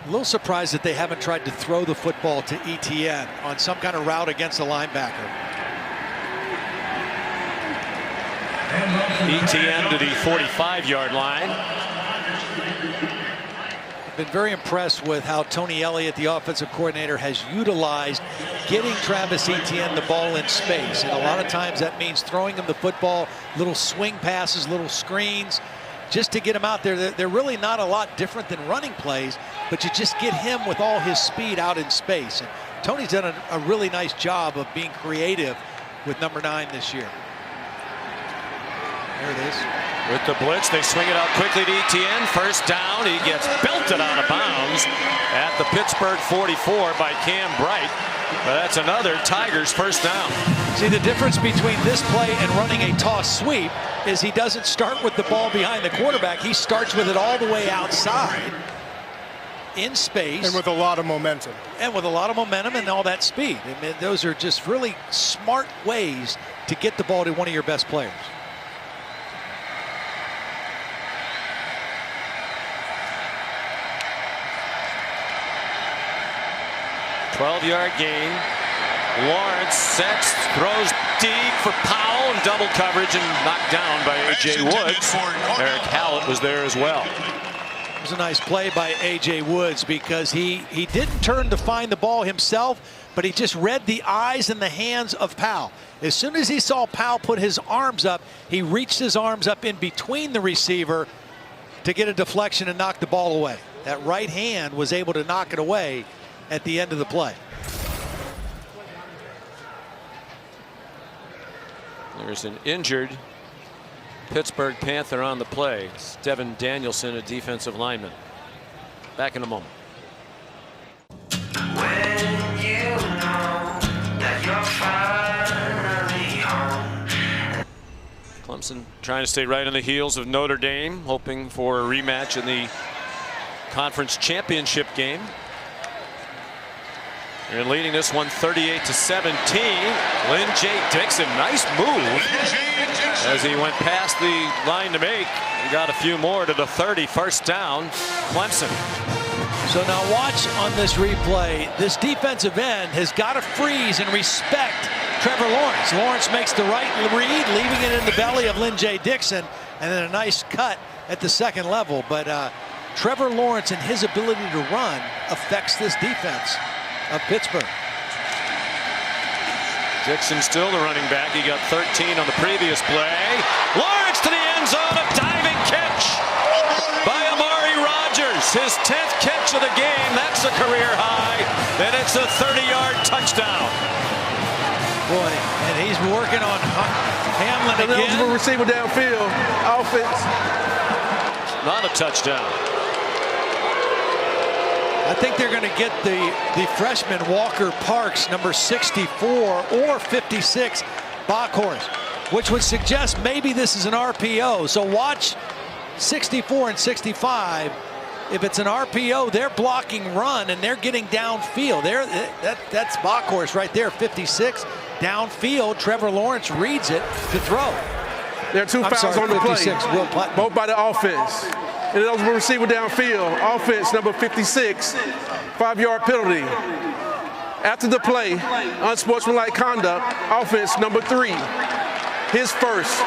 A little surprised that they haven't tried to throw the football to Eteinne on some kind of route against the linebacker. Eteinne to the 45-yard line. Been very impressed with how Tony Elliott, the offensive coordinator, has utilized getting Travis Eteinne the ball in space. And a lot of times that means throwing him the football, little swing passes, little screens, just to get him out there. They're really not a lot different than running plays, but you just get him with all his speed out in space. And Tony's done a really nice job of being creative with number 9 this year. There it is. With the blitz, they swing it out quickly to Eteinne. 1st down. He gets belted out of bounds at the Pittsburgh 44 by Cam Bright. But that's another Tigers 1st down. See, the difference between this play and running a toss sweep is he doesn't start with the ball behind the quarterback. He starts with it all the way outside in space. And with a lot of momentum. And with a lot of momentum and all that speed. I mean, those are just really smart ways to get the ball to one of your best players. 12-yard gain. Lawrence sets, throws deep for Powell, and double coverage and knocked down by A.J. Woods. Eric Hallett was there as well. It was a nice play by A.J. Woods because he didn't turn to find the ball himself, but he just read the eyes and the hands of Powell. As soon as he saw Powell put his arms up, he reached his arms up in between the receiver to get a deflection and knock the ball away. That right hand was able to knock it away at the end of the play. There's an injured Pittsburgh Panther on the play. It's Devin Danielson, a defensive lineman. Back in a moment. When you know that you're finally home. Clemson trying to stay right on the heels of Notre Dame, hoping for a rematch in the conference championship game. And leading this one 38-17. Lynn J. Dixon, nice move as he went past the line to make. He got a few more to the 30. 1st down, Clemson. So now watch on this replay. This defensive end has got to freeze and respect Trevor Lawrence. Lawrence makes the right read, leaving it in the belly of Lynn J. Dixon, and then a nice cut at the 2nd level. But Trevor Lawrence and his ability to run affects this defense of Pittsburgh. Dixon still the running back. He got 13 on the previous play. Lawrence to the end zone, a diving catch by Amari Rodgers. His 10th catch of the game. That's a career high. And it's a 30-yard touchdown. Boy, and he's working on Hamlin again. Eligible receiver downfield. Offense. Not a touchdown. I think they're going to get the freshman Walker Parks, number 64 or 56, Backhorst, which would suggest maybe this is an RPO. So watch 64 and 65 If it's an RPO, they're blocking run and they're getting downfield. That's Bockhorst right there, 56. Downfield, Trevor Lawrence reads it to throw. There are two fouls on the play, both by the offense. And those will receiver downfield. Offense number 56, 5-yard penalty. After the play, unsportsmanlike conduct, offense number 3, his first.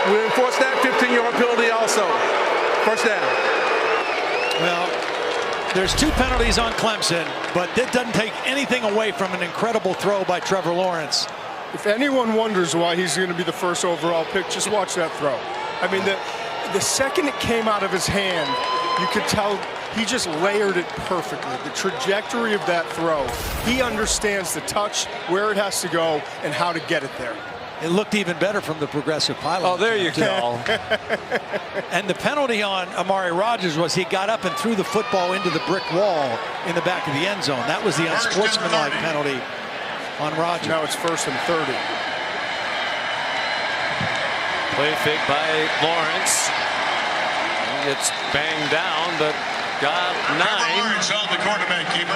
We enforce that 15-yard penalty also. First down. Well, there's 2 penalties on Clemson, but that doesn't take anything away from an incredible throw by Trevor Lawrence. If anyone wonders why he's going to be the first overall pick, just watch that throw. I mean, the second it came out of his hand, you could tell he just layered it perfectly. The trajectory of that throw, he understands the touch, where it has to go, and how to get it there. It looked even better from the progressive pylon. Oh, there you go. And the penalty on Amari Rodgers was he got up and threw the football into the brick wall in the back of the end zone. That was the unsportsmanlike penalty on Rodgers. Now it's 1st and 30. Play fake by Lawrence. He gets banged down, but got 9. Lawrence on the quarterback keeper.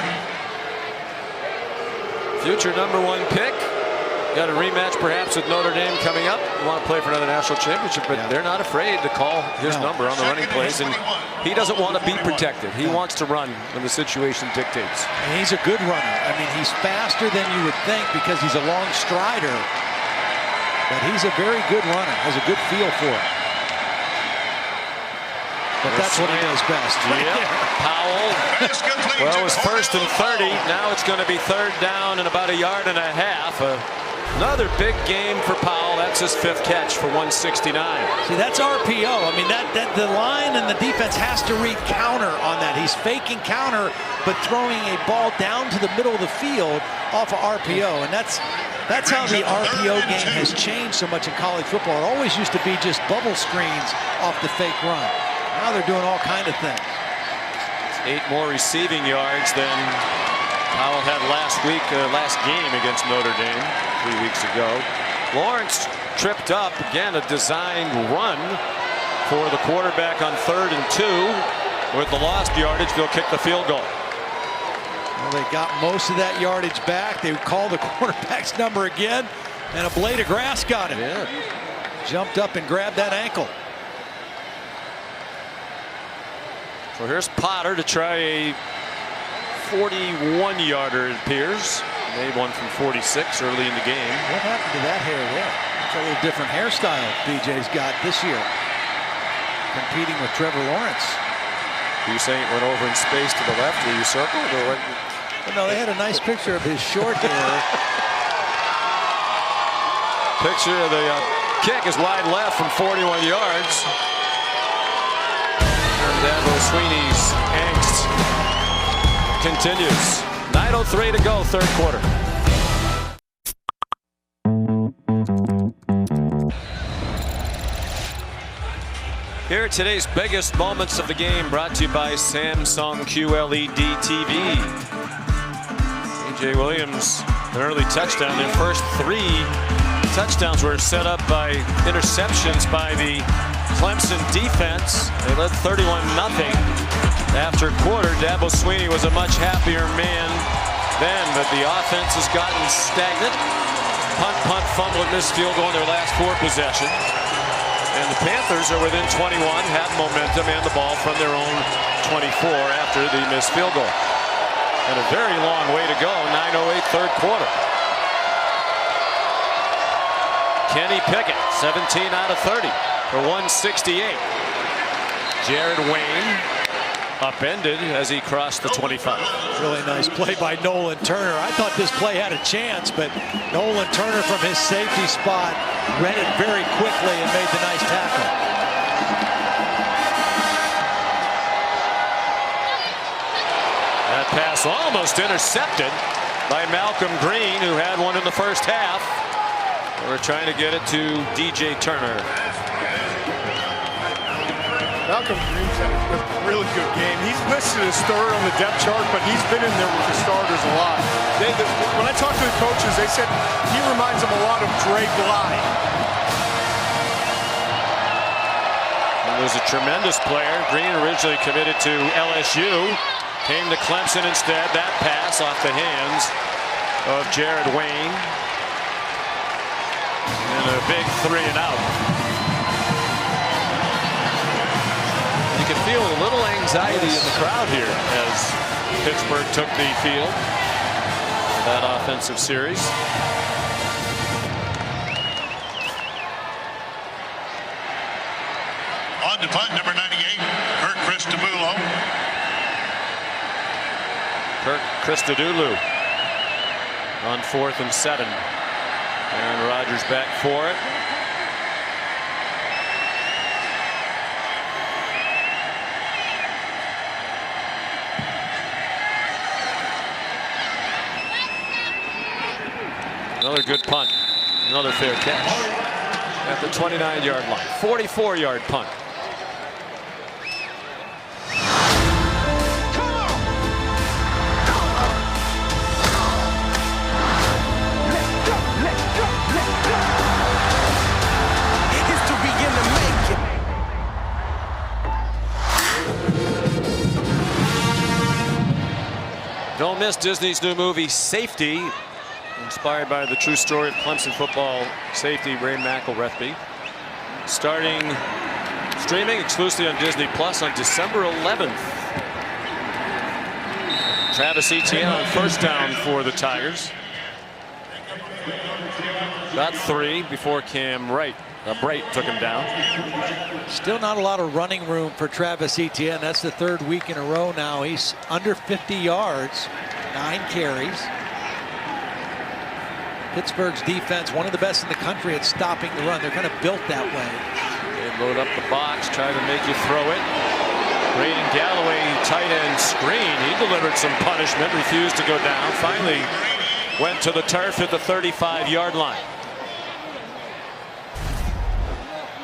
Future number 1 pick. Got a rematch perhaps with Notre Dame coming up. They want to play for another national championship, but they're not afraid to call his number on the running plays. And he doesn't want to be protected. He wants to run when the situation dictates. And he's a good runner. I mean, he's faster than you would think because he's a long strider. But he's a very good runner, has a good feel for it. But that's what he does best. Yep. Powell. Well, it was 1st and 30. Now it's going to be 3rd down and about 1.5 yards. Another big game for Powell. That's his 5th catch for 169. See, that's RPO. I mean, the line and the defense has to read counter on that. He's faking counter, but throwing a ball down to the middle of the field off of RPO. And that's how the RPO game has changed so much in college football. It always used to be just bubble screens off the fake run. Now they're doing all kind of things. 8 more receiving yards than Powell had last game against Notre Dame 3 weeks ago. Lawrence tripped up. Again, a designed run for the quarterback on 3rd and 2. With the lost yardage, they'll kick the field goal. Well, they got most of that yardage back. They called the quarterback's number again, and a blade of grass got him. Yeah. Jumped up and grabbed that ankle. So here's Potter to try a 41-yarder, it appears. Made one from 46 early in the game. What happened to that hair there? It's a little different hairstyle BJ's got this year. Competing with Trevor Lawrence. Are you saying it went over in space to the left where you circled? Or what? Well, no, they had a nice picture of his short hair. Picture of the kick is wide left from 41 yards. Dabo Sweeney's angst continues. 9:03 to go, 3rd quarter. Here are today's biggest moments of the game, brought to you by Samsung QLED TV. A.J. Williams, an early touchdown. Their first 3 touchdowns were set up by interceptions by the Clemson defense. They led 31-0 after a quarter. Dabo Sweeney was a much happier man then, but the offense has gotten stagnant. Punt, fumble, and missed field goal in their last 4 possessions. And the Panthers are within 21, have momentum and the ball from their own 24 after the missed field goal. And a very long way to go, 9:08 3rd quarter. Kenny Pickett, 17 out of 30. For 168. Jared Wayne upended as he crossed the 25. Really nice play by Nolan Turner. I thought this play had a chance, but Nolan Turner from his safety spot read it very quickly and made the nice tackle. That pass almost intercepted by Malcolm Green, who had one in the first half. We're trying to get it to DJ Turner. Malcolm Green's had a really good game. He's listed as 3rd on the depth chart, but he's been in there with the starters a lot. When I talked to the coaches, they said he reminds them a lot of Dre Bly. was a tremendous player. Green originally committed to LSU. Came to Clemson instead. That pass off the hands of Jared Wayne. And a big 3 and out. You can feel a little anxiety in the crowd here as Pittsburgh took the field. That offensive series. On to punt, number 98, Kirk Christodoulou. Kirk Christodoulou on 4th and 7. And Rodgers back for it. Another good punt. Another fair catch at the 29-yard line. 44-yard punt. Don't miss Disney's new movie Safety, inspired by the true story of Clemson football safety Ray McElrathbey. Streaming exclusively on Disney Plus on December 11th. Travis Eteinne on first down for the Tigers. Got 3 before Cam Bright took him down. Still not a lot of running room for Travis Eteinne. That's the 3rd week in a row now. He's under 50 yards, 9 carries. Pittsburgh's defense, one of the best in the country at stopping the run. They're kind of built that way. They load up the box, try to make you throw it. Braden Galloway, tight end screen. He delivered some punishment, refused to go down. Finally went to the turf at the 35-yard line.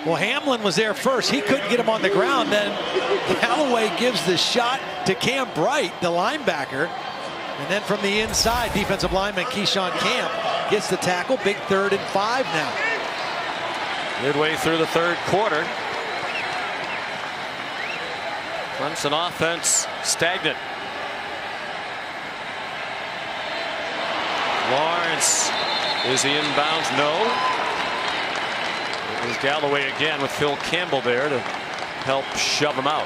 Well, Hamlin was there first. He couldn't get him on the ground. Then Galloway gives the shot to Cam Bright, the linebacker. And then from the inside, defensive lineman Keyshawn Camp gets the tackle. Big 3rd and 5 now. Midway through the 3rd quarter. Clemson offense stagnant. Lawrence, is he inbounds? No. It was Galloway again with Phil Campbell there to help shove him out.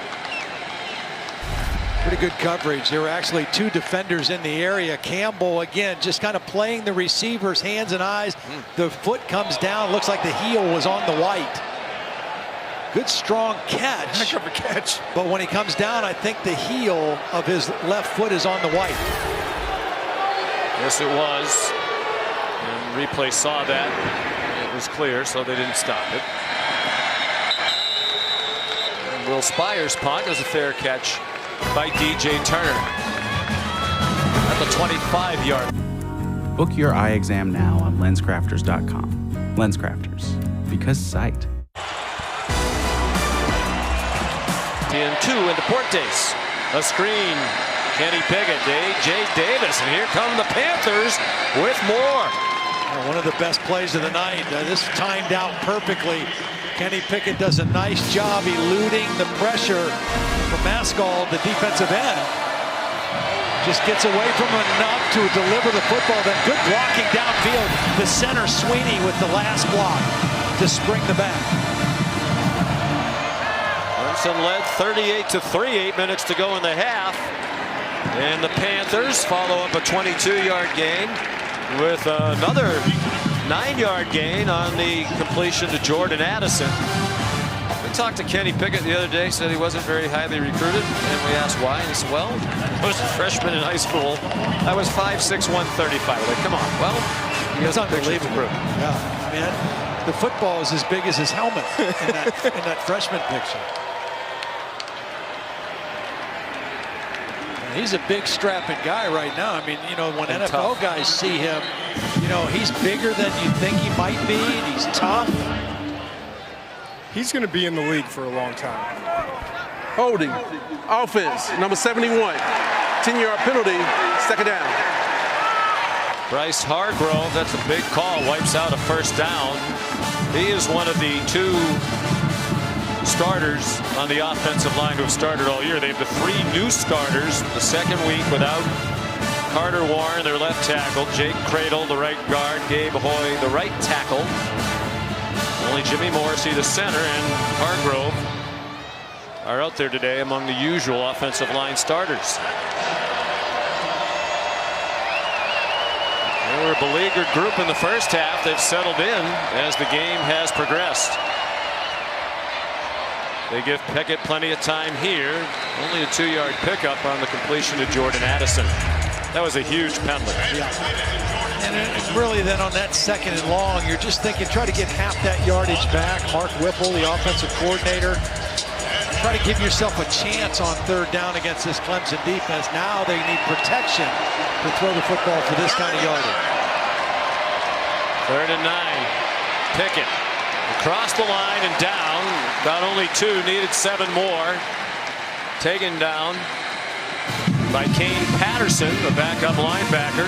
Pretty good coverage. There were actually 2 defenders in the area. Campbell again just kind of playing the receiver's hands and eyes. The foot comes down. Looks like the heel was on the white. Good strong catch. Heck of a catch. But when he comes down, I think the heel of his left foot is on the white. Yes, it was. And replay saw that. It was clear, so they didn't stop it. And Will Spires' punt is a fair catch by DJ Turner at the 25-yard. Book your eye exam now on LensCrafters.com. LensCrafters, because sight. And 2 into Portes. A screen. Kenny Pickett, A.J. Davis, and here come the Panthers with more. One of the best plays of the night. This timed out perfectly. Kenny Pickett does a nice job eluding the pressure from Maskell, the defensive end. Just gets away from him enough to deliver the football. Then good blocking downfield. The center, Sweeney, with the last block to spring the back. Clemson led 38-3, 8 minutes to go in the half. And the Panthers follow up a 22-yard gain with another 9-yard gain on the completion to Jordan Addison. We talked to Kenny Pickett the other day, said he wasn't very highly recruited, and we asked why, and he said, well, I was a freshman in high school. I was 5'6", 135. We're like, come on. Well, he has unbelievable. Yeah, man, the football is as big as his helmet in that freshman picture. He's a big strapping guy right now. I mean, you know, when NFL guys see him, you know, he's bigger than you think he might be, and he's tough. He's going to be in the league for a long time. Holding. Offense, number 71. 10-yard penalty, 2nd down. Bryce Hargrove, that's a big call, wipes out a first down. He is one of the 2 starters on the offensive line who have started all year. They have the 3 new starters the second week without Carter Warren, their left tackle, Jake Cradle, the right guard, Gabe Hoy, the right tackle. Only Jimmy Morrissey, the center, and Hargrove are out there today among the usual offensive line starters. They were a beleaguered group in the first half. They've settled in as the game has progressed. They give Pickett plenty of time here. Only a 2-yard pickup on the completion to Jordan Addison. That was a huge penalty. Yeah. And really then on that 2nd and long, you're just thinking, try to get half that yardage back. Mark Whipple, the offensive coordinator, try to give yourself a chance on 3rd down against this Clemson defense. Now they need protection to throw the football for this kind of yardage. 3rd and 9. Pickett across the line and down. Got only 2, needed 7 more. Taken down by Kane Patterson, the backup linebacker.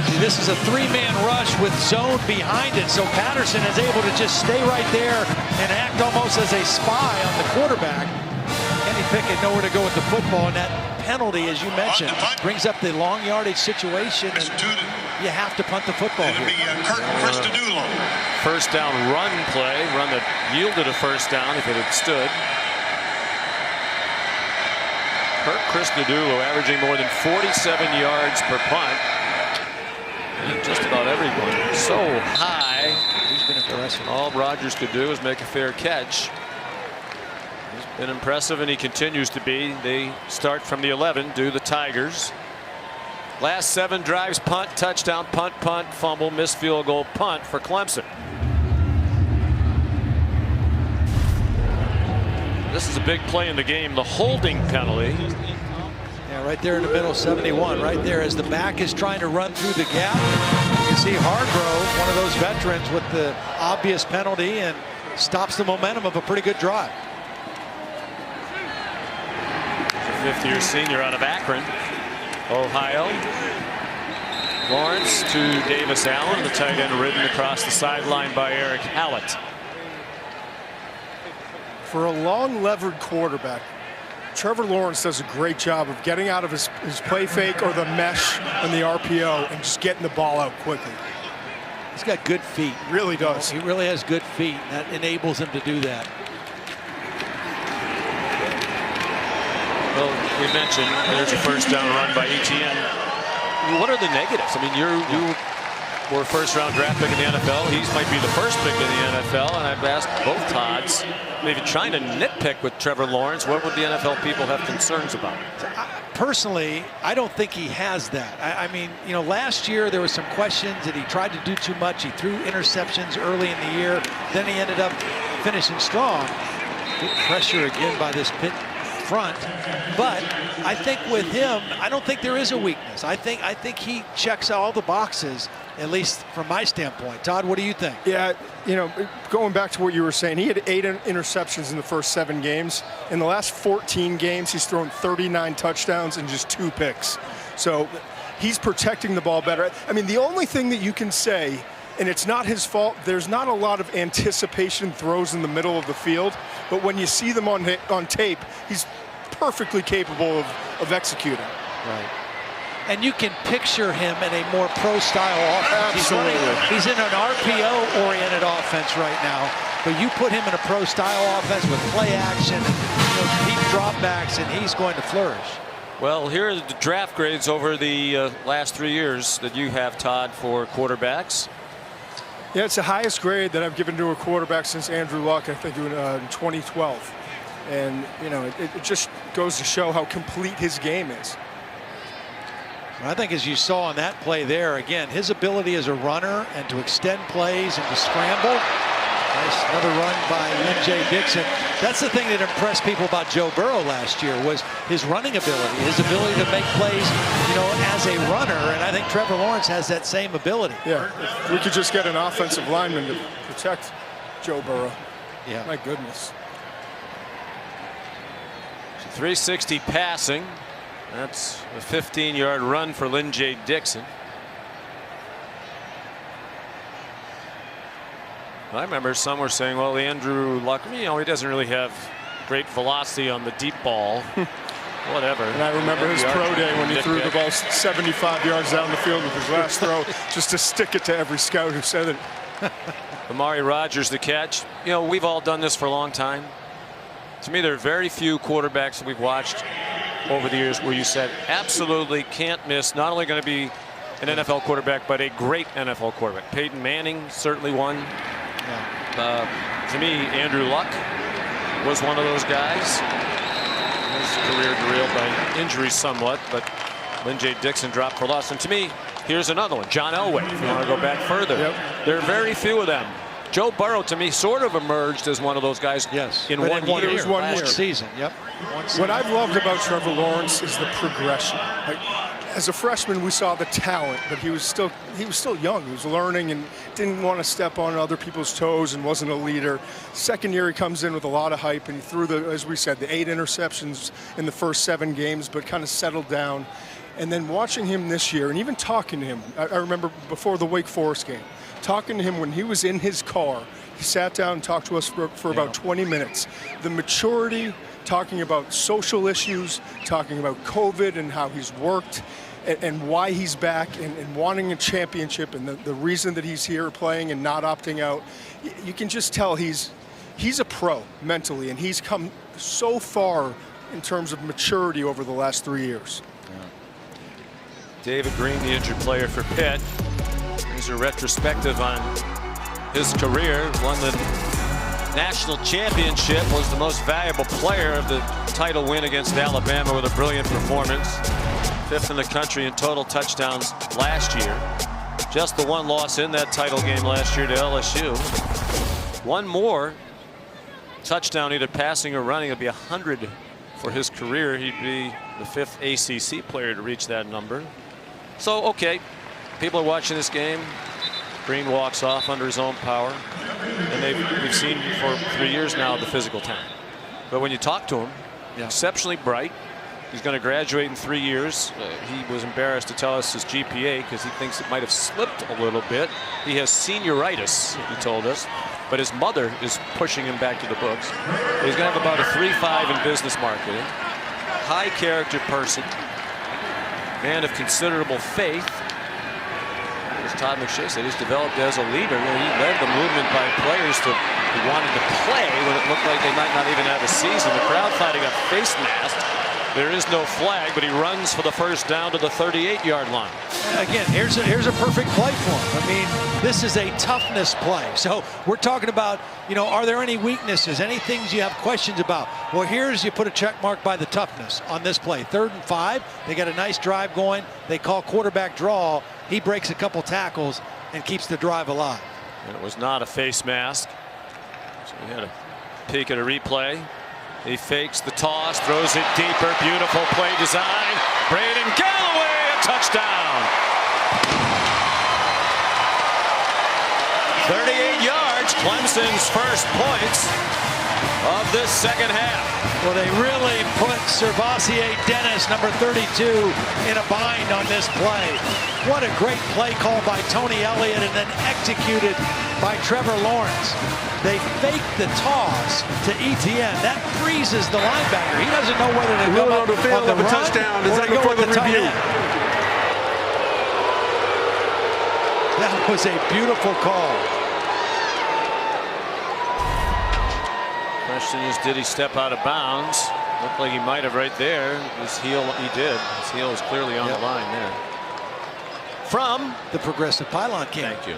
See, this is a 3-man rush with zone behind it, so Patterson is able to just stay right there and act almost as a spy on the quarterback. Kenny Pickett nowhere to go with the football, and that penalty, as you mentioned, brings up the long yardage situation, and you have to punt the football here. First down run play, run that yielded a first down if it had stood. Kirk Christodoulou averaging more than 47 yards per punt. And just about everyone so high. He's been impressive. All Rodgers could do is make a fair catch. He's been impressive, and he continues to be. They start from the 11, do the Tigers. Last 7 drives, punt, touchdown, punt, punt, fumble, missed field goal, punt for Clemson. This is a big play in the game, the holding penalty. Yeah, right there in the middle, 71, right there as the back is trying to run through the gap. You can see Hargrove, one of those veterans, with the obvious penalty, and stops the momentum of a pretty good drive. The 5th-year senior out of Akron, Ohio. Lawrence to Davis Allen, the tight end ridden across the sideline by Eric Hallett. For a long levered quarterback, Trevor Lawrence does a great job of getting out of his play fake or the mesh on the RPO and just getting the ball out quickly. He's got good feet. Really does. He really has good feet. That enables him to do that. Well, we mentioned there's a first down run by Eteinne. What are the negatives? I mean, you were a first-round draft pick in the NFL. He might be the first pick in the NFL, and I've asked both Todds, maybe trying to nitpick with Trevor Lawrence. What would the NFL people have concerns about? Personally, I don't think he has that. I mean, you know, last year there was some questions that he tried to do too much. He threw interceptions early in the year. Then he ended up finishing strong. Good pressure again by this Pitt front. But I think with him, I don't think there is a weakness. I think he checks all the boxes, at least from my standpoint. Todd, what do you think? Yeah, you know, going back to what you were saying, he had 8 interceptions in the first 7 games. In the last 14 games, he's thrown 39 touchdowns and just 2 picks. So he's protecting the ball better. I mean, the only thing that you can say, and it's not his fault, there's not a lot of anticipation throws in the middle of the field, but when you see them on tape, he's perfectly capable of executing. Right. And you can picture him in a more pro-style offense. Absolutely. He's in an RPO-oriented offense right now, but you put him in a pro-style offense with play action and deep dropbacks, and he's going to flourish. Well, here are the draft grades over the last 3 years that you have, Todd, for quarterbacks. Yeah, it's the highest grade that I've given to a quarterback since Andrew Luck, I think in 2012. And, you know, it just goes to show how complete his game is. I think as you saw on that play there, again, his ability as a runner and to extend plays and to scramble. Nice, another run by Lynn Dixon. That's the thing that impressed people about Joe Burrow last year was his running ability, his ability to make plays, you know, as a runner. And I think Trevor Lawrence has that same ability. Yeah, if we could just get an offensive lineman to protect Joe Burrow. Yeah. My goodness. 360 passing. That's a 15-yard run for Lynn Dixon. I remember some were saying, well, Andrew Luck, he doesn't really have great velocity on the deep ball. Whatever. And I remember his pro day when he threw the ball 75 yards down the field with his last throw, just to stick it to every scout who said it. Amari Rodgers, the catch. We've all done this for a long time. To me, there are very few quarterbacks that we've watched over the years where you said absolutely can't miss. Not only going to be an NFL quarterback, but a great NFL quarterback. Peyton Manning, certainly one. To me, Andrew Luck was one of those guys. His career derailed by injuries somewhat, but Lynn J. Dixon dropped for loss. And to me, here's another one, John Elway, if you want to go back further. There are very few of them. Joe Burrow, to me, sort of emerged as one of those guys in one year. It was one last year. Season. What I've loved about Trevor Lawrence is the progression. As a freshman, we saw the talent, but he was still young. He was learning and didn't want to step on other people's toes and wasn't a leader. Second year, he comes in with a lot of hype, and he threw as we said, the 8 interceptions in the first 7 games, but kind of settled down. And then watching him this year, and even talking to him, I remember before the Wake Forest game, talking to him when he was in his car. He sat down and talked to us for about 20 minutes. The maturity, talking about social issues, talking about COVID and how he's worked and why he's back and wanting a championship and the reason that he's here playing and not opting out. You can just tell he's a pro mentally, and he's come so far in terms of maturity over the last 3 years. David Green, the injured player for Pitt. Here's a retrospective on his career. Won the national championship, was the most valuable player of the title win against Alabama with a brilliant performance. 5th in the country in total touchdowns last year. Just the one loss in that title game last year to LSU. One more touchdown, either passing or running, it'd be 100 for his career. He'd be the 5th ACC player to reach that number. So, okay, people are watching this game. Green walks off under his own power. And we've seen for 3 years now the physical talent. But when you talk to him, exceptionally bright. He's going to graduate in 3 years. He was embarrassed to tell us his GPA because he thinks it might have slipped a little bit. He has senioritis, he told us. But his mother is pushing him back to the books. He's going to have about a 3.5 in business marketing. High character person. Man of considerable faith. As Todd McShay said, he's developed as a leader. He led the movement by players who wanted to play when it looked like they might not even have a season. The crowd fighting a face mask. There is no flag, but he runs for the first down to the 38-yard line. Again, here's a perfect play for him. I mean, this is a toughness play. So we're talking about, are there any weaknesses, any things you have questions about? Well, here's you put a check mark by the toughness on this play. 3rd and 5. They got a nice drive going. They call quarterback draw. He breaks a couple tackles and keeps the drive alive. And it was not a face mask. So we had a peek at a replay. He fakes the toss, throws it deeper. Beautiful play design. Braden Galloway, a touchdown. 38 yards, Clemson's first points of this second half. Well, they really put Servassier Dennis, number 32, in a bind on this play. What a great play call by Tony Elliott and then executed by Trevor Lawrence. They fake the toss to Eteinne. That freezes the linebacker. He doesn't know whether to go up the field on the of a run touchdown. Is or that to go before with the the tight review? end. That was a beautiful call. Question is, did he step out of bounds? Looked like he might have right there. His heel, he did. His heel is clearly on the line there. From the Progressive Pylon King. Thank you.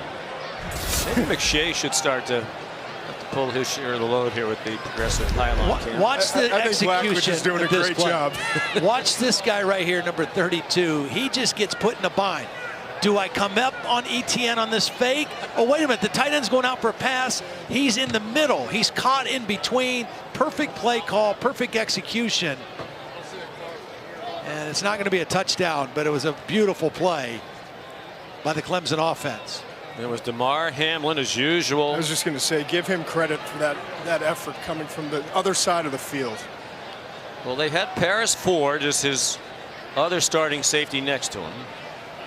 Maybe McShay should start to pull his share of the load here with the Progressive Pylon King. Watch the execution is doing a of this great play. job. Watch this guy right here, number 32. He just gets put in a bind. Do I come up on Eteinne on this fake? Oh, wait a minute. The tight end's going out for a pass. He's in the middle. He's caught in between. Perfect play call, perfect execution. And it's not going to be a touchdown, but it was a beautiful play by the Clemson offense. It was DeMar Hamlin as usual. I was just going to say, give him credit for that effort coming from the other side of the field. Well, they had Paris Ford as his other starting safety next to him.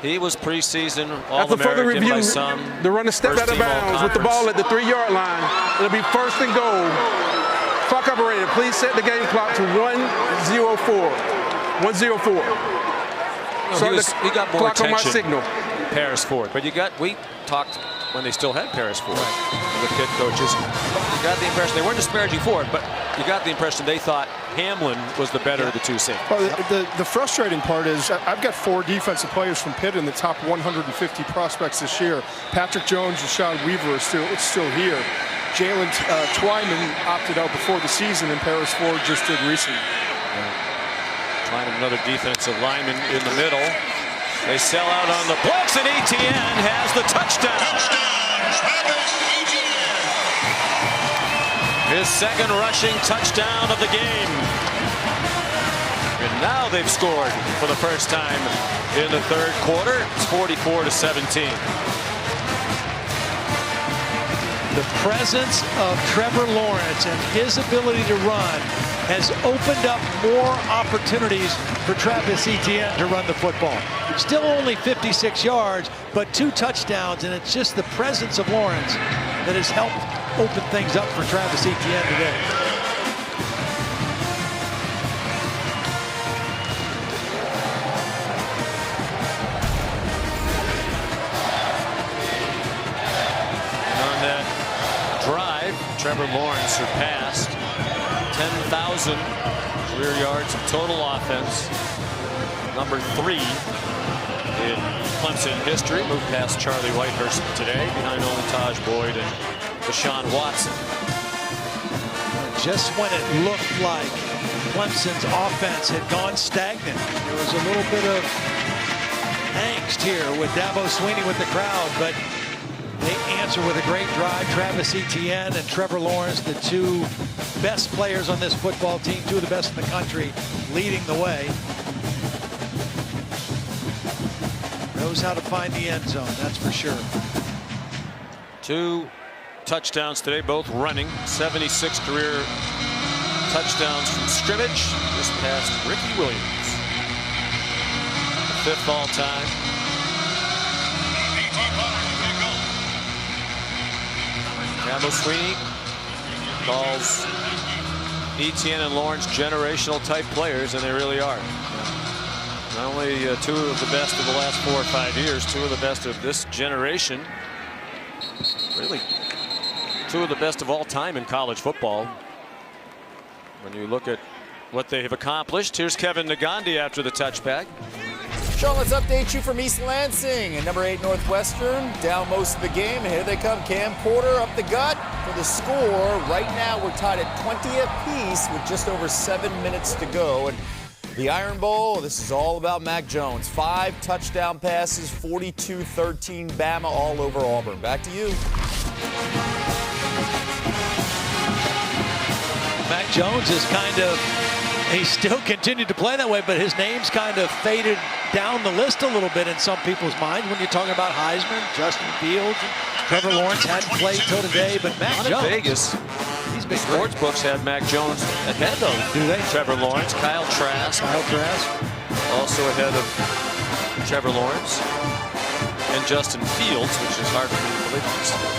He was preseason After further All-American review, by some. the runner stepped out of bounds with the ball at the 3-yard line. It'll be first and goal. Clock operator, please set the game clock to 1:04. 1:04. He got more clock attention. on my signal. Paris Ford, but we talked when they still had Paris Ford, the Pitt coaches. You got the impression they weren't disparaging Ford, but you got the impression they thought Hamlin was the better of the two safeties. Well, the frustrating part is I've got 4 defensive players from Pitt in the top 150 prospects this year. Patrick Jones and Sean Weaver are still here. Jalen Twyman opted out before the season, and Paris Ford just did recently. Twyman, another defensive lineman in the middle. They sell out on the blitz, and Eteinne has the touchdown. His second rushing touchdown of the game. And now they've scored for the first time in the third quarter. It's 44-17. The presence of Trevor Lawrence and his ability to run has opened up more opportunities for Travis Eteinne to run the football. Still only 56 yards, but 2 touchdowns, and it's just the presence of Lawrence that has helped open things up for Travis Eteinne today. On that drive, Trevor Lawrence surpassed 10,000 career yards of total offense. Number 3 in Clemson history. Moved past Charlie Whitehurst today, behind only Taj Boyd and Deshaun Watson. Just when it looked like Clemson's offense had gone stagnant, there was a little bit of angst here with Dabo Swinney with the crowd, but they answer with a great drive. Travis Eteinne and Trevor Lawrence, the 2 best players on this football team, 2 of the best in the country, leading the way. Knows how to find the end zone, that's for sure. 2 touchdowns today, both running. 76 career touchdowns from scrimmage. This past Ricky Williams. The 5th all-time. Dabo Swinney calls Eteinne and Lawrence generational type players, and they really are. Not only 2 of the best of the last 4 or 5 years, 2 of the best of this generation. Really, 2 of the best of all time in college football. When you look at what they have accomplished, here's Kevin Nagandi after the touchback. Sean, let's update you from East Lansing. And number 8 Northwestern down most of the game. And here they come. Cam Porter up the gut for the score. Right now we're tied at 20 apiece with just over 7 minutes to go. And the Iron Bowl, this is all about Mac Jones. 5 touchdown passes, 42-13 Bama all over Auburn. Back to you. Mac Jones is he still continued to play that way, but his name's kind of faded down the list a little bit in some people's minds when you're talking about Heisman, Justin Fields, Trevor Lawrence hadn't played till today, but Mac Jones. Vegas. The sports books had Mac Jones ahead of Trevor Lawrence. Kyle Trask also ahead of Trevor Lawrence. And Justin Fields, which is hard for me to believe,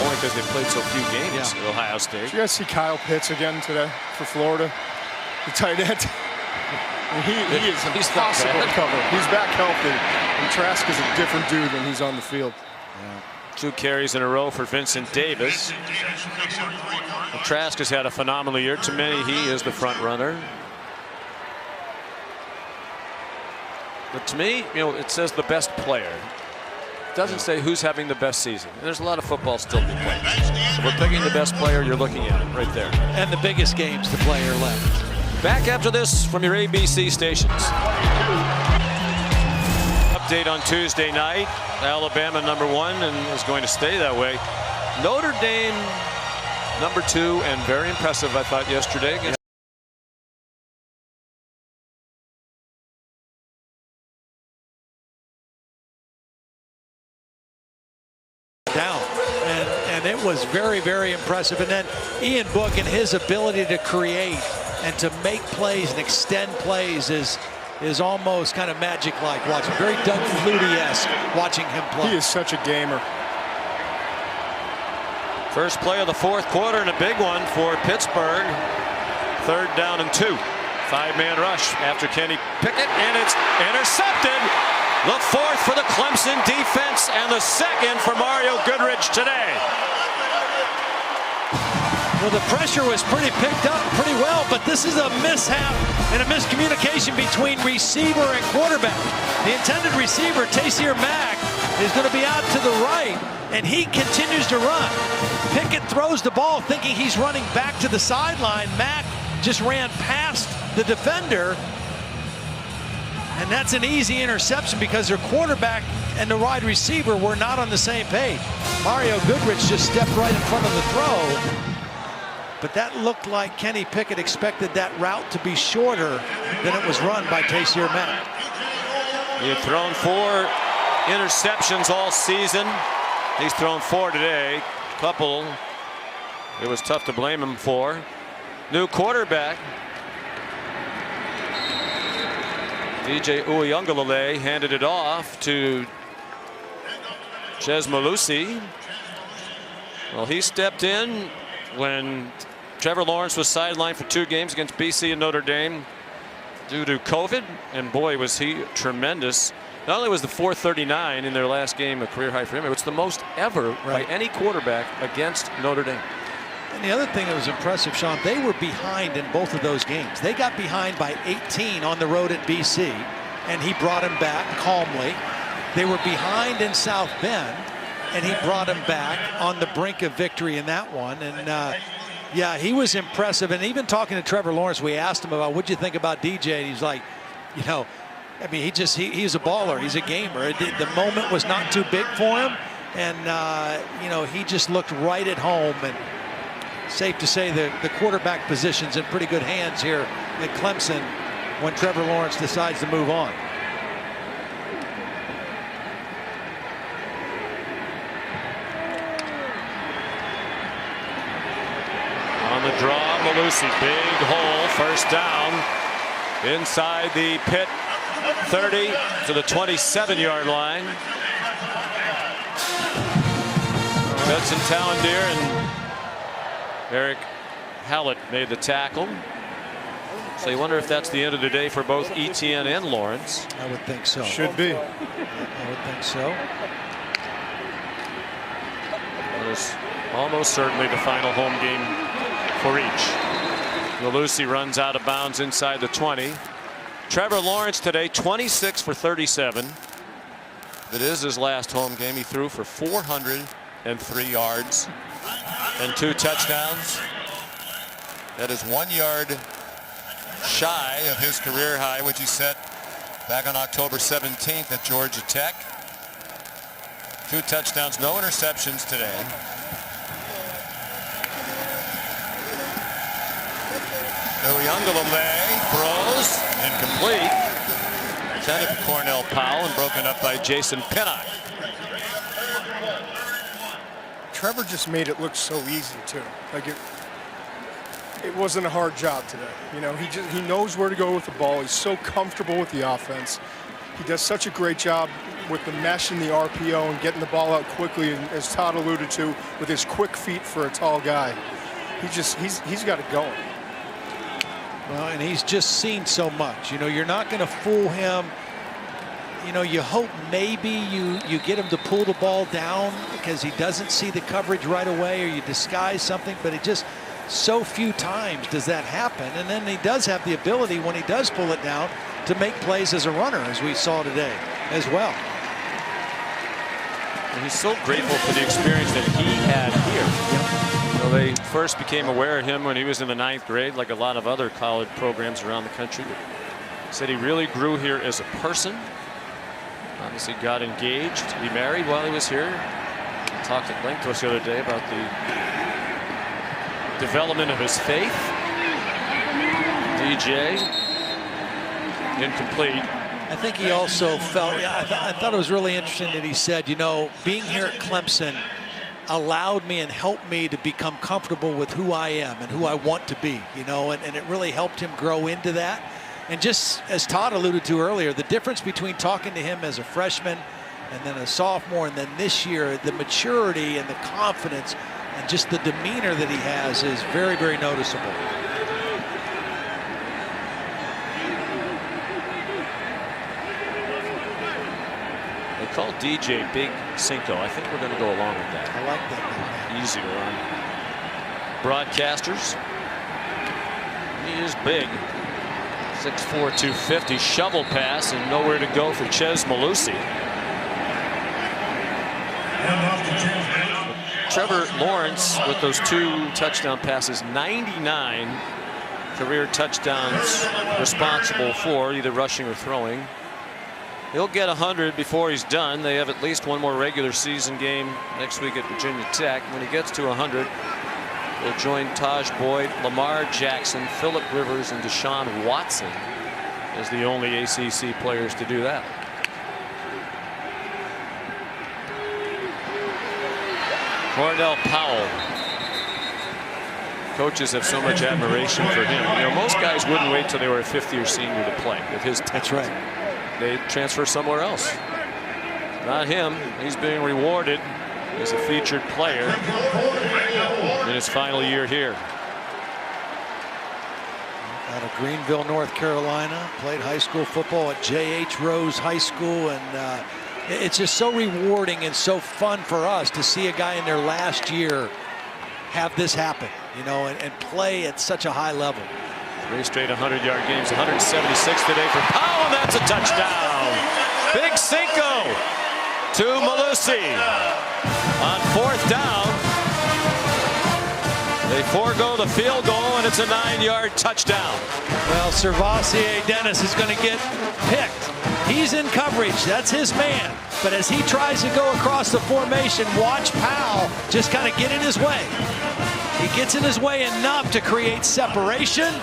only because they played so few games at Ohio State. Did you guys see Kyle Pitts again today for Florida? The tight end. He's impossible to cover. He's back healthy. And Trask is a different dude when he's on the field. 2 carries in a row for Vincent Davis. Trask has had a phenomenal year. To many, he is the front runner. But to me, it says the best player. It doesn't say who's having the best season. And there's a lot of football still to be played. If we're picking the best player, you're looking at it right there. And the biggest games the player left. Back after this from your ABC stations. Update on Tuesday night. Alabama #1 and is going to stay that way. Notre Dame #2 and very impressive, I thought, yesterday against down, and it was very, very impressive. And then Ian Book and his ability to create and to make plays and extend plays is is almost kind of magic-like watching. Very Doug Flutie-esque watching him play. He is such a gamer. First play of the fourth quarter and a big one for Pittsburgh. 3rd down and 2. 5-man rush after Kenny Pickett, and it's intercepted. The 4th for the Clemson defense and the 2nd for Mario Goodrich today. Well, the pressure was picked up pretty well, but this is a mishap and a miscommunication between receiver and quarterback. The intended receiver, Taysir Mack, is going to be out to the right, and he continues to run. Pickett throws the ball thinking he's running back to the sideline. Mack just ran past the defender, and that's an easy interception because their quarterback and the wide receiver were not on the same page. Mario Goodrich just stepped right in front of the throw, but that looked like Kenny Pickett expected that route to be shorter than it was run by Taysir Mack. He had thrown 4 interceptions all season. He's thrown 4 today. A couple it was tough to blame him for. New quarterback. DJ Uiagalelei handed it off to Chez Malusi. Well, he stepped in when Trevor Lawrence was sidelined for 2 games against BC and Notre Dame due to COVID, and boy was he tremendous. Not only was the 439 in their last game a career high for him, it was the most ever by any quarterback against Notre Dame. And the other thing that was impressive, Sean, they were behind in both of those games. They got behind by 18 on the road at BC, and he brought them back calmly. They were behind in South Bend, and he brought them back on the brink of victory in that one. And yeah, he was impressive. And even talking to Trevor Lawrence, we asked him about what'd you think about DJ, and he's like, you know, I mean, he's a baller. He's a gamer. The moment was not too big for him, and you know, he just looked right at home. And safe to say the quarterback position's in pretty good hands here at Clemson when Trevor Lawrence decides to move on. On the draw, Malusi, big hole, 1st down inside the Pitt 30 to the 27-yard line. Judson Tallendier and Eric Hallett made the tackle. So you wonder if that's the end of the day for both Eteinne and Lawrence. I would think so. Should be. I would think so. It was almost certainly the final home game for each. Malusi runs out of bounds inside the 20. Trevor Lawrence today 26 for 37. It is his last home game. He threw for 403 yards and 2 touchdowns. That is 1 yard shy of his career high, which he set back on October 17th at Georgia Tech. 2 touchdowns, no interceptions today. Uiagalelei throws incomplete. Intended for Cornell Powell and broken up by Jason Pinnock. Trevor just made it look so easy too. Like it wasn't a hard job today. You know, he knows where to go with the ball. He's so comfortable with the offense. He does such a great job with the mesh and the RPO and getting the ball out quickly, and as Todd alluded to, with his quick feet for a tall guy. He's got it going. Well, and he's just seen so much. You know, you're not going to fool him. You know, you hope maybe you get him to pull the ball down because he doesn't see the coverage right away, or you disguise something, but it just so few times does that happen. And then he does have the ability, when he does pull it down, to make plays as a runner, as we saw today as well. And he's so grateful for the experience that he had here. Yep. You know, they first became aware of him when he was in the 9th grade, like a lot of other college programs around the country. But said he really grew here as a person. Obviously got engaged. He married while he was here. Talked at length to us the other day about the development of his faith. DJ, incomplete. I think he also felt, I thought it was really interesting that he said, you know, being here at Clemson allowed me and helped me to become comfortable with who I am and who I want to be, you know, and it really helped him grow into that. And just as Todd alluded to earlier, the difference between talking to him as a freshman and then a sophomore and then this year, the maturity and the confidence and just the demeanor that he has is very, very noticeable. They call DJ Big Cinco. I think we're going to go along with that. I like that. Easier on broadcasters. He is big. 6'4", 250. Shovel pass and nowhere to go for Chez Malusi. Trevor Lawrence with those 2 touchdown passes, 99 career touchdowns responsible for either rushing or throwing. He'll get 100 before he's done. They have at least one more regular season game next week at Virginia Tech. When he gets to 100, he'll join Taj Boyd, Lamar Jackson, Phillip Rivers, and Deshaun Watson as the only ACC players to do that. Cornell Powell. Coaches have so much admiration for him. You know, most guys wouldn't wait till they were a 5th-year senior to play with his talent. That's right. They transfer somewhere else. Not him. He's being rewarded as a featured player in his final year here. Out of Greenville, North Carolina, played high school football at J.H. Rose High School, and it's just so rewarding and so fun for us to see a guy in their last year have this happen, you know, and play at such a high level. 3 straight 100-yard games, 176 today for Powell, and that's a touchdown. Big Cinco to Malusi. On 4th down, they forego the field goal, and it's a 9-yard touchdown. Well, Servassier Dennis is going to get picked. He's in coverage. That's his man. But as he tries to go across the formation, watch Powell just kind of get in his way. He gets in his way enough to create separation,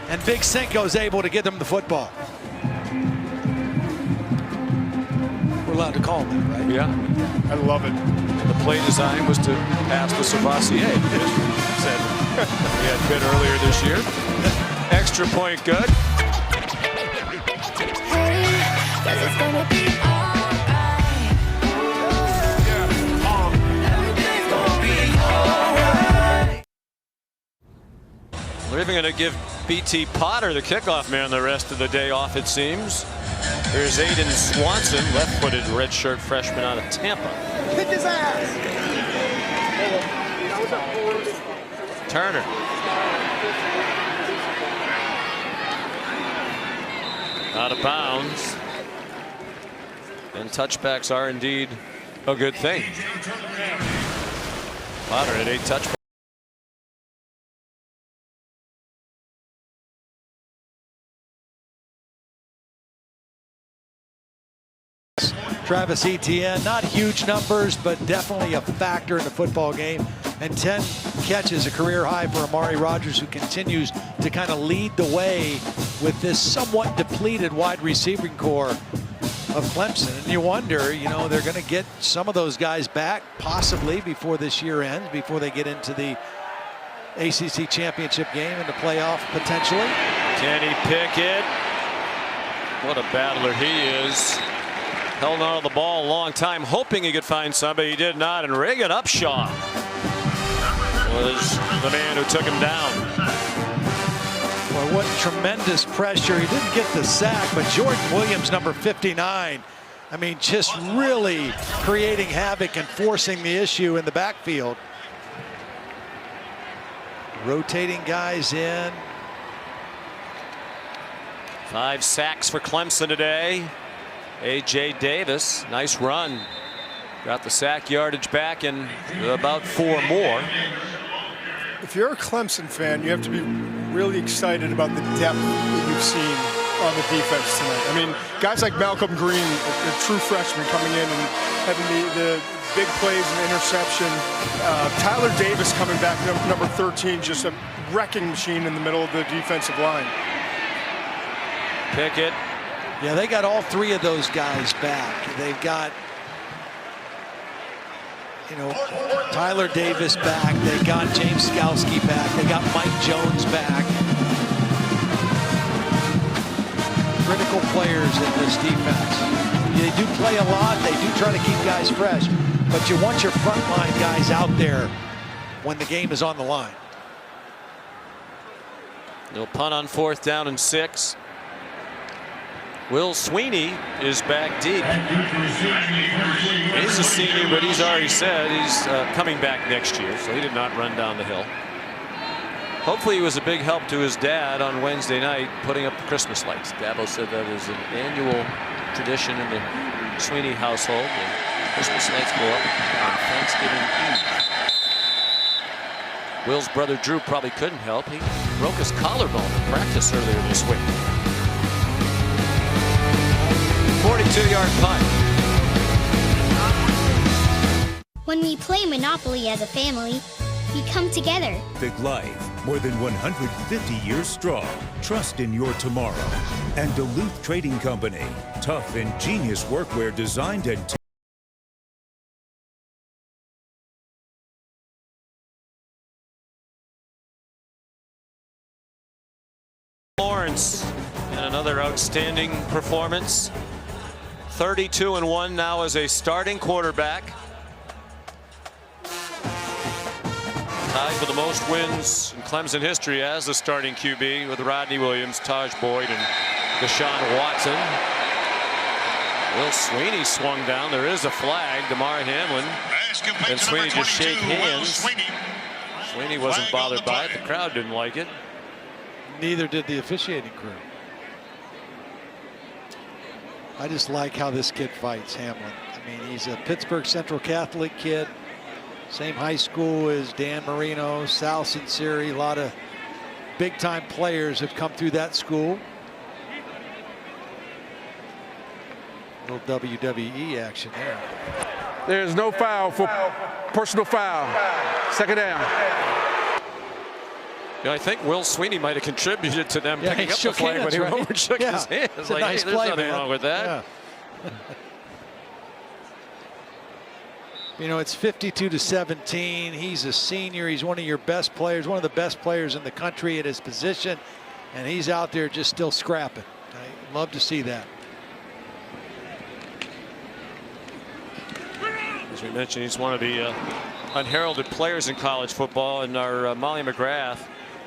and Big Cinco is able to get them the football. We're allowed to call him that, right? Yeah. I love it. The play design was to pass to Servassier. Said we had Pitt earlier this year. Extra point good. We're even going to give B.T. Potter, the kickoff man, the rest of the day off, it seems. Here's Aiden Swanson, left-footed redshirt freshman out of Tampa. Kick his ass! Turner. Out of bounds. And touchbacks are indeed a good thing. Potter at 8 touchbacks. Travis Eteinne, not huge numbers, but definitely a factor in the football game. And 10 catches, a career high for Amari Rogers, who continues to kind of lead the way with this somewhat depleted wide receiving core of Clemson. And you wonder, you know, they're going to get some of those guys back possibly before this year ends, before they get into the ACC championship game and the playoff potentially. Kenny Pickett. What a battler he is. Held on to the ball a long time, hoping he could find somebody. He did not. And Reagan Upshaw was the man who took him down. Well, what tremendous pressure. He didn't get the sack, but Jordan Williams, number 59, I mean, just really creating havoc and forcing the issue in the backfield. Rotating guys in. 5 sacks for Clemson today. A.J. Davis, nice run. Got the sack yardage back and about 4 more. If you're a Clemson fan, you have to be really excited about the depth that you've seen on the defense tonight. I mean, guys like Malcolm Green, a true freshman, coming in and having the big plays and interception. Tyler Davis coming back, number 13, just a wrecking machine in the middle of the defensive line. Pickett. Yeah, they got all 3 of those guys back. They've got, you know, Tyler Davis back. They got James Skalski back. They got Mike Jones back. critical players in this defense. They do play a lot. They do try to keep guys fresh. But you want your frontline guys out there when the game is on the line. They'll punt on 4th down and 6. Will Sweeney is back deep. He's a senior, but he's already said he's coming back next year, so he did not run down the hill. Hopefully he was a big help to his dad on Wednesday night putting up the Christmas lights. Dabo said that is an annual tradition in the Sweeney household. The Christmas lights go up on Thanksgiving Eve. Will's brother Drew probably couldn't help. He broke his collarbone in practice earlier this week. 42-yard punt. When we play Monopoly as a family, we come together. Big Life, more than 150 years strong. Trust in your tomorrow. And Duluth Trading Company, tough and genius workwear designed and Lawrence in another outstanding performance. 32-1 now as a starting quarterback. Tied for the most wins in Clemson history as the starting QB with Rodney Williams, Taj Boyd, and Deshaun Watson. Will Sweeney swung down. There is a flag. Damar Hamlin and Sweeney just shake hands. Sweeney wasn't bothered by it. The crowd didn't like it. Neither did the officiating crew. I just like how this kid fights, Hamlin. I mean, he's a Pittsburgh Central Catholic kid. Same high school as Dan Marino, Sal Sinceri. A lot of big-time players have come through that school. Little WWE action there. There's no foul for personal foul. 2nd down. You know, I think Will Sweeney might have contributed to them picking up the flag when he went over and shook his hand. It's a like, nice hey, there's play, nothing man. wrong with that. Yeah. You know, it's 52-17. He's a senior. He's one of your best players, one of the best players in the country at his position, and he's out there just still scrapping. I love to see that. As we mentioned, he's one of the unheralded players in college football, and our Molly McGrath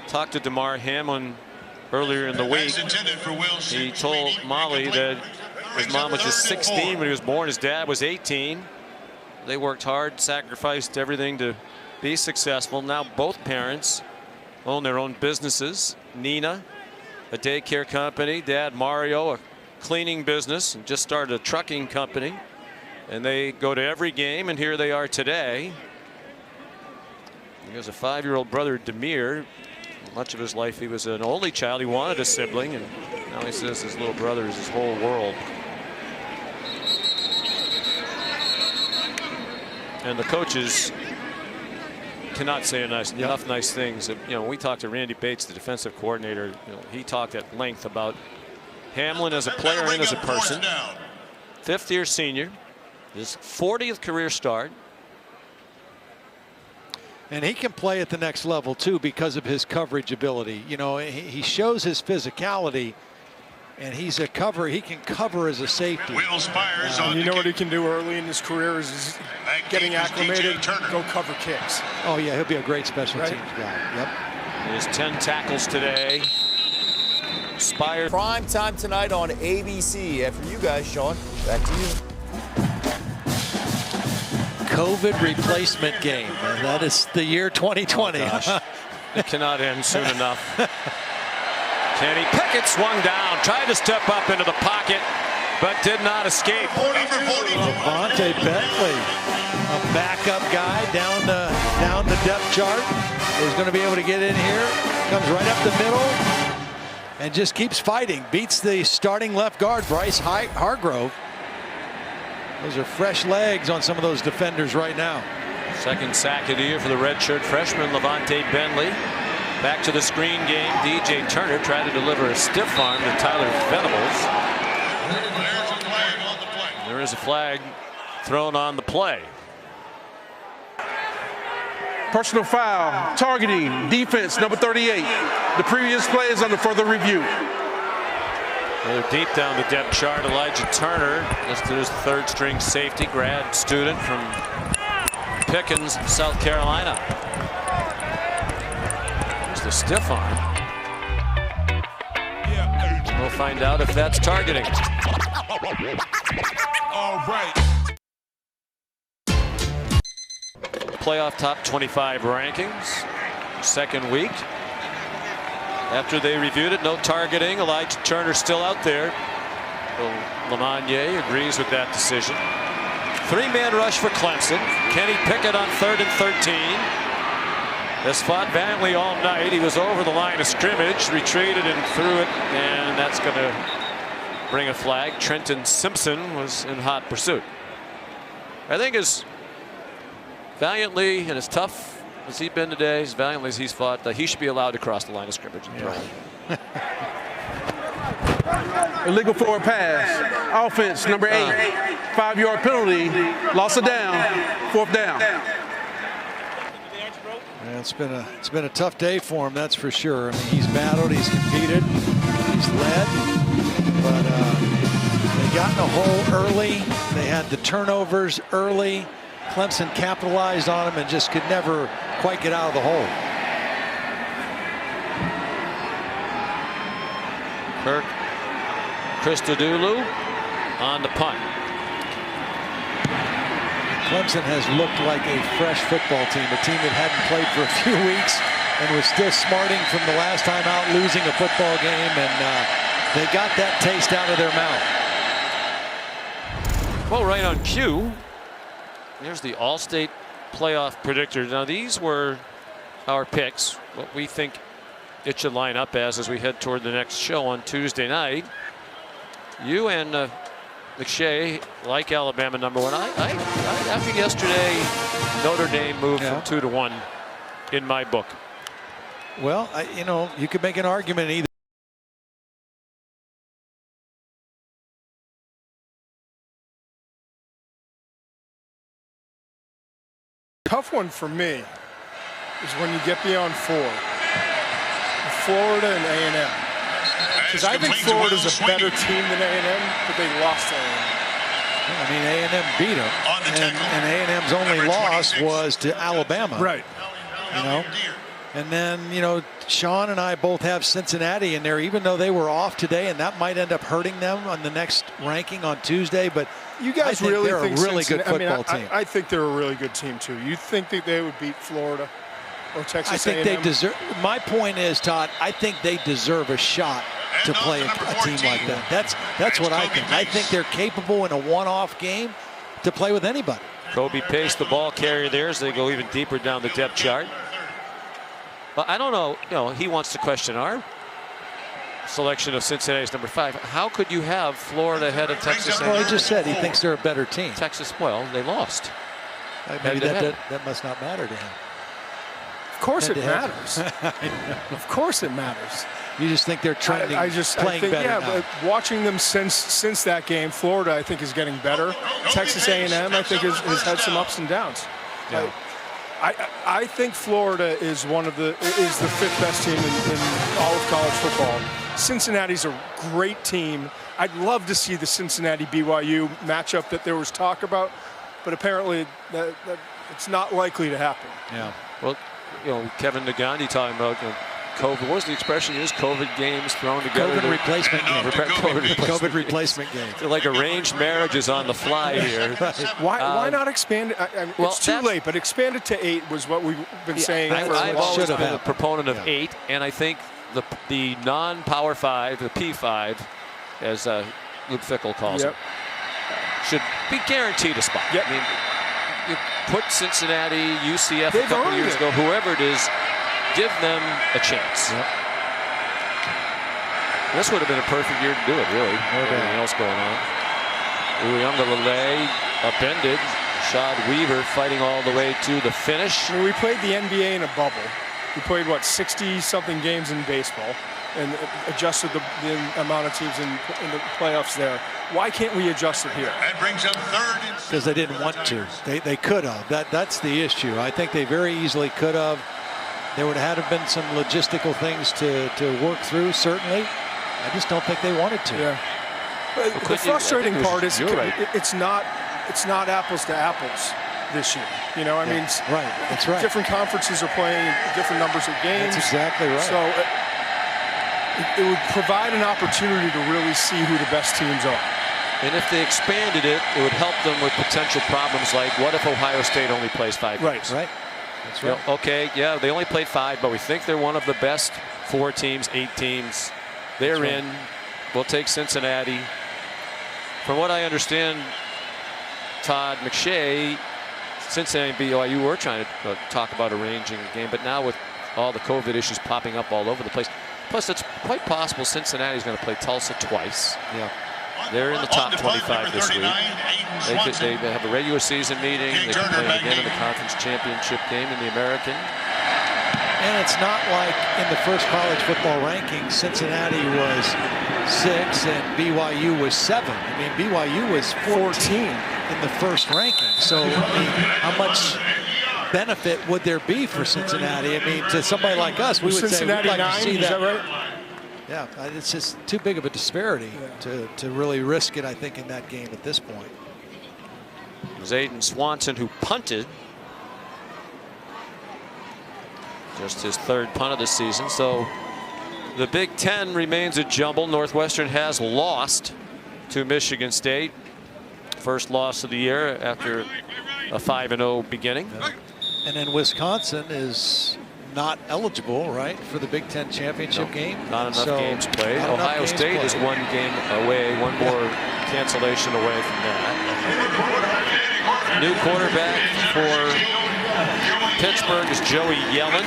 talked to Damar Hamlin earlier in the week. He told Molly that his mom was just 16 when he was born. His dad was 18. They worked hard, sacrificed everything to be successful. Now both parents own their own businesses. Nina, a daycare company. Dad Mario, a cleaning business, and just started a trucking company. And they go to every game, and here they are today. He has a 5-year-old brother, Demir. Much of his life he was an only child. He wanted a sibling, and now he says his little brother is his whole world. And the coaches cannot say enough nice things. You know, we talked to Randy Bates, the defensive coordinator. You know, he talked at length about Hamlin as a player and as a person. 5th-year senior, his 40th career start. And he can play at the next level too because of his coverage ability. You know, he shows his physicality, and he's a cover. He can cover as a safety. You know what he can do early in his career is getting acclimated, go cover kicks. Oh yeah, he'll be a great special teams guy. Yep. He has 10 tackles today. Spire. Prime time tonight on ABC. After you guys, Sean, back to you. COVID replacement game. That is the year 2020. Oh, it cannot end soon enough. Kenny Pickett swung down, tried to step up into the pocket, but did not escape. Levante Bentley, a backup guy down the depth chart, is going to be able to get in here. Comes right up the middle and just keeps fighting. Beats the starting left guard, Bryce Hargrove. Those are fresh legs on some of those defenders right now. 2nd sack of the year for the redshirt freshman Levante Bentley. Back to the screen game. DJ Turner tried to deliver a stiff arm to Tyler Venables. There is a flag thrown on the play. Personal foul, targeting, defense, number 38. The previous play is under further review. They're deep down the depth chart. Elijah Turner, listed as third string safety, grad student from Pickens, South Carolina. Here's the stiff arm. We'll find out if that's targeting. All right. Playoff top 25 rankings, second week. After they reviewed it, no targeting. Elijah Turner still out there. Lamagnier agrees with that decision. Three-man rush for Clemson. Kenny Pickett on 3rd and 13. Has fought valiantly all night. He was over the line of scrimmage, retreated and threw it, and that's going to bring a flag. Trenton Simpson was in hot pursuit. I think as valiantly and as tough as he's been today, as valiantly as he's fought, he should be allowed to cross the line of scrimmage and throw. Illegal forward pass. Offense, number 8. 5-yard penalty. Loss of down. 4th down. Yeah, it's been a tough day for him, that's for sure. I mean, he's battled, he's competed, he's led, but they got in a hole early. They had the turnovers early. Clemson capitalized on him and just could never quite get out of the hole. Kirk Christodoulou on the punt. Clemson has looked like a fresh football team, a team that hadn't played for a few weeks and was still smarting from the last time out losing a football game, and they got that taste out of their mouth. Well, right on cue, here's the All-State playoff predictor. Now, these were our picks, what we think it should line up as we head toward the next show on Tuesday night. You and McShay like Alabama #1. After yesterday, Notre Dame moved from 2 to 1 in my book. Well, you know, you could make an argument either. Tough one for me is when you get beyond 4. Florida and A&M. Because I think Florida's a better team than A&M, but they lost to A&M. I mean, A&M beat them, and A&M's only loss was to Alabama. Right. You know, and then, you know, Sean and I both have Cincinnati in there, even though they were off today, and that might end up hurting them on the next ranking on Tuesday. But you guys think really they're think a really good football team. I think they're a really good team too. You think that they would beat Florida or Texas I think A&M? they deserve. My point is, Todd, I think they deserve a shot to play a team like that. That's what I think. I think they're capable in a one-off game to play with anybody. Kobe Pace, the ball carrier there, as they go even deeper down the depth chart. But I don't know. You know, he wants to question our selection of Cincinnati's #5. How could you have Florida ahead of Texas? Well, he just said he thinks they're a better team. Texas, well, they lost. Maybe that must not matter to him. Of course it matters. Of course it matters. You just think they're trending, playing better yeah, now. but watching them since that game, Florida, I think, is getting better. Texas A&M, I think, has had some ups and downs. Yeah. I think Florida is the 5th best team in all of college football. Cincinnati's a great team. I'd love to see the Cincinnati-BYU matchup that there was talk about, but apparently that it's not likely to happen. Yeah. Well, you know, Kevin Nagandi talking about COVID. What was the expression used? COVID games thrown together. COVID replacement game. COVID replacement game. They're like arranged marriages on the fly here. Why not expand it? Well, it's too late, but expand it to 8 was what we've been saying. I've always been a proponent of 8, and I think the non-Power 5, the P5, as Luke Fickell calls it, should be guaranteed a spot. Yep. I mean, you put Cincinnati, UCF a couple years ago, whoever it is, give them a chance. Yep. This would have been a perfect year to do it, really. Anything else going on? Uyunglele upended. Shad Weaver fighting all the way to the finish. I mean, we played the NBA in a bubble. We played, 60-something games in baseball and adjusted the amount of teams in the playoffs there. Why can't we adjust it here? That brings up 3rd. Because they didn't want to. They could have. That's the issue. I think they very easily could have. There would have been some logistical things to work through, certainly. I just don't think they wanted to. Yeah. The frustrating part is it's not apples to apples this year. You know, I mean, right. That's right. Different conferences are playing different numbers of games. That's exactly right. So it would provide an opportunity to really see who the best teams are. And if they expanded it, it would help them with potential problems like, what if Ohio State only plays 5 games? Right. That's right. You know, okay, yeah, they only played 5, but we think they're one of the best 4 teams, 8 teams. They're in. We'll take Cincinnati. From what I understand, Todd McShay, Cincinnati and BYU were trying to talk about arranging a game, but now with all the COVID issues popping up all over the place, plus it's quite possible Cincinnati's going to play Tulsa twice. Yeah. They're in the top 25 this week. They have a regular season meeting. They can play again in the conference championship game in the American. And it's not like in the first college football ranking, Cincinnati was 6 and BYU was 7. I mean, BYU was 14 in the first ranking. So, I mean, how much benefit would there be for Cincinnati? I mean, to somebody like us, we would Cincinnati say we'd like 9, to see is that right? Yeah, it's just too big of a disparity to really risk it, I think, in that game at this point. It was Aiden Swanson who punted. Just his 3rd punt of the season. So the Big Ten remains a jumble. Northwestern has lost to Michigan State. First loss of the year after a 5-0 beginning. And then Wisconsin is not eligible, right, for the Big Ten championship game. Not enough games played. Ohio State is 1 game away, 1 more cancellation away from that. New quarterback for Pittsburgh is Joey Yellen.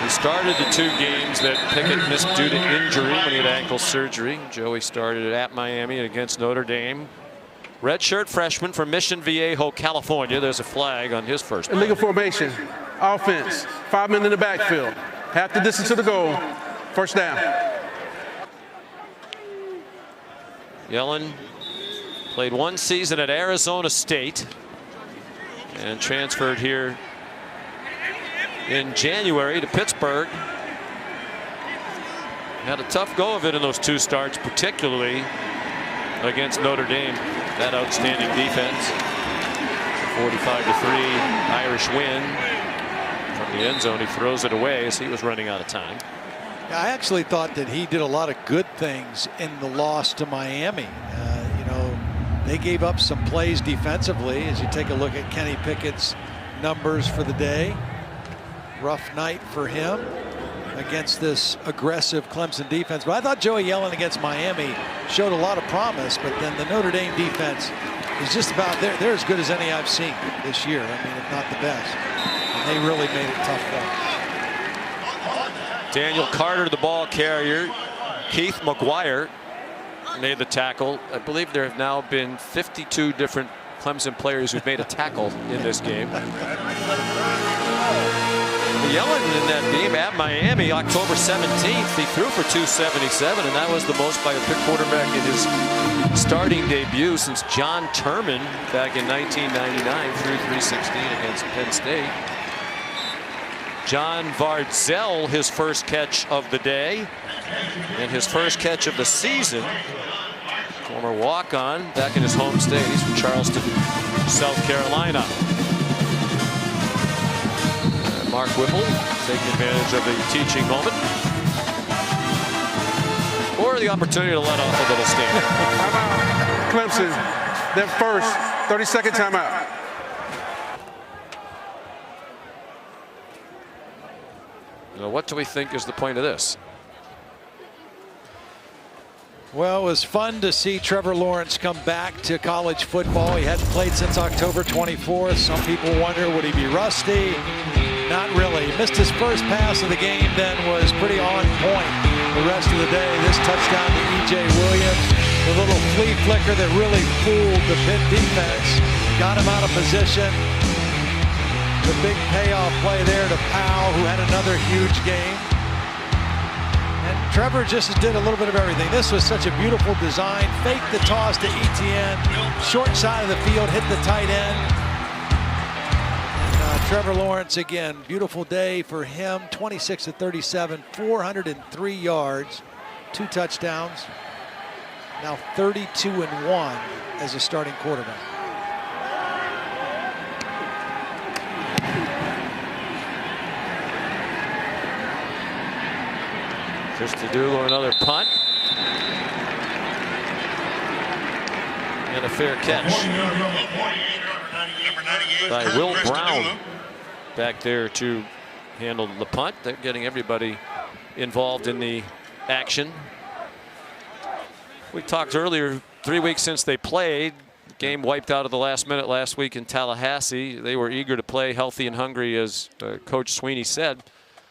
He started the 2 games that Pickett missed due to injury when he had ankle surgery. Joey started at Miami and against Notre Dame. Redshirt freshman from Mission Viejo, California. There's a flag on his first. Illegal formation. Offense. 5 men in the backfield. Half the distance to the goal. First down. Yellen played 1 season at Arizona State and transferred here in January to Pittsburgh. Had a tough go of it in those 2 starts, particularly against Notre Dame. That outstanding defense. 45-3 Irish win. From the end zone, he throws it away as he was running out of time. Yeah, I actually thought that he did a lot of good things in the loss to Miami. You know, they gave up some plays defensively. As you take a look at Kenny Pickett's numbers for the day. Rough night for him against this aggressive Clemson defense. But I thought Joey Yellen against Miami showed a lot of promise, but then the Notre Dame defense is just about there. They're as good as any I've seen this year. I mean, if not the best. And they really made it tough for them. Daniel Carter, the ball carrier. Keith McGuire made the tackle. I believe there have now been 52 different Clemson players who've made a tackle in this game. Yellen in that game at Miami, October 17th, he threw for 277, and that was the most by a Pitt quarterback in his starting debut since John Turman back in 1999, threw 316 against Penn State. John Vardzell, his first catch of the day and his first catch of the season. Former walk-on back in his home state. He's from Charleston, South Carolina. Mark Whipple taking advantage of the teaching moment. Or the opportunity to let off a little steam. Timeout. Clemson, their first 30-second timeout. Now, what do we think is the point of this? Well, it was fun to see Trevor Lawrence come back to college football. He hadn't played since October 24th. Some people wonder, would he be rusty? Not really. He missed his first pass of the game, then was pretty on point the rest of the day. This touchdown to E.J. Williams, the little flea flicker that really fooled the Pitt defense, got him out of position. The big payoff play there to Powell, who had another huge game. And Trevor just did a little bit of everything. This was such a beautiful design. Faked the toss to Eteinne, short side of the field, hit the tight end. Trevor Lawrence again, beautiful day for him. 26 of 37, 403 yards. 2 touchdowns. Now 32-1 as a starting quarterback. Christodoulou, another punt. And a fair catch by Will Brown back there to handle the punt. They're getting everybody involved in the action. We talked earlier, 3 weeks since they played. Game wiped out at the last minute last week in Tallahassee. They were eager to play, healthy and hungry, as Coach Sweeney said.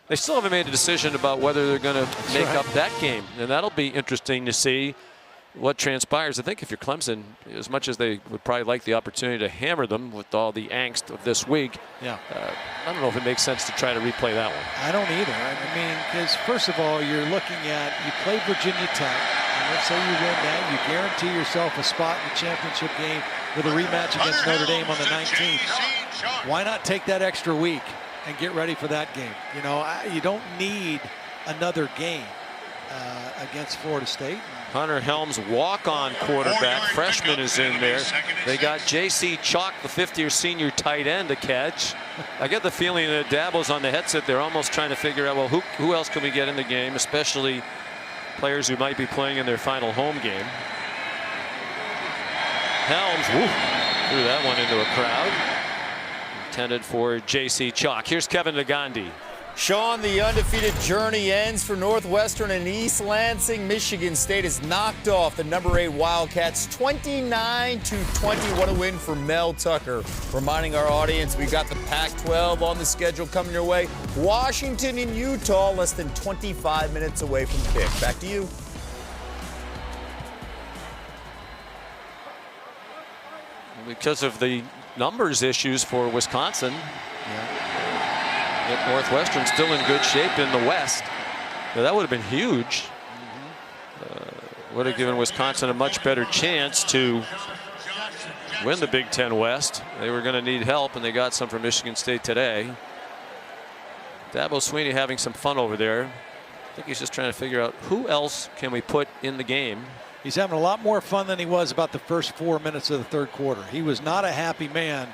They still haven't made a decision about whether they're going to make up that game, and that'll be interesting to see what transpires. I think if you're Clemson, as much as they would probably like the opportunity to hammer them with all the angst of this week, I don't know if it makes sense to try to replay that one. I don't either. I mean, because first of all, you're looking at, you play Virginia Tech, and let's say you win that, you guarantee yourself a spot in the championship game with a rematch against Notre Dame on the 19th. Why not take that extra week and get ready for that game? You know, you don't need another game against Florida State. Hunter Helms, walk-on quarterback, freshman, is in there. They got J.C. Chalk, the fifth-year senior tight end, to catch. I get the feeling that Dabo's on the headset. They're almost trying to figure out, well, who else can we get in the game, especially players who might be playing in their final home game. Helms, threw that one into a crowd. Intended for J.C. Chalk. Here's Kevin Nagandi. Sean, the undefeated journey ends for Northwestern and East Lansing. Michigan State has knocked off the #8 Wildcats 29-20. What a win for Mel Tucker. Reminding our audience, we got the Pac-12 on the schedule coming your way. Washington and Utah less than 25 minutes away from Pitt. Back to you. Because of the numbers issues for Wisconsin. Yet Northwestern still in good shape in the West. Now, that would have been huge. Would have given Wisconsin a much better chance to win the Big Ten West. They were going to need help, and they got some from Michigan State today. Dabo Swinney having some fun over there. I think he's just trying to figure out who else can we put in the game. He's having a lot more fun than he was about the first 4 minutes of the third quarter. He was not a happy man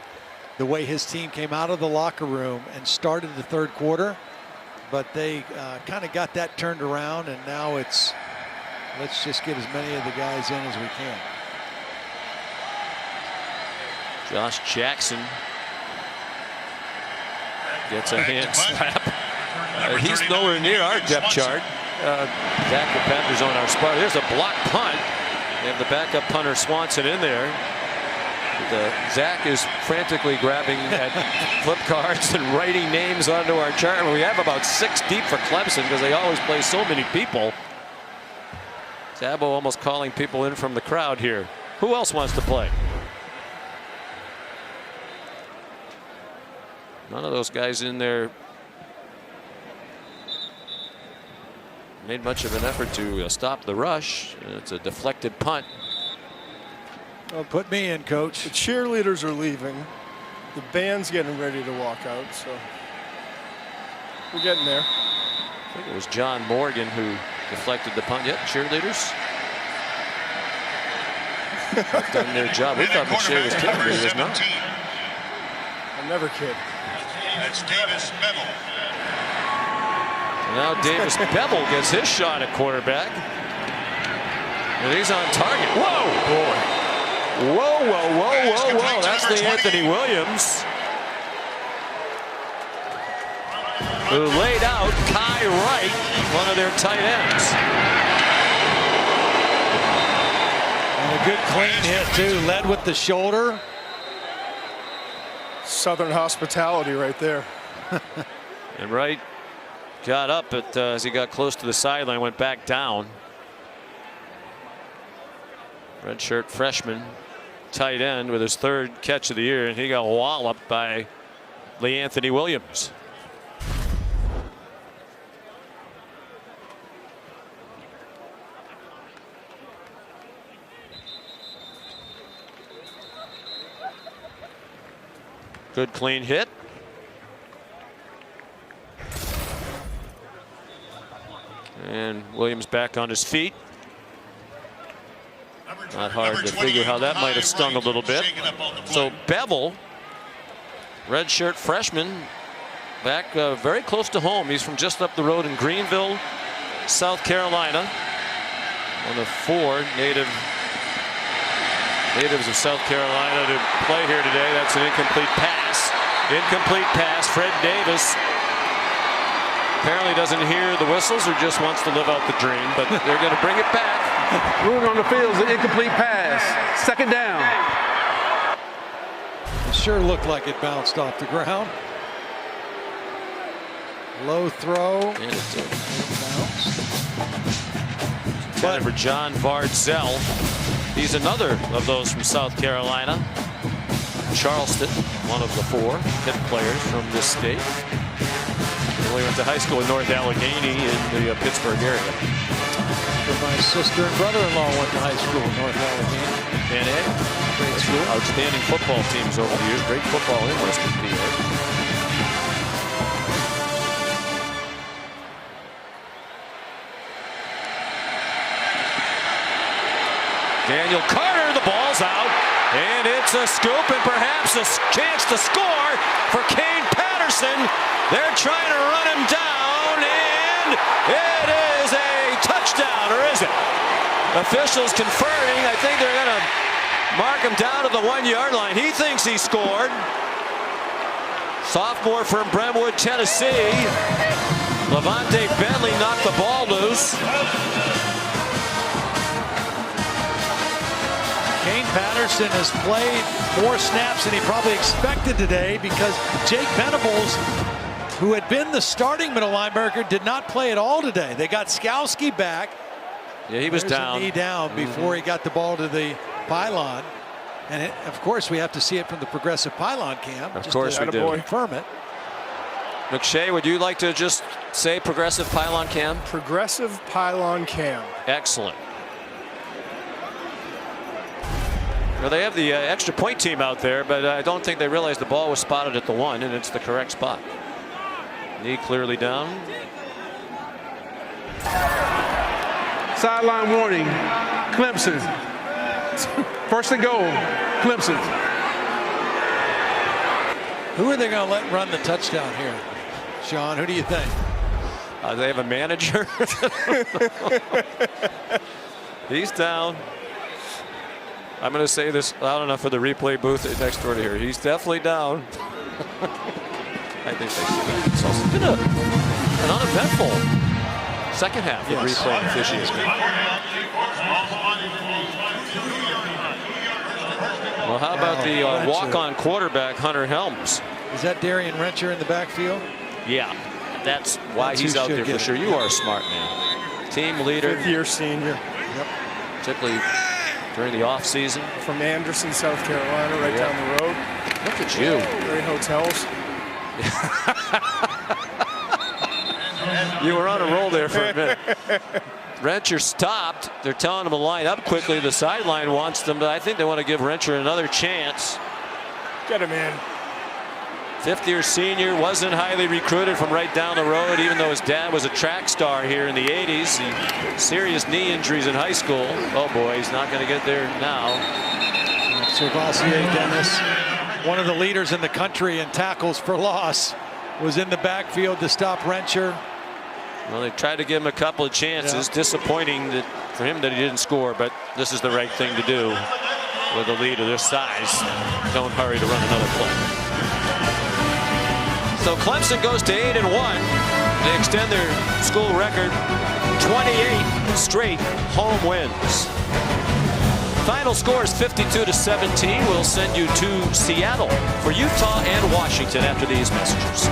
the way his team came out of the locker room and started the third quarter, but they kind of got that turned around, and now it's let's just get as many of the guys in as we can. Josh Jackson gets a hand slap. He's nowhere near our depth chart. Zach, the Panthers on our spot. There's a block punt. They have the backup punter Swanson in there. Zach is frantically grabbing at flip cards and writing names onto our chart. And we have about 6 deep for Clemson because they always play so many people. Dabo almost calling people in from the crowd here. Who else wants to play? None of those guys in there made much of an effort to stop the rush. It's a deflected punt. Well, put me in, Coach. The cheerleaders are leaving. The band's getting ready to walk out, so we're getting there. I think it was John Morgan who deflected the punt. Yep, cheerleaders have done their job. We thought McShay was kidding, but he was not. I never kid. That's Davis Bevel. Now Davis Bevel gets his shot at quarterback. And he's on target. Whoa! Boy. Whoa, whoa, whoa, whoa, whoa. That's the Anthony Williams, who laid out Kai Wright, one of their tight ends. And a good clean hit, too. Led with the shoulder. Southern hospitality right there. And Wright got up, but as he got close to the sideline, went back down. Redshirt freshman tight end with his 3rd catch of the year, and he got walloped by Lee Anthony Williams. Good clean hit. And Williams back on his feet. Not hard to figure how that might have stung a little bit. So Bevel, redshirt freshman, back very close to home. He's from just up the road in Greenville, South Carolina. One of 4 natives of South Carolina to play here today. That's an incomplete pass. Incomplete pass. Fred Davis apparently doesn't hear the whistles or just wants to live out the dream, but they're going to bring it back. Ruling on the field is an incomplete pass. 2nd down. It sure looked like it bounced off the ground. Low throw. And it bounced. For John Vardzell. He's another of those from South Carolina. Charleston, one of the 4 Pitt players from this state. He went to high school in North Allegheny in the Pittsburgh area. My sister and brother-in-law went to high school in North Allegheny. PA. Great school. Outstanding football teams over the years. Great football in Western PA. Daniel Carter, the ball's out, and it's a scoop and perhaps a chance to score for Kane Patterson. They're trying to run him down, and it is a touchdown, or is it? Officials conferring. I think they're going to mark him down to the 1-yard line. He thinks he scored. Sophomore from Brentwood, Tennessee. Levante Bentley knocked the ball loose. Kane Patterson has played more snaps than he probably expected today because Jake Venables, who had been the starting middle linebacker, did not play at all today. They got Skowski back. Yeah, he was down. Knee down before he got the ball to the pylon. And of course, we have to see it from the progressive pylon cam. Of course we do. Confirm it. McShay, would you like to just say progressive pylon cam? Progressive pylon cam. Excellent. Well, they have the extra point team out there, but I don't think they realized the ball was spotted at the 1, and it's the correct spot. Knee clearly down. Sideline warning. Clemson. 1st and goal. Clemson. Who are they going to let run the touchdown here? Sean, who do you think? They have a manager. He's down. I'm going to say this loud enough for the replay booth next door to here. He's definitely down. I think they see that. It's also been an uneventful second half of replay and officiating. Well, how about the walk-on quarterback, Hunter Helms? Is that Darian Rencher in the backfield? Yeah, that's why he's out there for sure. You are a smart man. Team leader. 5th-year senior. Yep. Particularly during the off season. From Anderson, South Carolina, right down the road. Look at you. Great hotels. You were on a roll there for a minute. Rencher stopped. They're telling him to line up quickly. The sideline wants them, but I think they want to give Rencher another chance. Get him in. 5th-year senior, wasn't highly recruited from right down the road, even though his dad was a track star here in the 80s. Serious knee injuries in high school. Oh boy, he's not going to get there now. Servassier Dennis, one of the leaders in the country in tackles for loss, was in the backfield to stop Rencher. Well, they tried to give him a couple of chances. Yeah. Disappointing for him that he didn't score, but this is the right thing to do with a lead of this size. Don't hurry to run another play. So Clemson goes to 8-1. They extend their school record 28 straight home wins. Final score is 52-17. We'll send you to Seattle for Utah and Washington after these messages.